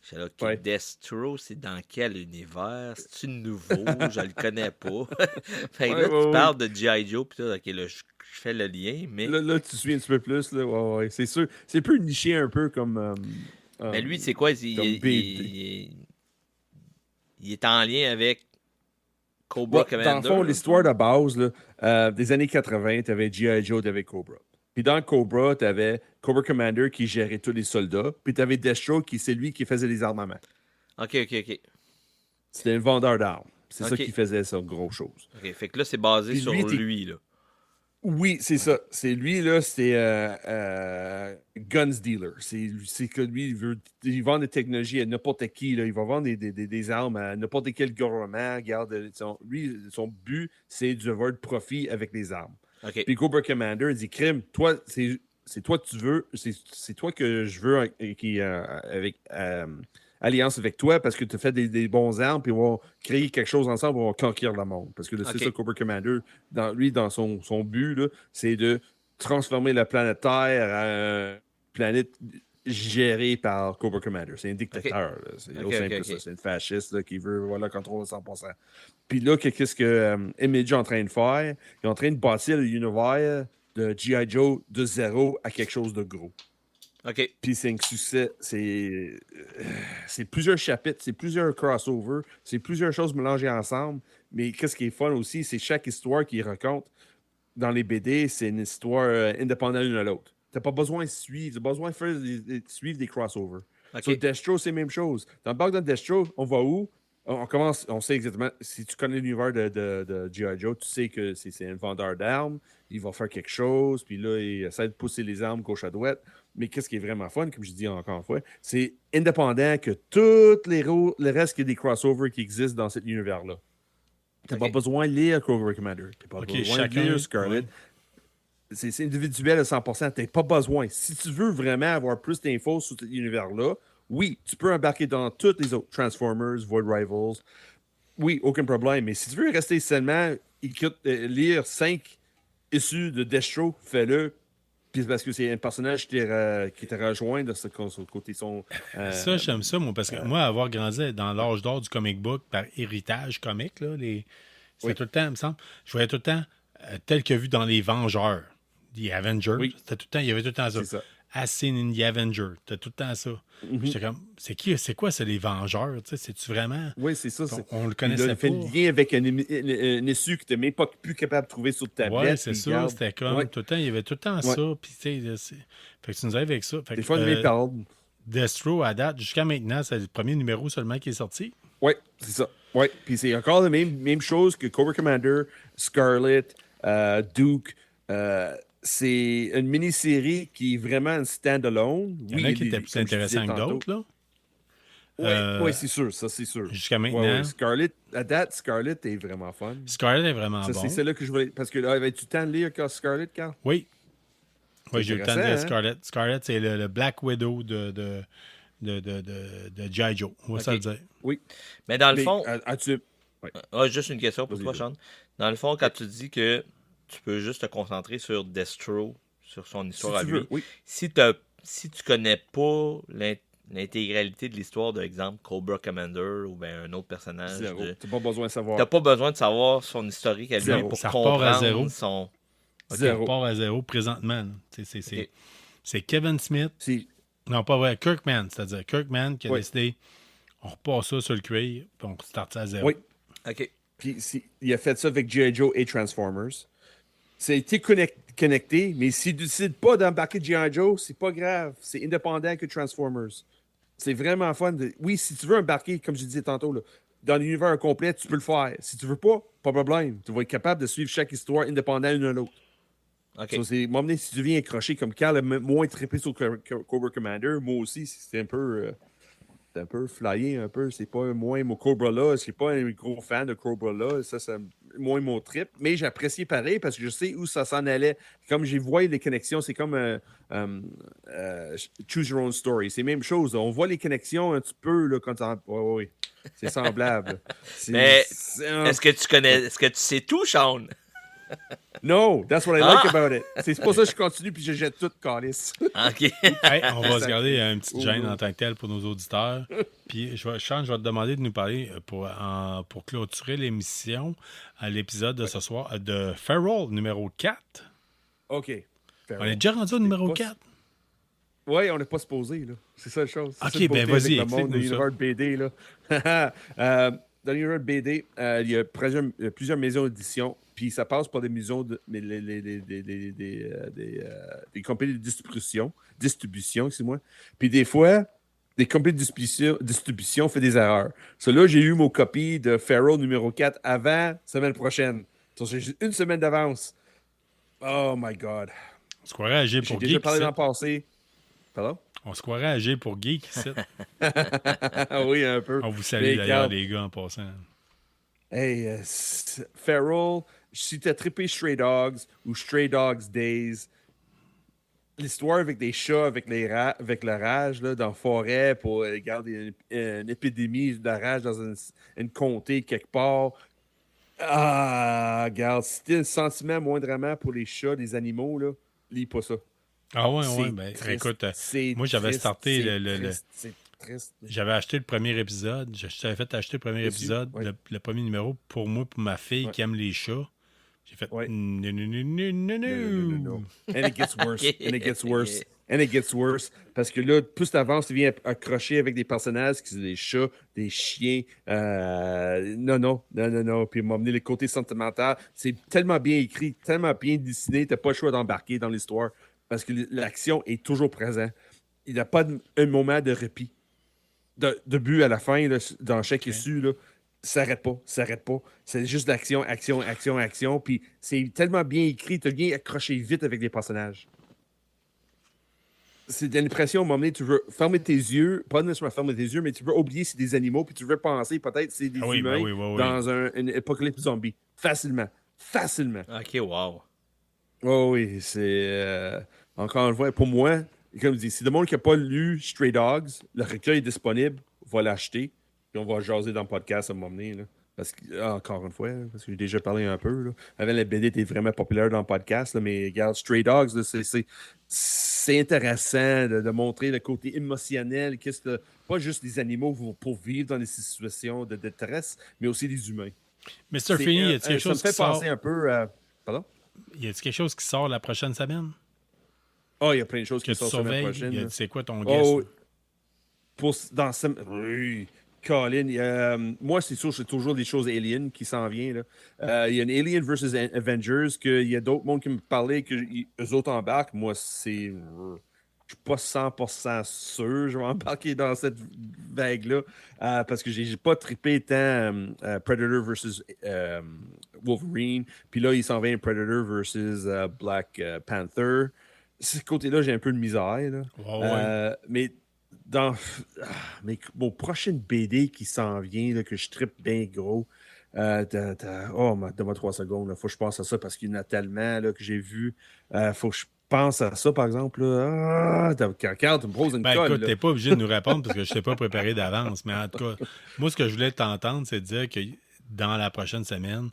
Speaker 5: j'étais là, OK,
Speaker 6: Ouais.
Speaker 5: Destro, c'est dans quel univers? C'est-tu nouveau? Je le connais pas. Fait que
Speaker 6: Ouais,
Speaker 5: là,
Speaker 6: ouais,
Speaker 5: tu
Speaker 6: ouais.
Speaker 5: parles de G.I. Joe, pis là, OK, là, je fais le lien, mais...
Speaker 6: Là, tu suis un petit peu plus. Là. Ouais. C'est sûr. C'est plus niché un peu comme...
Speaker 5: Mais lui, c'est quoi? Il est en lien avec Cobra
Speaker 6: Ouais,
Speaker 5: Commander.
Speaker 6: dans le fond,
Speaker 5: là,
Speaker 6: l'histoire de base, là, des années 80, tu avais G.I. Joe, tu avais Cobra. Puis dans Cobra, tu avais Cobra Commander qui gérait tous les soldats. Puis tu avais Destro qui c'est lui qui faisait les armements.
Speaker 5: OK.
Speaker 6: C'était un vendeur d'armes. C'est
Speaker 5: Ok.
Speaker 6: ça qui faisait ça, gros chose.
Speaker 5: OK, fait que là, c'est basé
Speaker 6: Puis
Speaker 5: sur
Speaker 6: lui,
Speaker 5: lui, là.
Speaker 6: Oui, c'est ça. C'est lui, là, c'est Guns Dealer. C'est que lui, il vend des technologies à n'importe qui. Là. Il va vendre des armes à n'importe quel gouvernement. Regarde, lui, son but, c'est d'avoir de profit avec les armes.
Speaker 5: OK.
Speaker 6: Puis Cobra Commander, il dit Crime, toi, c'est toi que tu veux, c'est toi que je veux avec alliance avec toi parce que tu as fait des bons armes, puis on va créer quelque chose ensemble, on va conquérir le monde. Parce que c'est ça, Cobra Commander, dans son but, là, c'est de transformer la planète Terre en une planète gérée par Cobra Commander. C'est un dictateur. Là. C'est aussi simple que ça. C'est un fasciste là, qui veut contrôler 100%. Puis là, qu'est-ce que Image est en train de faire? Il est en train de bâtir l'univers de G.I. Joe de zéro à quelque chose de gros.
Speaker 5: OK.
Speaker 6: Puis c'est un succès. C'est plusieurs chapitres, c'est plusieurs crossovers, c'est plusieurs choses mélangées ensemble. Mais qu'est-ce qui est fun aussi, c'est chaque histoire qu'il raconte dans les BD, c'est une histoire indépendante l'une à l'autre. T'as pas besoin de suivre, t'as besoin de suivre des crossovers.
Speaker 5: OK.
Speaker 6: Sur Destro, c'est la même chose. Dans le bac de Destro, on va où? On sait exactement, si tu connais l'univers de G.I. Joe, tu sais que c'est un vendeur d'armes, il va faire quelque chose, puis là, il essaie de pousser les armes gauche à droite. Mais qu'est-ce qui est vraiment fun, comme je dis encore une fois, c'est indépendant que tous le reste des crossovers qui existent dans cet univers-là. Tu n'as pas besoin de lire Cobra Commander. Tu n'as pas besoin de lire Scarlet. Ouais. C'est individuel à 100%. Tu n'as pas besoin. Si tu veux vraiment avoir plus d'infos sur cet univers-là, oui, tu peux embarquer dans tous les autres Transformers, Void Rivals. Oui, aucun problème. Mais si tu veux rester seulement lire 5 issues de Destro, fais-le. Puis parce que c'est un personnage qui t'a rejoint de ce côté son.
Speaker 4: Ça, j'aime ça, moi, parce que moi, avoir grandi dans l'âge d'or du comic book par héritage comique, là, c'était tout le temps, il me semble, je voyais tout le temps tel que vu dans les Vengeurs, The Avengers. Oui. C'était tout le temps, il y avait tout le temps ça.
Speaker 6: C'est ça.
Speaker 4: As seen in the Avengers. T'as tout le temps ça. J'étais comme, c'est quoi, c'est les Vengeurs? C'est-tu vraiment.
Speaker 6: Oui, c'est ça.
Speaker 4: On le connaissait pas.
Speaker 6: Il fait le lien avec un issue que tu n'es même pas plus capable de trouver sur ta tablette.
Speaker 4: Oui, c'est ça. C'était comme tout le temps, il y avait tout le temps ça. Puis, tu sais, fait que tu nous arrives avec ça. Fait
Speaker 6: des fois, on parle.
Speaker 4: Destro, à date, jusqu'à maintenant, c'est le premier numéro seulement qui est sorti.
Speaker 6: Oui, c'est ça. Oui, puis c'est encore la même chose que Cobra Commander, Scarlet, Duke. C'est une mini-série qui est vraiment un stand-alone.
Speaker 4: Il y en a qui étaient plus intéressants que d'autres, là.
Speaker 6: Oui, c'est sûr, ça, c'est sûr.
Speaker 4: Jusqu'à maintenant.
Speaker 6: Ouais. Scarlet, à date, Scarlet est vraiment fun.
Speaker 4: Scarlet est vraiment bon.
Speaker 6: C'est celle-là que je voulais. Parce que là, avais-tu le temps de lire Scarlet, Carl?
Speaker 4: Oui. Oui, j'ai eu le temps de lire Scarlet. Scarlet, c'est le Black Widow de G.I. Joe. On va ça le dire.
Speaker 6: Oui.
Speaker 5: Mais dans le fond.
Speaker 6: Juste
Speaker 5: une question pour toi, Sean. Dans le fond, quand tu dis que tu peux juste te concentrer sur Destro, sur son histoire à lui.
Speaker 6: Oui.
Speaker 5: Si tu connais pas l'intégralité de l'histoire, de exemple, Cobra Commander ou bien un autre personnage.
Speaker 6: T'as pas besoin de savoir.
Speaker 5: T'as pas besoin de savoir son historique à lui pour comprendre son.
Speaker 4: Ça repart à zéro présentement. C'est Kevin Smith. Non, pas vrai. Kirkman. C'est-à-dire Kirkman qui a décidé on repart ça sur le cuir puis on start ça à zéro.
Speaker 6: Oui.
Speaker 5: OK.
Speaker 6: Puis il a fait ça avec G.I. Joe et Transformers. Ça a été connecté, mais s'il ne décide pas d'embarquer G.I. Joe, c'est pas grave. C'est indépendant que Transformers. C'est vraiment fun. Oui, si tu veux embarquer, comme je disais tantôt, là, dans l'univers complet, tu peux le faire. Si tu veux pas de problème. Tu vas être capable de suivre chaque histoire indépendante l'une de l'autre.
Speaker 5: OK.
Speaker 6: Si tu viens accrocher comme Carl a moins trippé sur Cobra Commander, moi aussi, c'est un peu flyé un peu. C'est pas moins mon Cobra là. Je suis pas un gros fan de Cobra là. Ça moins mon trip. Mais j'apprécie pareil parce que je sais où ça s'en allait. Comme j'ai vu les connexions, c'est comme Choose Your Own Story. C'est la même chose. On voit les connexions un petit peu là, quand oui. C'est semblable.
Speaker 5: Mais est-ce que tu sais tout, Sean?
Speaker 6: No, that's what I like about it. C'est pour ça que je continue puis je jette tout, calice.
Speaker 5: OK.
Speaker 4: Hey, on va se garder un petit gêne en tant que tel pour nos auditeurs. Puis, Sean, je vais te demander de nous parler pour clôturer l'émission à l'épisode de ce soir de Feral numéro 4.
Speaker 6: OK.
Speaker 4: Feral. On est déjà rendu au numéro 4.
Speaker 6: Oui, on n'est pas supposé, là. C'est ça la chose.
Speaker 4: OK, ben vas-y,
Speaker 6: explique-nous ça. BD, là. Dans l'univers de BD, il y a plusieurs maisons d'édition. Puis ça passe par des maisons, des compagnies de distribution, excuse-moi. Puis des fois, des compagnies de distribution font des erreurs. Là, j'ai eu mon copie de Feral numéro 4 avant semaine prochaine. Donc, j'ai une semaine d'avance. Oh my God.
Speaker 4: On se croirait âgé
Speaker 6: J'ai
Speaker 4: pour
Speaker 6: déjà
Speaker 4: geek
Speaker 6: parlé
Speaker 4: ici.
Speaker 6: dans le passé. Pardon?
Speaker 4: On se croirait âgé pour geek ici.
Speaker 6: Oui, un peu.
Speaker 4: On vous salue
Speaker 6: Mais
Speaker 4: d'ailleurs,
Speaker 6: regarde,
Speaker 4: les gars, en passant.
Speaker 6: hey, Feral, si t'as trippé Stray Dogs ou Stray Dogs Days, l'histoire avec des chats, avec la rage là, dans la forêt pour garder une épidémie de rage dans une comté quelque part. Ah, regarde, si t'as le sentiment moindrement pour les chats, les animaux, là, lis pas ça.
Speaker 4: Ah ouais,
Speaker 6: C'est
Speaker 4: ben
Speaker 6: triste,
Speaker 4: écoute,
Speaker 6: c'est
Speaker 4: moi j'avais
Speaker 6: triste,
Speaker 4: starté
Speaker 6: c'est triste, c'est triste.
Speaker 4: j'avais acheté le premier épisode. J'avais fait acheter le premier
Speaker 6: Dessus,
Speaker 4: épisode,
Speaker 6: ouais.
Speaker 4: le premier numéro, pour moi, pour ma fille
Speaker 6: Ouais.
Speaker 4: qui aime les chats. J'ai fait
Speaker 6: Ouais.
Speaker 4: non, non, non, non, non, non.
Speaker 6: No. And it gets worse. And it gets worse. And it gets worse. Parce que là, plus t'avances, tu viens accrocher avec des personnages qui sont des chats, des chiens. Non. Puis m'emmener le côté sentimental. C'est tellement bien écrit, tellement bien dessiné, t'as pas le choix d'embarquer dans l'histoire. Parce que l'action est toujours présente. Il n'y a pas un moment de répit. De début à la fin, là, dans chaque issue, là, ça s'arrête pas. C'est juste l'action, action. Puis c'est tellement bien écrit, tu viens accrocher vite avec les personnages. C'est l'impression, à un moment donné, tu veux fermer tes yeux, pas nécessairement fermer tes yeux, mais tu veux oublier c'est des animaux, puis tu veux penser peut-être c'est des
Speaker 4: oui,
Speaker 6: humains
Speaker 4: ben oui.
Speaker 6: dans une apocalypse zombie. Facilement.
Speaker 5: Ok, wow.
Speaker 6: Oh oui, c'est... encore une fois, pour moi, comme je dis, si le monde qui n'a pas lu Stray Dogs, le recueil est disponible, va l'acheter, puis on va jaser dans le podcast à un moment donné. Là. Parce que, encore une fois, parce que j'ai déjà parlé un peu. Là. Avant, la BD était vraiment populaire dans le podcast, là, mais regarde, Stray Dogs, là, c'est intéressant de montrer le côté émotionnel, pas juste les animaux pour vivre dans des situations de détresse, mais aussi les humains.
Speaker 4: Mr. Feeney, y a-t-il quelque chose
Speaker 6: ça me
Speaker 4: qui
Speaker 6: fait
Speaker 4: sort?
Speaker 6: penser un peu à... Pardon?
Speaker 4: Y a-t-il quelque chose qui sort la prochaine semaine?
Speaker 6: Ah, il y a plein de choses
Speaker 4: Que
Speaker 6: qui
Speaker 4: tu
Speaker 6: sortent la semaine
Speaker 4: surveilles?
Speaker 6: prochaine. Là.
Speaker 4: C'est quoi ton guess?
Speaker 6: Oh, oui, Colin, moi, c'est sûr, c'est toujours des choses Alien qui s'en viennent. Il y a une Alien vs Avengers, qu'il y a d'autres mondes qui me parlaient que eux autres embarquent. Moi, je suis pas 100% sûr je vais embarquer dans cette vague-là parce que j'ai pas trippé tant Predator versus Wolverine. Puis là, il s'en vient Predator versus Black Panther. Ce côté-là, j'ai un peu de misère. Là.
Speaker 4: Ouais.
Speaker 6: Mais mon prochain BD qui s'en vient, là, que je trippe bien gros, donne-moi 3 secondes. Il faut que je pense à ça parce qu'il y en a tellement là, que j'ai vu. Faut que je pense à ça, par exemple. Là. Quand tu me poses une colle.
Speaker 4: Écoute,
Speaker 6: là.
Speaker 4: t'es pas obligé de nous répondre parce que je t'ai pas préparé d'avance. Mais en tout cas, moi, ce que je voulais t'entendre, c'est de dire que dans la prochaine semaine,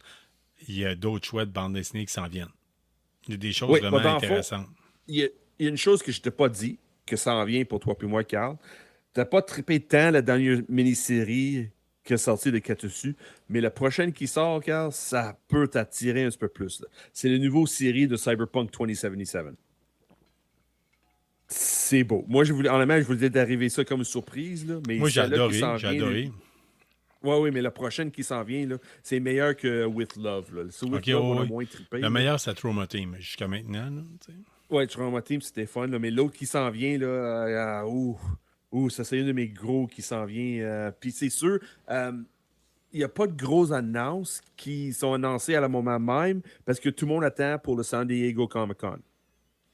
Speaker 4: il y a d'autres choix de bandes dessinées qui s'en viennent. Il y a des choses vraiment
Speaker 6: dans le fond,
Speaker 4: intéressantes.
Speaker 6: Il y a une chose que je t'ai pas dit, que ça en vient pour toi et moi, Carl. T'as pas trippé tant la dernière mini-série qui est sortie de Katusu, mais la prochaine qui sort, Carl, ça peut t'attirer un petit peu plus. Là. C'est la nouvelle série de Cyberpunk 2077. C'est beau. Moi, je voulais d'arriver ça comme une surprise, là, mais
Speaker 4: Moi, j'ai
Speaker 6: celle-là
Speaker 4: adoré.
Speaker 6: qui s'en
Speaker 4: J'ai
Speaker 6: vient,
Speaker 4: adoré.
Speaker 6: Oui, mais la prochaine qui s'en vient, là, c'est meilleur que With Love. Là. With
Speaker 4: Ok,
Speaker 6: Love, on a
Speaker 4: oui.
Speaker 6: moins trippé.
Speaker 4: Le meilleur, c'est Trauma Team jusqu'à maintenant. Là, tu sais.
Speaker 6: Ouais, Trauma Team, c'était fun, là, mais l'autre qui s'en vient, là, ça c'est un de mes gros qui s'en vient. Puis c'est sûr, il n'y a pas de grosses annonces qui sont annoncées à le moment même parce que tout le monde attend pour le San Diego Comic-Con.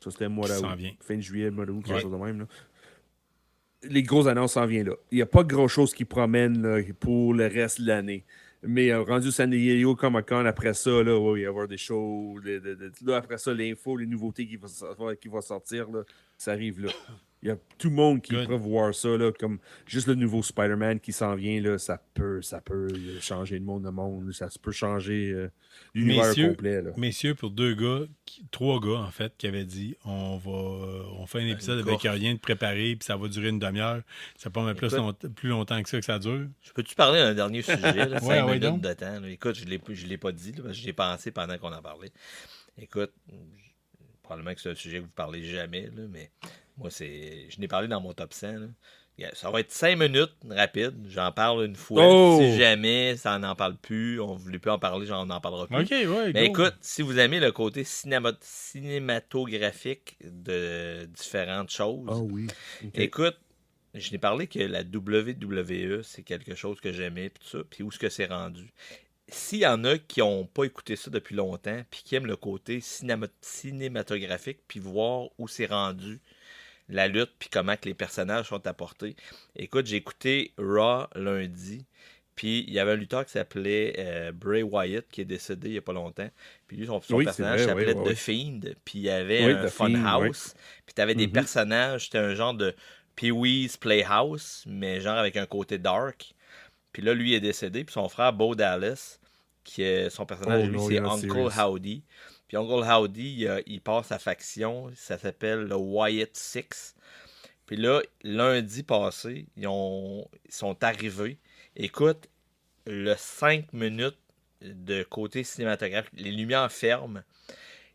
Speaker 6: Ça, c'était le mois
Speaker 4: Qui s'en
Speaker 6: d'août.
Speaker 4: vient.
Speaker 6: Fin de juillet, mois d'août, quelque
Speaker 4: Ouais.
Speaker 6: chose de même. Là. Les grosses annonces s'en viennent là. Il n'y a pas grand-chose qui promène là, pour le reste de l'année. Mais rendu San Diego Comic-Con, après ça, là, il va y avoir des shows. Là, après ça, l'info, les nouveautés qui vont sortir, là, ça arrive là. Il y a tout le monde qui
Speaker 4: Good.
Speaker 6: peut voir ça, là, comme juste le nouveau Spider-Man qui s'en vient, là, ça peut changer le monde, ça peut changer l'univers complet. Là.
Speaker 4: Messieurs, pour trois gars, en fait, qui avaient dit on fait un épisode avec rien de préparé, puis ça va durer une demi-heure. Ça peut mettre plus longtemps que ça dure.
Speaker 5: Je peux-tu parler d'un dernier sujet, là, 5 minutes
Speaker 4: donc.
Speaker 5: de temps? Là? Écoute, je ne l'ai pas dit, là, parce que j'y ai pensé pendant qu'on en parlait. Écoute, probablement que c'est un sujet que vous ne parlez jamais, là, mais moi, je n'ai parlé dans mon top 100. Là. Ça va être 5 minutes rapide. J'en parle une fois.
Speaker 6: Oh!
Speaker 5: Si jamais ça n'en parle plus, on ne voulait plus en parler, on n'en parlera plus.
Speaker 4: OK, ouais.
Speaker 5: Mais
Speaker 4: go.
Speaker 5: écoute, si vous aimez le côté cinématographique de différentes choses,
Speaker 6: Ah oui. Okay.
Speaker 5: écoute, je n'ai parlé que la WWE, c'est quelque chose que j'aimais, puis tout ça, puis où est-ce que c'est rendu. s'il y en a qui n'ont pas écouté ça depuis longtemps, puis qui aiment le côté cinématographique, puis voir où c'est rendu la lutte, puis comment que les personnages sont apportés. Écoute, j'ai écouté Raw lundi, puis il y avait un lutteur qui s'appelait Bray Wyatt, qui est décédé il n'y a pas longtemps. Puis lui, son
Speaker 6: Oui,
Speaker 5: personnage
Speaker 6: c'est vrai,
Speaker 5: s'appelait
Speaker 6: oui.
Speaker 5: The Fiend, puis il y avait
Speaker 6: Oui,
Speaker 5: un
Speaker 6: The Fiend,
Speaker 5: Funhouse, puis tu avais des
Speaker 6: Mhm.
Speaker 5: personnages, c'était un genre de Pee-wee's Playhouse, mais genre avec un côté dark. Puis là, lui est décédé, puis son frère Bo Dallas, son personnage,
Speaker 6: Oh
Speaker 5: lui,
Speaker 6: no,
Speaker 5: c'est
Speaker 6: you're not
Speaker 5: Uncle
Speaker 6: serious.
Speaker 5: Howdy. Puis Uncle Howdy, il passe sa faction, ça s'appelle le Wyatt Six. Puis là, lundi passé, ils sont arrivés. Écoute, le 5 minutes de côté cinématographique, les lumières ferment.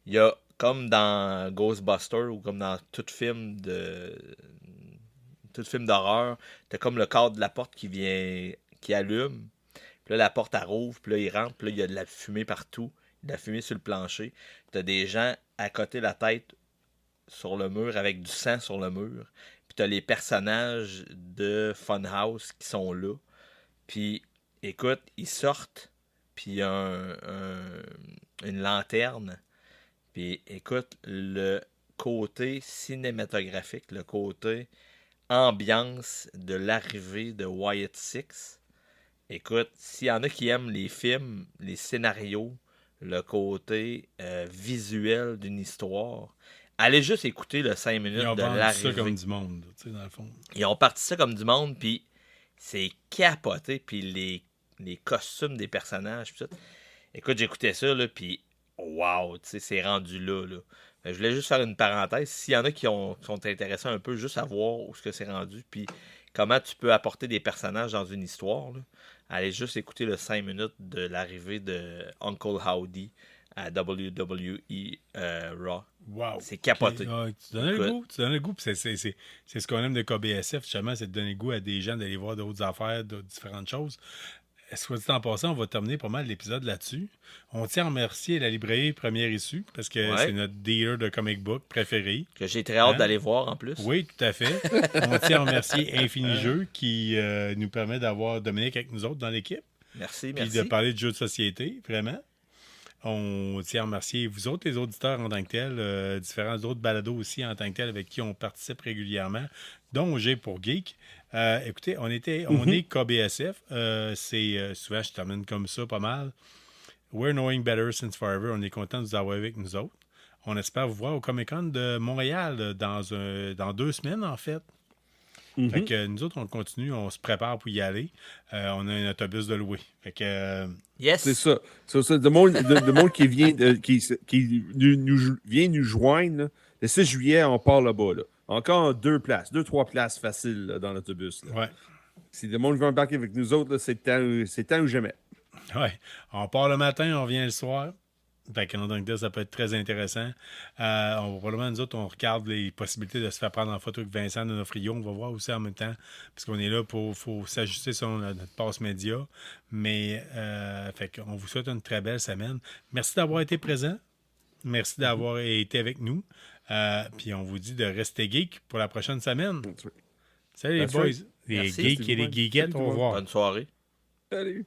Speaker 5: Il y a, comme dans Ghostbusters ou comme dans tout film d'horreur, t'as comme le cadre de la porte qui allume. Puis là, la porte, elle rouvre, puis là, il rentre, puis là, il y a de la fumée partout. De la fumée sur le plancher. T'as des gens à côté de la tête sur le mur avec du sang sur le mur. Puis t'as les personnages de Funhouse qui sont là. Puis, écoute, ils sortent, puis il y a une lanterne. Puis, écoute, le côté cinématographique, le côté ambiance de l'arrivée de Wyatt Six. Écoute, s'il y en a qui aiment les films, les scénarios, le côté visuel d'une histoire, allez juste écouter le 5
Speaker 4: Ils
Speaker 5: minutes
Speaker 4: ont
Speaker 5: de
Speaker 4: vendu ça comme
Speaker 5: l'arrivée.
Speaker 4: du monde, tu sais, dans le fond.
Speaker 5: Ils ont parti ça comme du monde, puis c'est capoté, puis les costumes des personnages, puis ça. Écoute, j'écoutais ça, là, puis wow, tu sais, c'est rendu là, là. Je voulais juste faire une parenthèse. S'il y en a qui sont intéressés un peu juste à voir où ce que c'est rendu, puis comment tu peux apporter des personnages dans une histoire, là, allez juste écouter le 5 minutes de l'arrivée de Uncle Howdy à WWE Raw.
Speaker 4: Wow.
Speaker 5: C'est capoté.
Speaker 4: Ah, tu donnes le
Speaker 5: Écoute.
Speaker 4: goût. Tu donnes le goût. Puis c'est ce qu'on aime de KBSF, justement, c'est de donner le goût à des gens d'aller voir d'autres affaires, d'autres différentes choses. Soit dit en passant, on va terminer pas mal l'épisode là-dessus. On tient à remercier la librairie Première Issue, parce que
Speaker 5: Ouais.
Speaker 4: c'est notre dealer de comic book préféré.
Speaker 5: Que j'ai très hâte
Speaker 4: Hein?
Speaker 5: d'aller voir en plus.
Speaker 4: Oui, tout à fait. On tient à remercier Infini Jeux qui nous permet d'avoir Dominique avec nous autres dans l'équipe.
Speaker 5: Merci,
Speaker 4: Puis
Speaker 5: merci.
Speaker 4: de parler de jeux de société, vraiment. On tient à remercier vous autres, les auditeurs en tant que tels, différents autres balados aussi en tant que tels avec qui on participe régulièrement, dont G pour Geek. Écoutez, on est KBSF. Souvent, je termine comme ça pas mal. We're knowing better since forever. On est content de vous avoir avec nous autres. On espère vous voir au Comic-Con de Montréal dans 2 semaines, en fait. Fait que nous autres, on continue, on se prépare pour y aller. On a un autobus de louer. Fait que
Speaker 5: Yes.
Speaker 6: C'est ça. C'est ça. Le monde qui vient, vient nous joindre, là, le 6 juillet, on part là-bas. Là. Encore 2-3 places faciles là, dans l'autobus. Là.
Speaker 4: ouais.
Speaker 6: Si le monde veut embarquer avec nous autres, là, c'est temps ou jamais.
Speaker 4: Ouais. On part le matin, on revient le soir. Fait que, donc, ça peut être très intéressant. On va probablement, nous autres, on regarde les possibilités de se faire prendre en photo avec Vincent de Nofrio. On va voir aussi en même temps, parce qu'on est là faut s'ajuster sur notre passe média. Mais, fait qu'on vous souhaite une très belle semaine. Merci d'avoir été présent. Merci d'avoir été avec nous. Puis on vous dit de rester geek pour la prochaine semaine. Salut les
Speaker 6: That's
Speaker 4: boys.
Speaker 6: right.
Speaker 4: Les
Speaker 5: Merci.
Speaker 4: geeks et les geekettes,
Speaker 6: Salut tout le
Speaker 4: au
Speaker 6: monde.
Speaker 4: revoir.
Speaker 5: Bonne soirée.
Speaker 6: Salut.